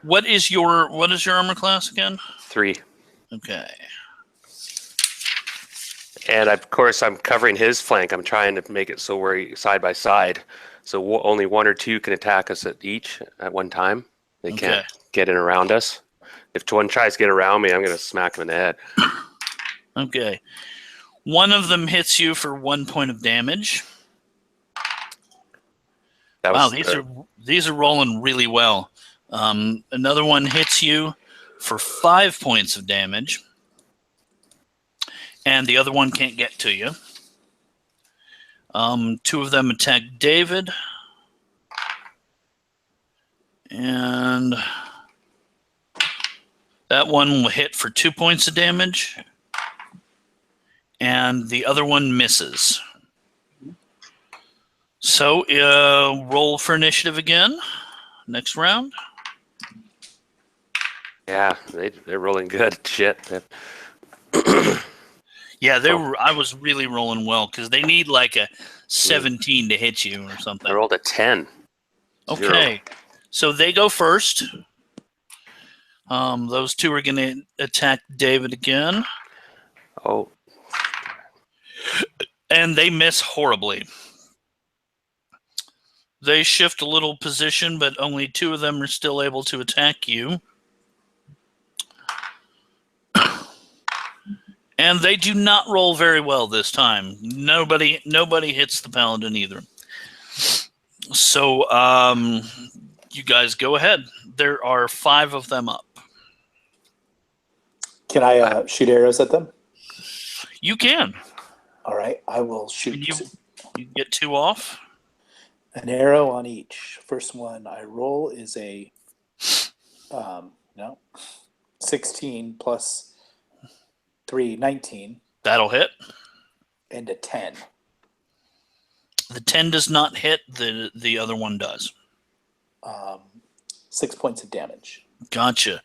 What is your armor class again? 3. Okay. And of course, I'm covering his flank. I'm trying to make it so we're side by side, so only 1 or 2 can attack us at one time. They can't get in around us. If one tries to get around me, I'm going to smack him in the head. Okay. One of them hits you for 1 point of damage. Wow, these are rolling really well. Another one hits you for 5 points of damage. and the other one can't get to you. Two of them attack David. And that one will hit for 2 points of damage. And the other one misses. So, roll for initiative again. Next round. Yeah, they're rolling good. Shit. Yeah, I was really rolling well because they need like a 17 to hit you or something. I rolled a 10. Okay, so they go first. Those two are going to attack David again. Oh. And they miss horribly. They shift a little position, but only two of them are still able to attack you. And they do not roll very well this time. Nobody hits the paladin either. So, you guys go ahead. There are 5 of them up. Can I shoot arrows at them? You can. All right, I will shoot You get 2 off. an arrow on each. First one I roll is a 16 plus 3, 19. That'll hit. And a 10. The 10 does not hit. The other one does. 6 points of damage. Gotcha.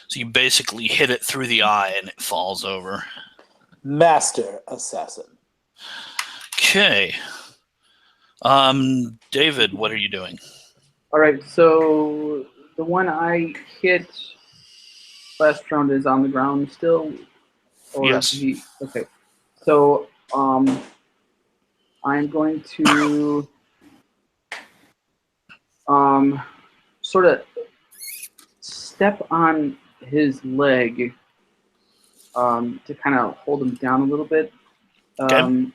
So you basically hit it through the eye and it falls over. Master Assassin. Okay. David, what are you doing? All right, so the one I hit last round is on the ground still? Or Yes. Okay. So I'm going to sort of step on his leg to kind of hold him down a little bit. Okay.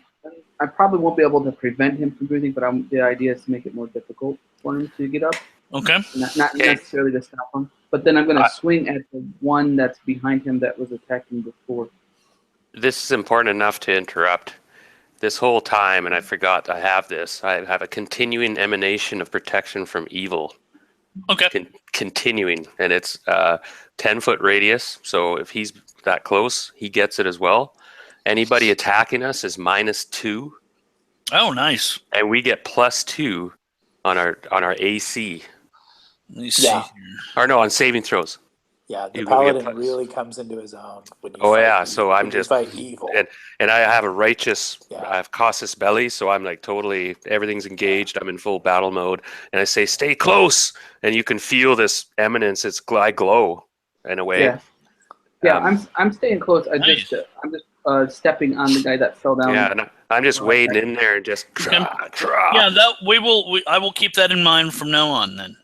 I probably won't be able to prevent him from breathing, but the idea is to make it more difficult for him to get up. Okay. Not necessarily to stop him. But then I'm going to swing at the one that's behind him that was attacking before. This is important enough to interrupt. This whole time, and I forgot I have this, I have a continuing emanation of protection from evil. Okay. Continuing, and it's 10-foot radius, so if he's that close, he gets it as well. Anybody attacking us is -2. Oh, nice. And we get +2 on our AC. Let me see here. Or no, on saving throws. Yeah, the You will get paladin plus. really comes into his own when you Oh fight yeah, evil. so I'm When you just fight evil. and I have a righteous, Yeah. I have cautious belly, so I'm like totally, everything's engaged. I'm in full battle mode, and I say, "Stay close," and you can feel this eminence. I glow in a way. Yeah. I'm staying close. I'm Nice. just stepping on the guy that fell down. Yeah, and I'm just wading in there and just Okay. tra. Yeah, I will keep that in mind from now on then.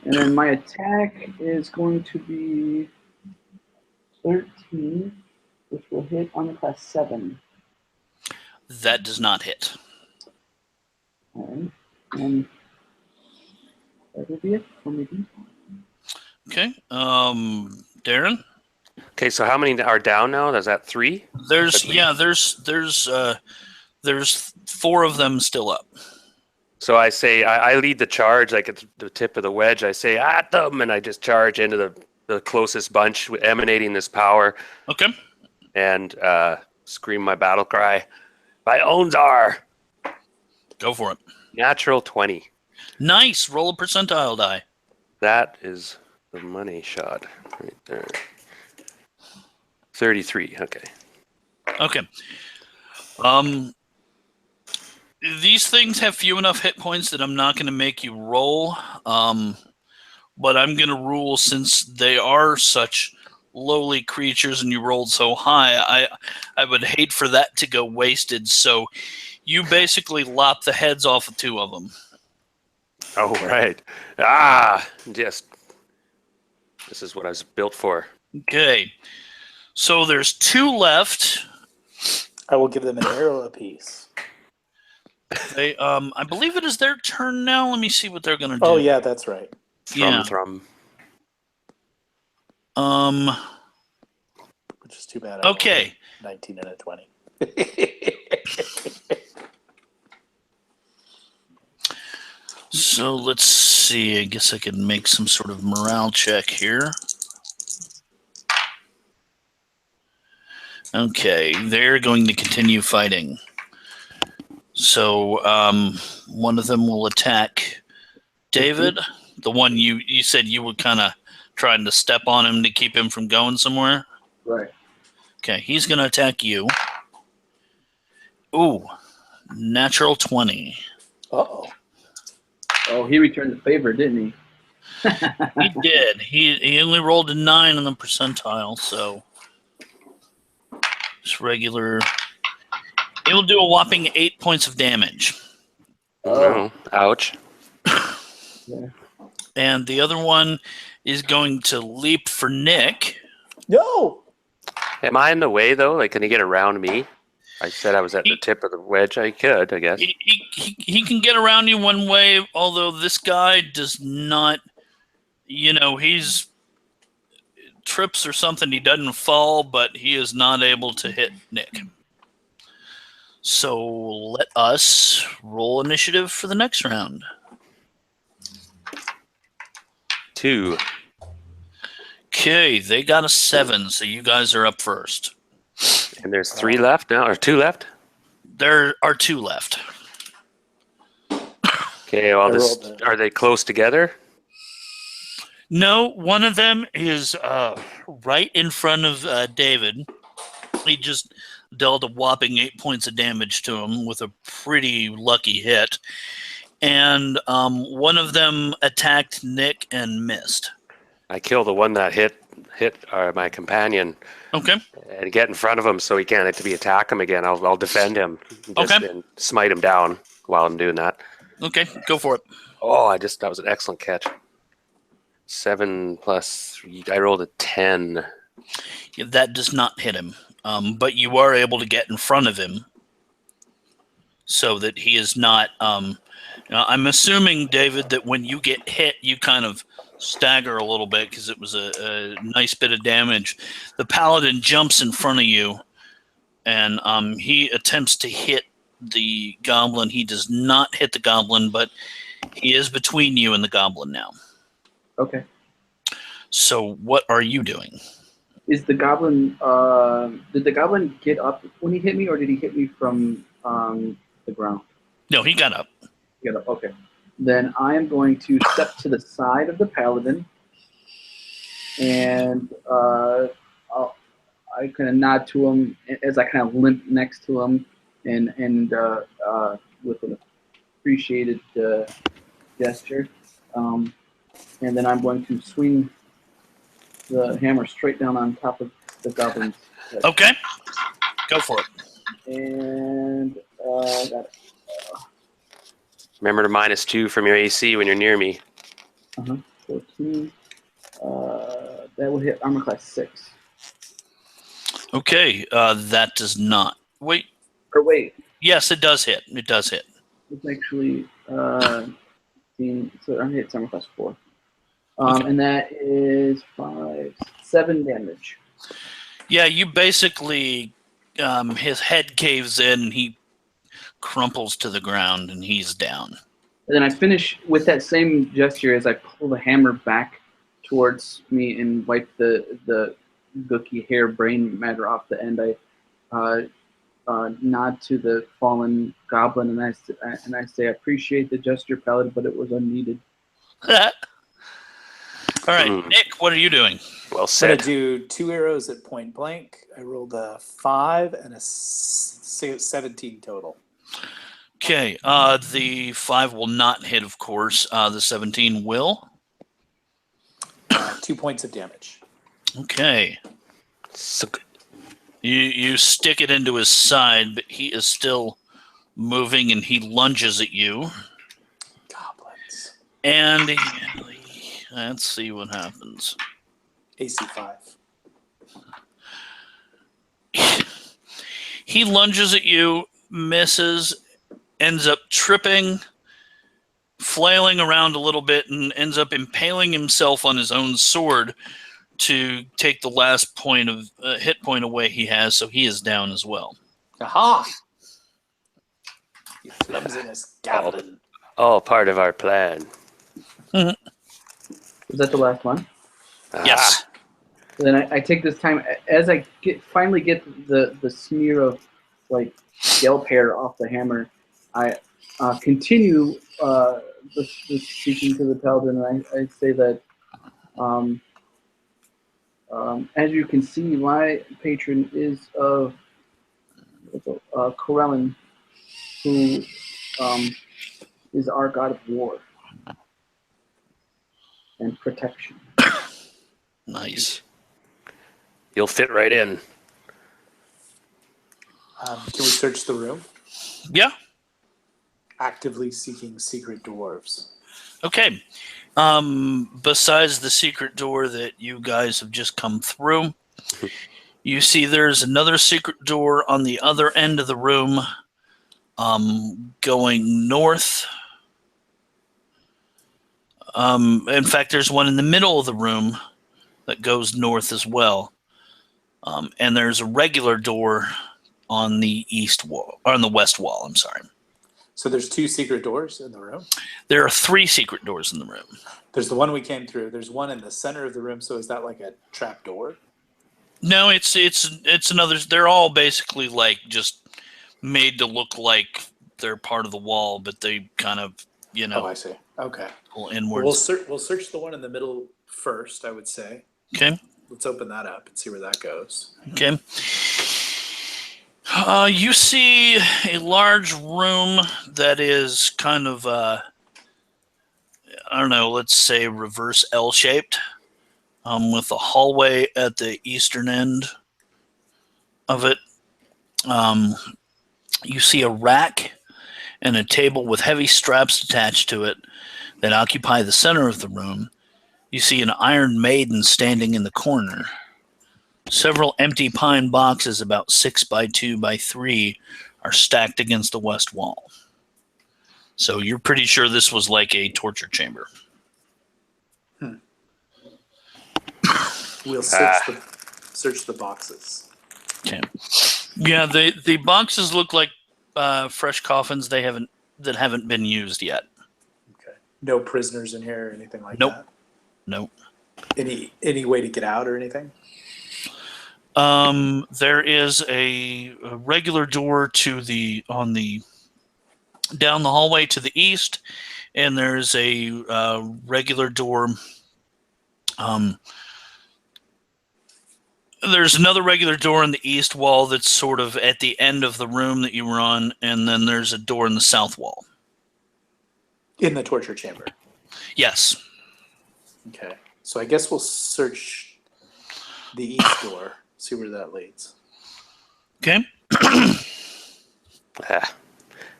And then my attack is going to be 13, which will hit on the class 7. That does not hit. All right. And that will be it for me. Okay. Darren? Okay, so how many are down now? Is that 3? There's That's 4 of them still up. So I say, I lead the charge, like at the tip of the wedge. I say, "At them," and I just charge into the closest bunch, emanating this power, Okay. and scream my battle cry. My Onzar! Go for it. Natural 20. Nice. Roll a percentile die. That is the money shot right there. 33, okay. Okay. These things have few enough hit points that I'm not going to make you roll. But I'm going to rule, since they are such lowly creatures and you rolled so high, I would hate for that to go wasted. So you basically lop the heads off of 2 of them. Oh, right. Just, this is what I was built for. Okay. So there's 2 left. I will give them an arrow apiece. They, I believe it is their turn now. Let me see what they're going to do. Oh yeah, that's right. Thrum. Which is too bad. Okay. 19 and a 20. So let's see. I guess I can make some sort of morale check here. Okay, they're going to continue fighting. So one of them will attack David, the one you said you were kind of trying to step on him to keep him from going somewhere. Right. Okay, he's going to attack you. Ooh, natural 20. Uh-oh. Oh, he returned the favor, didn't he? He did. He only rolled a 9 on the percentile, so just regular. It will do a whopping 8 points of damage. Oh, ouch. Yeah. And the other one is going to leap for Nick. No! Am I in the way, though? Like, can he get around me? I said I was at the tip of the wedge. I could, I guess. He can get around you one way, although this guy does not, he's trips or something. He doesn't fall, but he is not able to hit Nick. So let us roll initiative for the next round. 2. Okay, they got a 7, so you guys are up first. And there's 3 left now, or 2 left? There are 2 left. Okay, are they close together? No, one of them is right in front of David. He just dealt a whopping 8 points of damage to him with a pretty lucky hit. And one of them attacked Nick and missed. I kill the one that hit my companion. Okay. And get in front of him so he can't attack him again. I'll defend him. And smite him down while I'm doing that. Okay, go for it. Oh, that was an excellent catch. 7 plus 3. I rolled a 10. Yeah, that does not hit him. But you are able to get in front of him so that he is not... I'm assuming, David, that when you get hit, you kind of stagger a little bit because it was a nice bit of damage. The paladin jumps in front of you, and he attempts to hit the goblin. He does not hit the goblin, but he is between you and the goblin now. Okay. So what are you doing? Is the goblin? Did the goblin get up when he hit me, or did he hit me from the ground? No, he got up. Get up. Okay. Then I am going to step to the side of the paladin, and I kind of nod to him as I kind of limp next to him, and with an appreciated gesture, and then I'm going to swing the hammer straight down on top of the goblin's head. Okay, go for it. And I got it. Remember to -2 from your AC when you're near me. 14. That will hit armor class 6. Okay, that does not. Wait. Or wait. Yes, it does hit. It does hit. It's actually so it's armor class 4. Okay. And that is 7 damage. Yeah, you basically, his head caves in, and he crumples to the ground, and he's down. And then I finish with that same gesture as I pull the hammer back towards me and wipe the gooky hair brain matter off the end. I nod to the fallen goblin, and I say, I appreciate the gesture, Paladin, but it was unneeded. All right, Nick, what are you doing? Well I'm said. going to do 2 arrows at point blank. I rolled a 5 and a 17 total. Okay, the 5 will not hit, of course. The 17 will. 2 points of damage. Okay. You stick it into his side, but he is still moving, and he lunges at you. Goblins. And let's see what happens. AC 5. He lunges at you, misses, ends up tripping, flailing around a little bit, and ends up impaling himself on his own sword, to take the last point of hit point away he has, so he is down as well. Aha! You clumsiness, Gavlin. All part of our plan. Is that the last one? Yes. So then I take this time as I finally get the smear of like scalp hair off the hammer. I continue the speaking to the paladin, and I say that as you can see, my patron is of Corellin, who is our god of war and protection. Nice. You'll fit right in. Can we search the room? Yeah. Actively seeking secret dwarves. Okay. Besides the secret door that you guys have just come through, you see there's another secret door on the other end of the room, going north. In fact, there's one in the middle of the room that goes north as well. And there's a regular door on the east wall, or on the west wall, I'm sorry. So there's 2 secret doors in the room? There are 3 secret doors in the room. There's the one we came through. There's one in the center of the room, so is that like a trap door? No, it's another. They're all basically like just made to look like they're part of the wall, but they kind of, Oh, I see. Okay. pull Well, inwards. we'll search the one in the middle first, I would say. Okay. Let's open that up and see where that goes. Okay. You see a large room that is kind of, I don't know, let's say reverse L-shaped, with a hallway at the eastern end of it. You see a rack and a table with heavy straps attached to it that occupy the center of the room. You see an iron maiden standing in the corner. Several empty pine boxes about 6 by 2 by 3 are stacked against the west wall. So you're pretty sure this was like a torture chamber. We'll search the boxes. Okay. Yeah, the boxes look like fresh coffins that haven't been used yet. Okay. No prisoners in here or anything like Nope. that? Nope. Any way to get out or anything? There is a regular door down the hallway to the east, and there's a regular door. There's another regular door in the east wall that's sort of at the end of the room that you were on, and then there's a door in the south wall. In the torture chamber. Yes. Okay. So I guess we'll search the east door, see where that leads. Okay.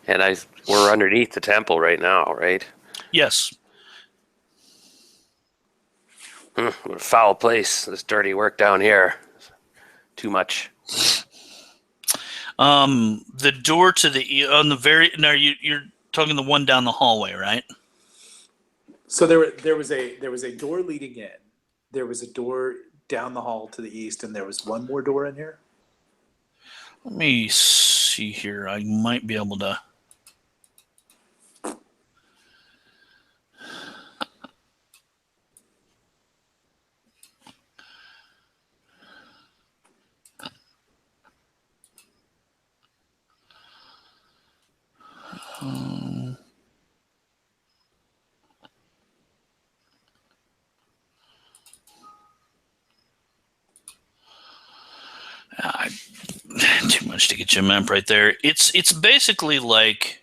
And we're underneath the temple right now, right? Yes. What a foul place. This dirty work down here. Too much. The door to the on the very now you're talking the one down the hallway, right? So there was a door leading in. There was a door down the hall to the east, and there was one more door in here. Let me see here. I might be able to. Too much to get you a map right there. It's basically like.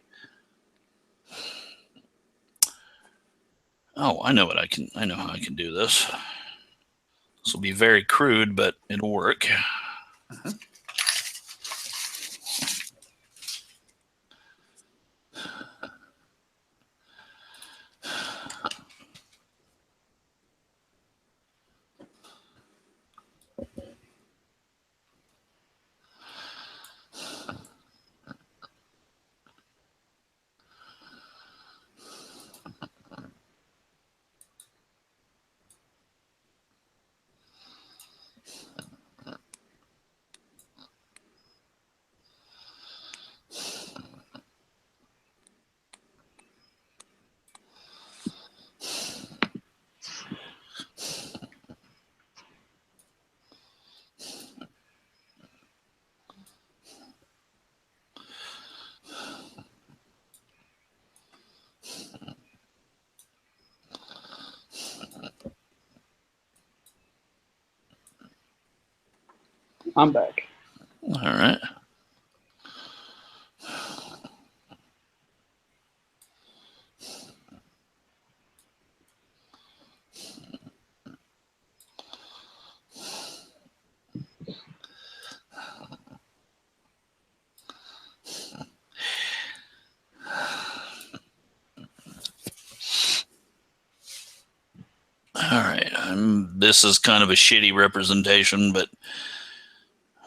Oh, I know how I can do this. This will be very crude, but it'll work. Uh-huh. I'm back. All right. All right. This is kind of a shitty representation, but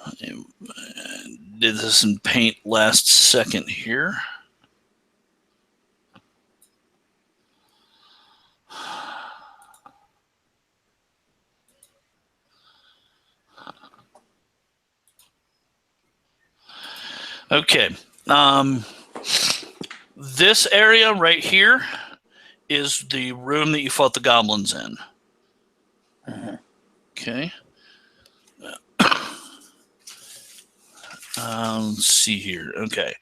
I did this in paint last second here. Okay. This area right here is the room that you fought the goblins in. Okay. Let's see here. Okay.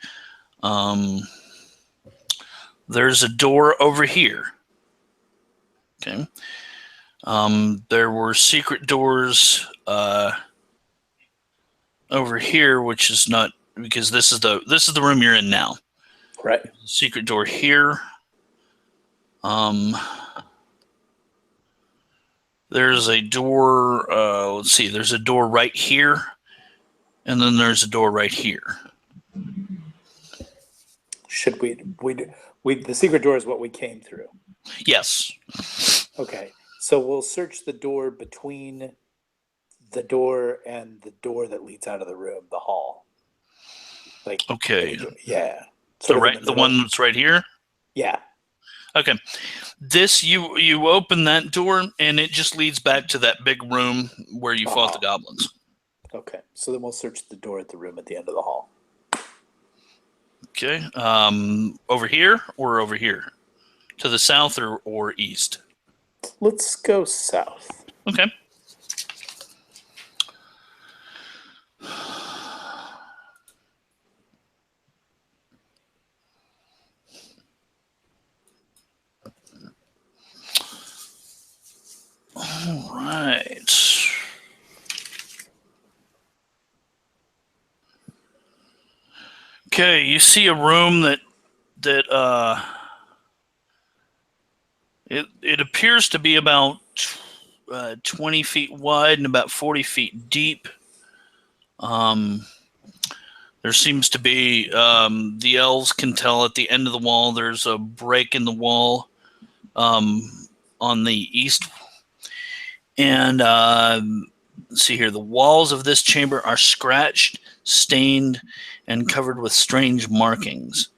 There's a door over here. Okay. There were secret doors over here, which is not because this is the room you're in now. Right. Secret door here. There's a door. Let's see. There's a door right here, and then there's a door right here. Should we the secret door is what we came through. Yes. Okay. So we'll search the door between the door and the door that leads out of the room, the hall. Like Okay. Yeah. The one that's right here. Yeah. Okay. This you open that door and it just leads back to that big room where you fought the goblins. Okay. So then we'll search the door at the room at the end of the hall. Okay. Over here or over here? To the south or east? Let's go south. Okay. All right. Okay, you see a room that it appears to be about 20 feet wide and about 40 feet deep. There seems to be the elves can tell at the end of the wall there's a break in the wall on the east. And let's see here. The walls of this chamber are scratched, stained, and covered with strange markings.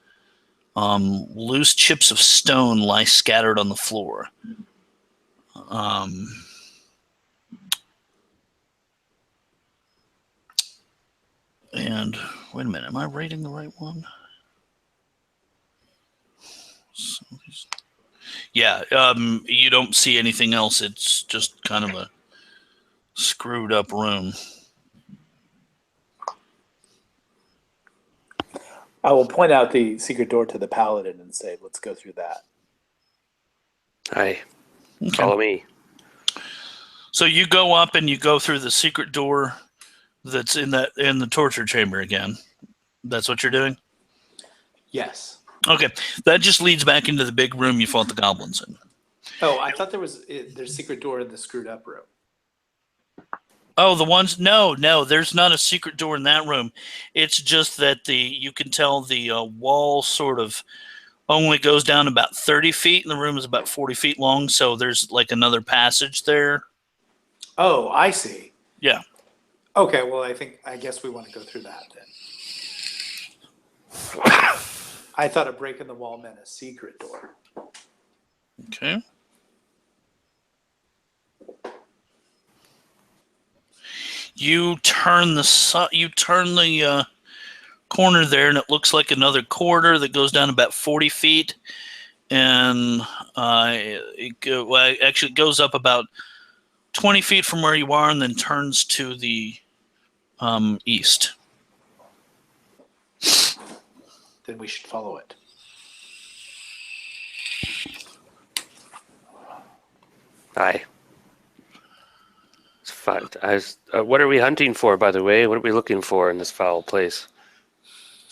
Loose chips of stone lie scattered on the floor. And wait a minute, am I rating the right one? Yeah, you don't see anything else. It's just kind of a screwed up room. I will point out the secret door to the paladin and say, let's go through that. Aye. Okay. Follow me. So you go up and you go through the secret door that's in the torture chamber again. That's what you're doing? Yes. Okay. That just leads back into the big room you fought the goblins in. Oh, I thought there's a secret door in the screwed up room. Oh, the ones? No, there's not a secret door in that room. It's just that you can tell the wall sort of only goes down about 30 feet, and the room is about 40 feet long, so there's like another passage there. Oh, I see. Yeah. Okay, well, I guess we want to go through that then. I thought a break in the wall meant a secret door. Okay. You turn the corner there, and it looks like another corridor that goes down about 40 feet, and it goes up about 20 feet from where you are, and then turns to the east. Then we should follow it. Aye. It's fine. What are we hunting for, by the way? What are we looking for in this foul place?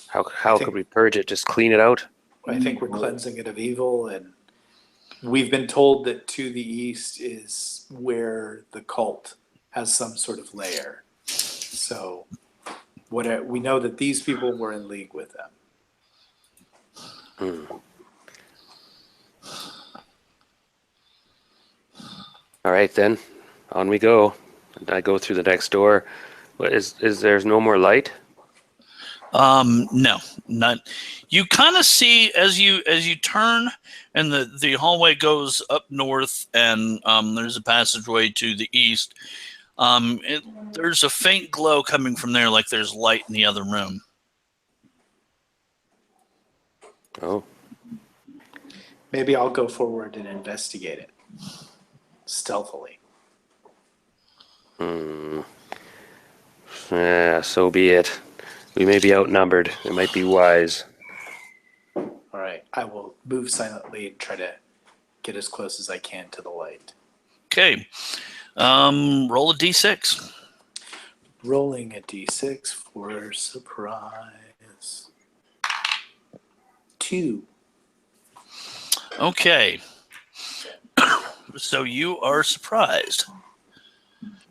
How could we purge it? Just clean it out? I think we're cleansing it of evil, and we've been told that to the east is where the cult has some sort of lair. So we know that these people were in league with them. All right, then. On we go. I go through the next door. There's no more light? No, not. You kind of see as you turn, and the hallway goes up north, and there's a passageway to the east. There's a faint glow coming from there, like there's light in the other room. Oh. Maybe I'll go forward and investigate it stealthily. Yeah, so be it. We may be outnumbered. It might be wise. All right, I will move silently and try to get as close as I can to the light. Okay. Roll a d6. Rolling a d6 for surprise. 2. Okay. So you are surprised.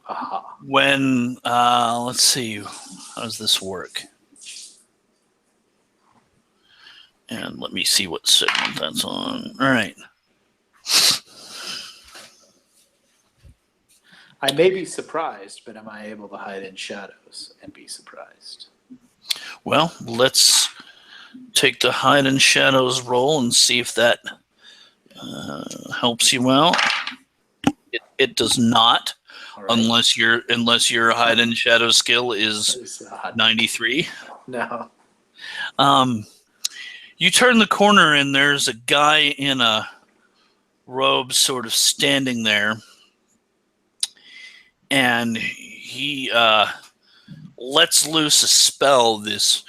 Aha. When, let's see, how does this work? And let me see what segment that's on. All right. I may be surprised, but am I able to hide in shadows and be surprised? Well, let's take the hide in shadows roll and see if that helps you out. It does not, All right. unless your hide in shadow skill is 93. No. You turn the corner and there's a guy in a robe sort of standing there, and he lets loose a spell. This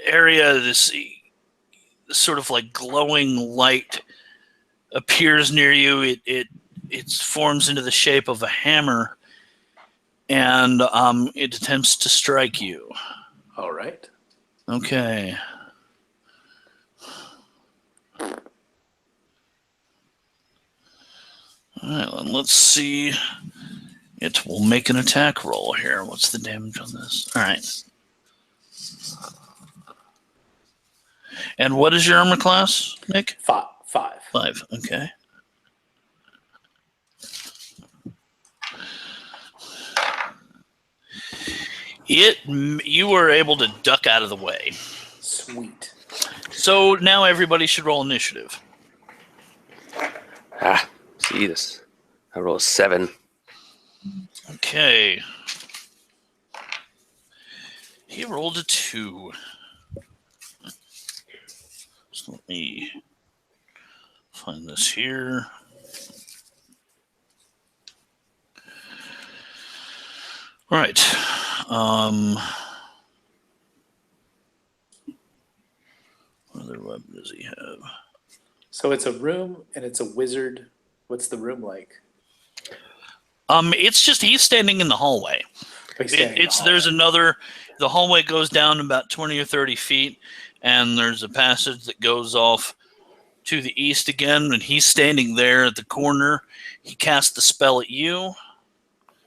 area, this sort of like glowing light appears near you. It forms into the shape of a hammer, and it attempts to strike you. All right. Okay. All right, then let's see. It will make an attack roll here. What's the damage on this? All right. And what is your armor class, Nick? 5. 5. Okay. You were able to duck out of the way. Sweet. So now everybody should roll initiative. See this. I roll a 7. Okay. He rolled a 2. So let me find this here. All right. What other weapon does he have? So it's a room and it's a wizard. What's the room like? It's just he's standing in the hallway. The hallway goes down about 20 or 30 feet, and there's a passage that goes off to the east again, and he's standing there at the corner. He casts the spell at you.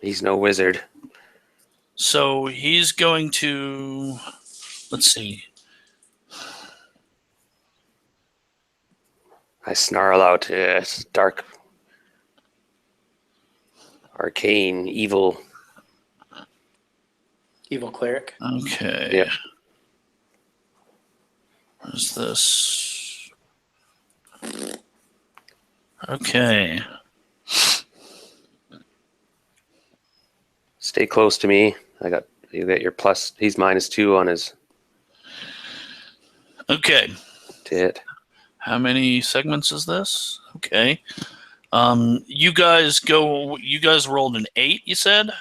He's no wizard. So he's going to, let's see. I snarl out, it's dark, arcane, evil. Evil cleric. Okay. Yeah. What's this? Okay. Stay close to me. You get your plus. He's -2 on his Okay. to hit. How many segments is this? Okay. You guys rolled an 8, you said?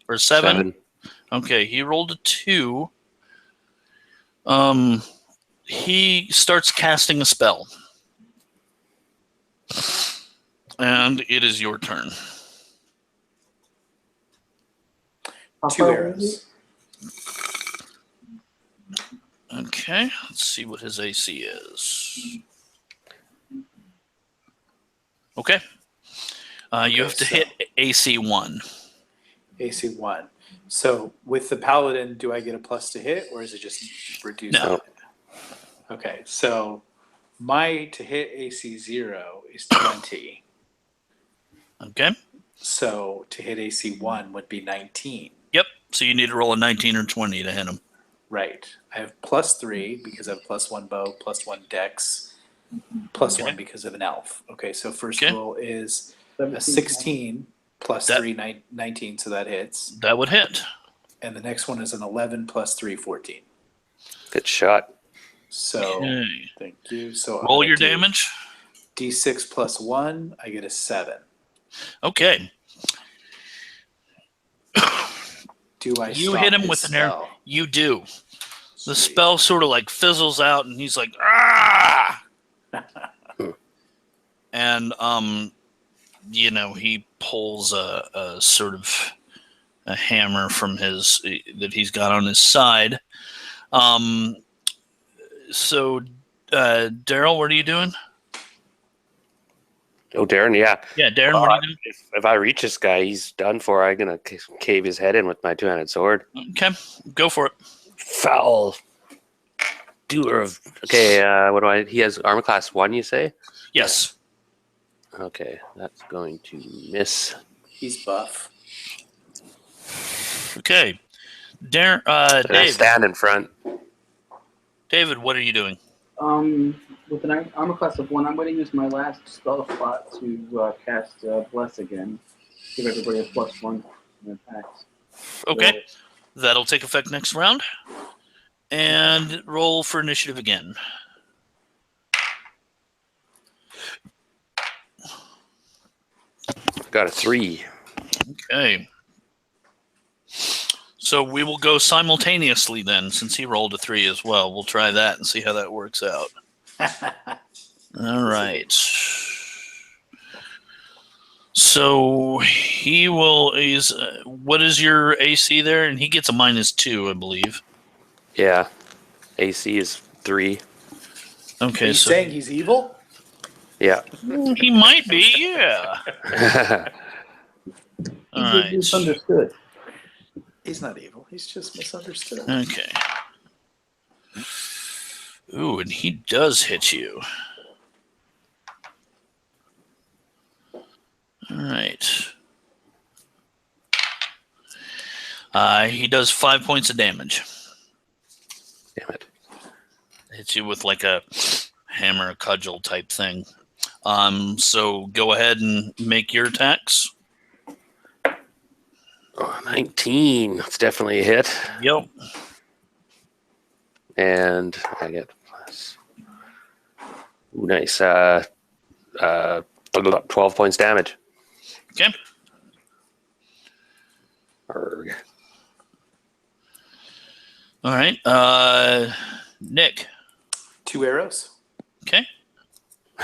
Or 7? Okay, he rolled a 2. He starts casting a spell. And it is your turn. How 2 far away is arrows. Okay, let's see what his AC is. Okay. You have to hit AC 1. AC 1. So with the paladin, do I get a plus to hit, or is it just reduced? No. Okay, so my to hit AC 0 is 20. Okay. So to hit AC 1 would be 19. Yep. So you need to roll a 19 or 20 to hit him. Right. I have +3 because I have +1 bow, +1 dex, +1 because of an elf. Okay, so first roll is a 16 plus 3, 19, so that hits. That would hit. And the next one is an 11 plus 3, 14. Good shot. So, Okay. thank you. So Roll your damage. D6 plus 1, I get a 7. Okay. Do I You stop hit him his with an arrow. spell? You do. The Sweet. spell sort of like fizzles out, and he's like, ah! And, he pulls a sort of a hammer from that he's got on his side. So, Daryl, what are you doing? Oh, Darren, yeah. Yeah, Darren, what are you doing? If I reach this guy, he's done for. I'm going to cave his head in with my two-handed sword. Okay, go for it. Foul. Doer of... Okay, he has armor class 1, you say? Yes. Okay, that's going to miss. He's buff. Okay. Darren, I Dave. stand in front. David, what are you doing? With an armor class of 1, I'm going to use my last spell slot to cast Bless again. Give everybody a +1 in attacks. Okay. That'll take effect next round. And roll for initiative again. Got a 3. Okay. So we will go simultaneously then, since he rolled a 3 as well. We'll try that and see how that works out. All right. So he will. What is your AC there? And he gets a -2, I believe. Yeah. AC is 3. Okay. Are you saying he's evil? Yeah. He might be. Yeah. All right. Misunderstood. He's not evil. He's just misunderstood. Okay. Ooh, and he does hit you. All right. He does 5 points of damage. Damn it. Hits you with like a hammer, cudgel type thing. So go ahead and make your attacks. Oh, 19. That's definitely a hit. Yep. And I get plus. Ooh, nice. 12 points damage. Okay. Arrgh. All right. Nick. 2 arrows. Okay.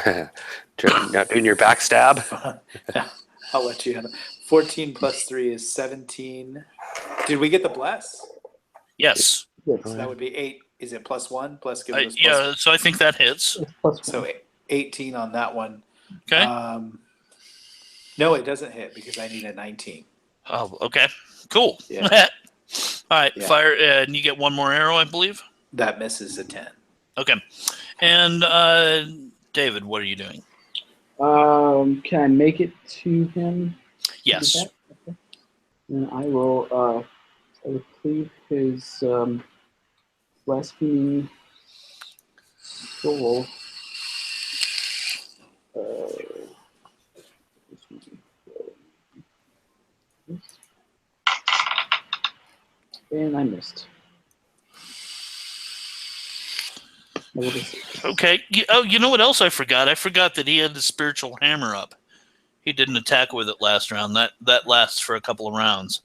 Not doing your backstab. I'll let you handle. 14 plus 3 is 17. Did we get the bless? Yes. So that would be 8. Is it +1? Plus give us Yeah. So I think that hits. So 18 on that one. Okay. No, it doesn't hit because I need a 19. Oh. Okay. Cool. Yeah. All right. Yeah. Fire. And you get one more arrow, I believe. That misses a 10. Okay. And David, what are you doing? Can I make it to him? Yes. Okay. And I will cleave his blaspheming soul. And I missed. Okay. You know what else I forgot? I forgot that he had the spiritual hammer up. He didn't attack with it last round. That lasts for a couple of rounds.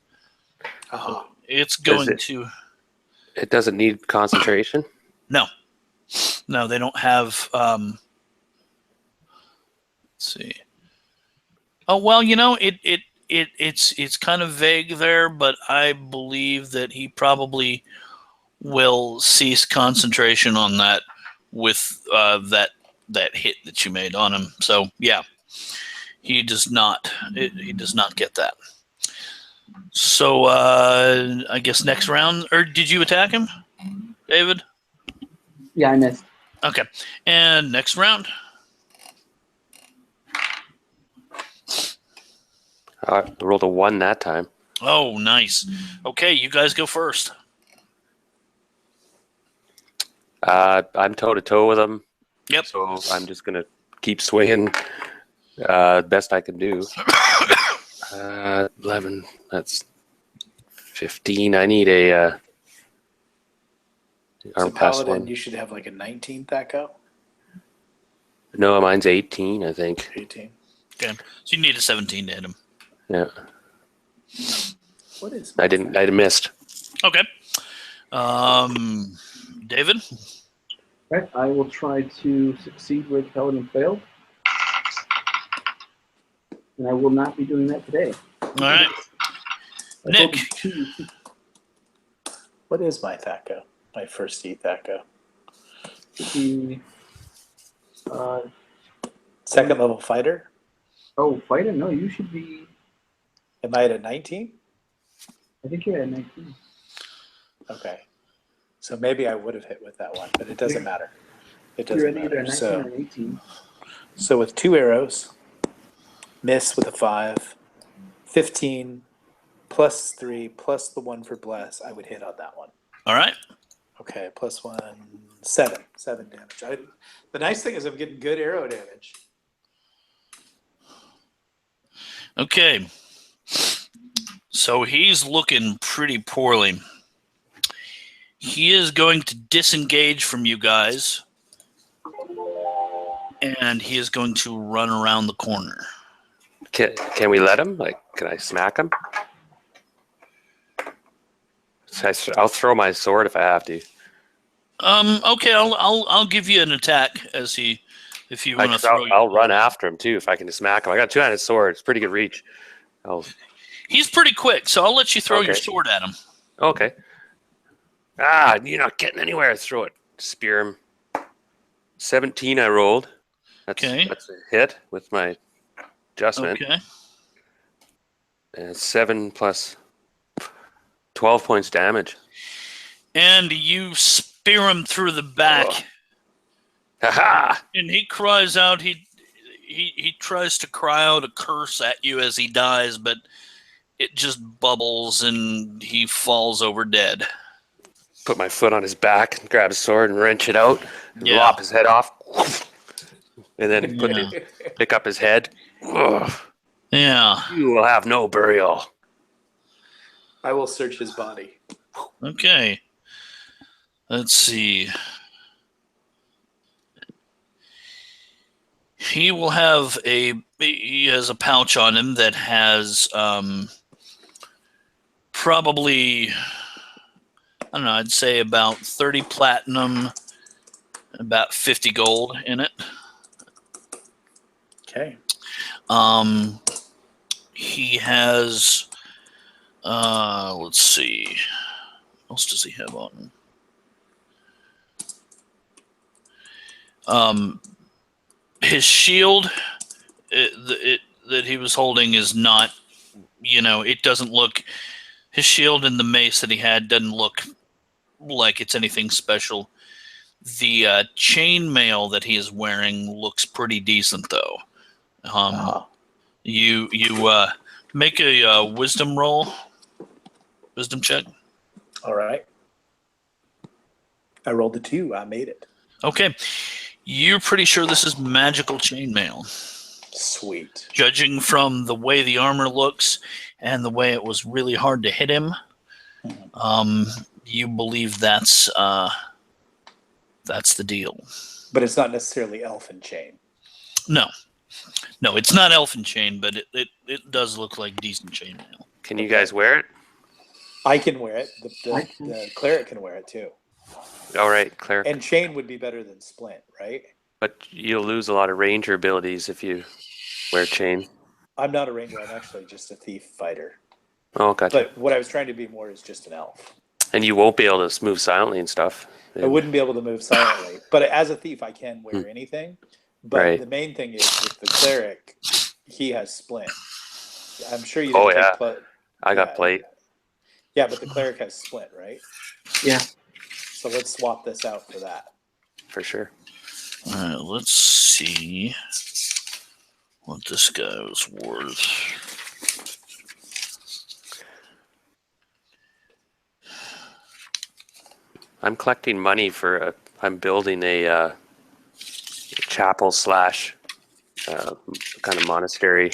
Oh, It's going to... It doesn't need concentration? No, they don't have... let's see. Oh well, it's kind of vague there, but I believe that he probably will cease concentration on that with that hit that you made on him. So yeah, he does not. He does not get that. So I guess next round, or did you attack him, David? Yeah, I missed. Okay, and next round. I rolled a 1 that time. Oh, nice. Okay, you guys go first. I'm toe to toe with him. Yep. So I'm just gonna keep swinging best I can do. 11. That's 15. I need a So arm pass Paladin, 1. you should have like a 19 Thaco. No, mine's 18. I think. 18. Okay, so you need a 17 to hit him. Yeah. What is? I didn't. I missed. Okay. David. Right, I will try to succeed where the Paladin failed. And I will not be doing that today. All right. I Nick. told you to- What is my Thaco? My first E Thaco. the Second level fighter. fighter? No, you should be. Am I at a 19? I think you're at 19. Okay. So maybe I would have hit with that one, but it doesn't matter. It You're doesn't at either matter. 19 So, or 18. so with 2 arrows, miss with a 5, 15 plus 3 plus the 1 for bless, I would hit on that one. All right. Okay, plus 1, 7. 7 damage. The nice thing is I'm getting good arrow damage. Okay. So he's looking pretty poorly. He is going to disengage from you guys, and he is going to run around the corner. Can we let him? Like, can I smack him? I'll throw my sword if I have to. Okay, I'll give you an attack if you want to throw. I'll run after him too if I can just smack him. I got a 2-handed sword. It's pretty good reach. He's pretty quick, so I'll let you throw your Okay. sword at him. Okay. You're not getting anywhere. Throw it. Spear him. 17 I rolled. That's a hit with my adjustment. Okay. And 7 plus 12 points damage. And you spear him through the back. Ha-ha! And he cries out. He tries to cry out a curse at you as he dies, but it just bubbles and he falls over dead. Put my foot on his back and grab his sword and wrench it out and lop his head off. And then pick up his head. Ugh. Yeah. You will have no burial. I will search his body. Okay. Let's see. He has a pouch on him that has probably, I don't know, I'd say about 30 platinum, about 50 gold in it. Okay. He has, let's see, what else does he have on him? His shield that he was holding is not, it doesn't look, his shield and the mace that he had doesn't look like it's anything special. The chainmail that he is wearing looks pretty decent, though. You make a wisdom check. All right. I rolled a 2. I made it. Okay. You're pretty sure this is magical chainmail. Sweet. Judging from the way the armor looks and the way it was really hard to hit him, you believe that's the deal. But it's not necessarily elfin chain. No, it's not elfin chain, but it does look like decent chainmail. Can you guys wear it? I can wear it. The cleric can wear it too. All right, cleric. And chain would be better than splint, right? But you'll lose a lot of ranger abilities if you wear chain. I'm not a ranger. I'm actually just a thief fighter. Oh, gotcha. But what I was trying to be more is just an elf. And you won't be able to move silently and stuff. I wouldn't be able to move silently, but as a thief, I can wear anything. But Right. the main thing is with the cleric, he has splint. I'm sure you Oh, didn't yeah. take plate. I got plate. Yeah, but the cleric has splint, right? Yeah. So let's swap this out for that. For sure. All right, let's see what this guy's worth. I'm collecting money for I'm building a chapel slash kind of monastery.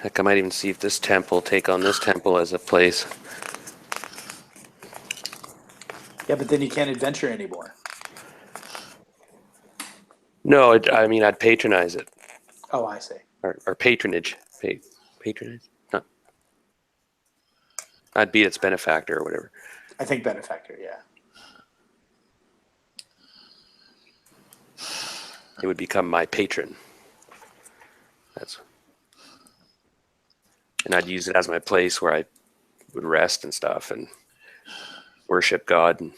Heck, I might even see if this temple take on this temple as a place. Yeah, but then you can't adventure anymore. No, I mean I'd patronize it. Oh, I see. Or patronage. Patronage? No. I'd be its benefactor or whatever. I think benefactor, yeah. It would become my patron. And I'd use it as my place where I would rest and stuff and worship God and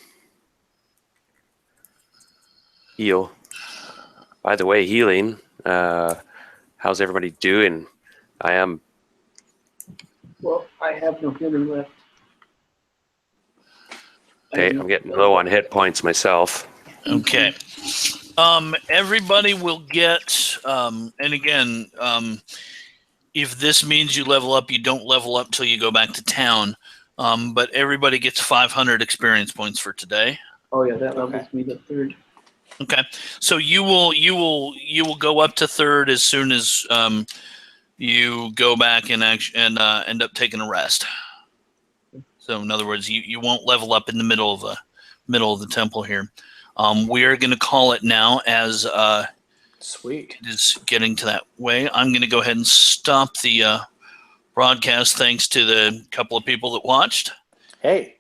heal. By the way, healing, how's everybody doing? Well, I have no healing left. Okay, I'm getting low on hit points myself. Okay. Everybody will get, and again, if this means you level up, you don't level up till you go back to town. But everybody gets 500 experience points for today. Oh yeah, that levels me to 3rd. Okay, so you will go up to 3rd as soon as you go back and end up taking a rest. So in other words, you won't level up in the middle of the temple here. We are going to call it now as Sweet. it is getting to that way. I'm going to go ahead and stop the broadcast. Thanks to the couple of people that watched. Hey,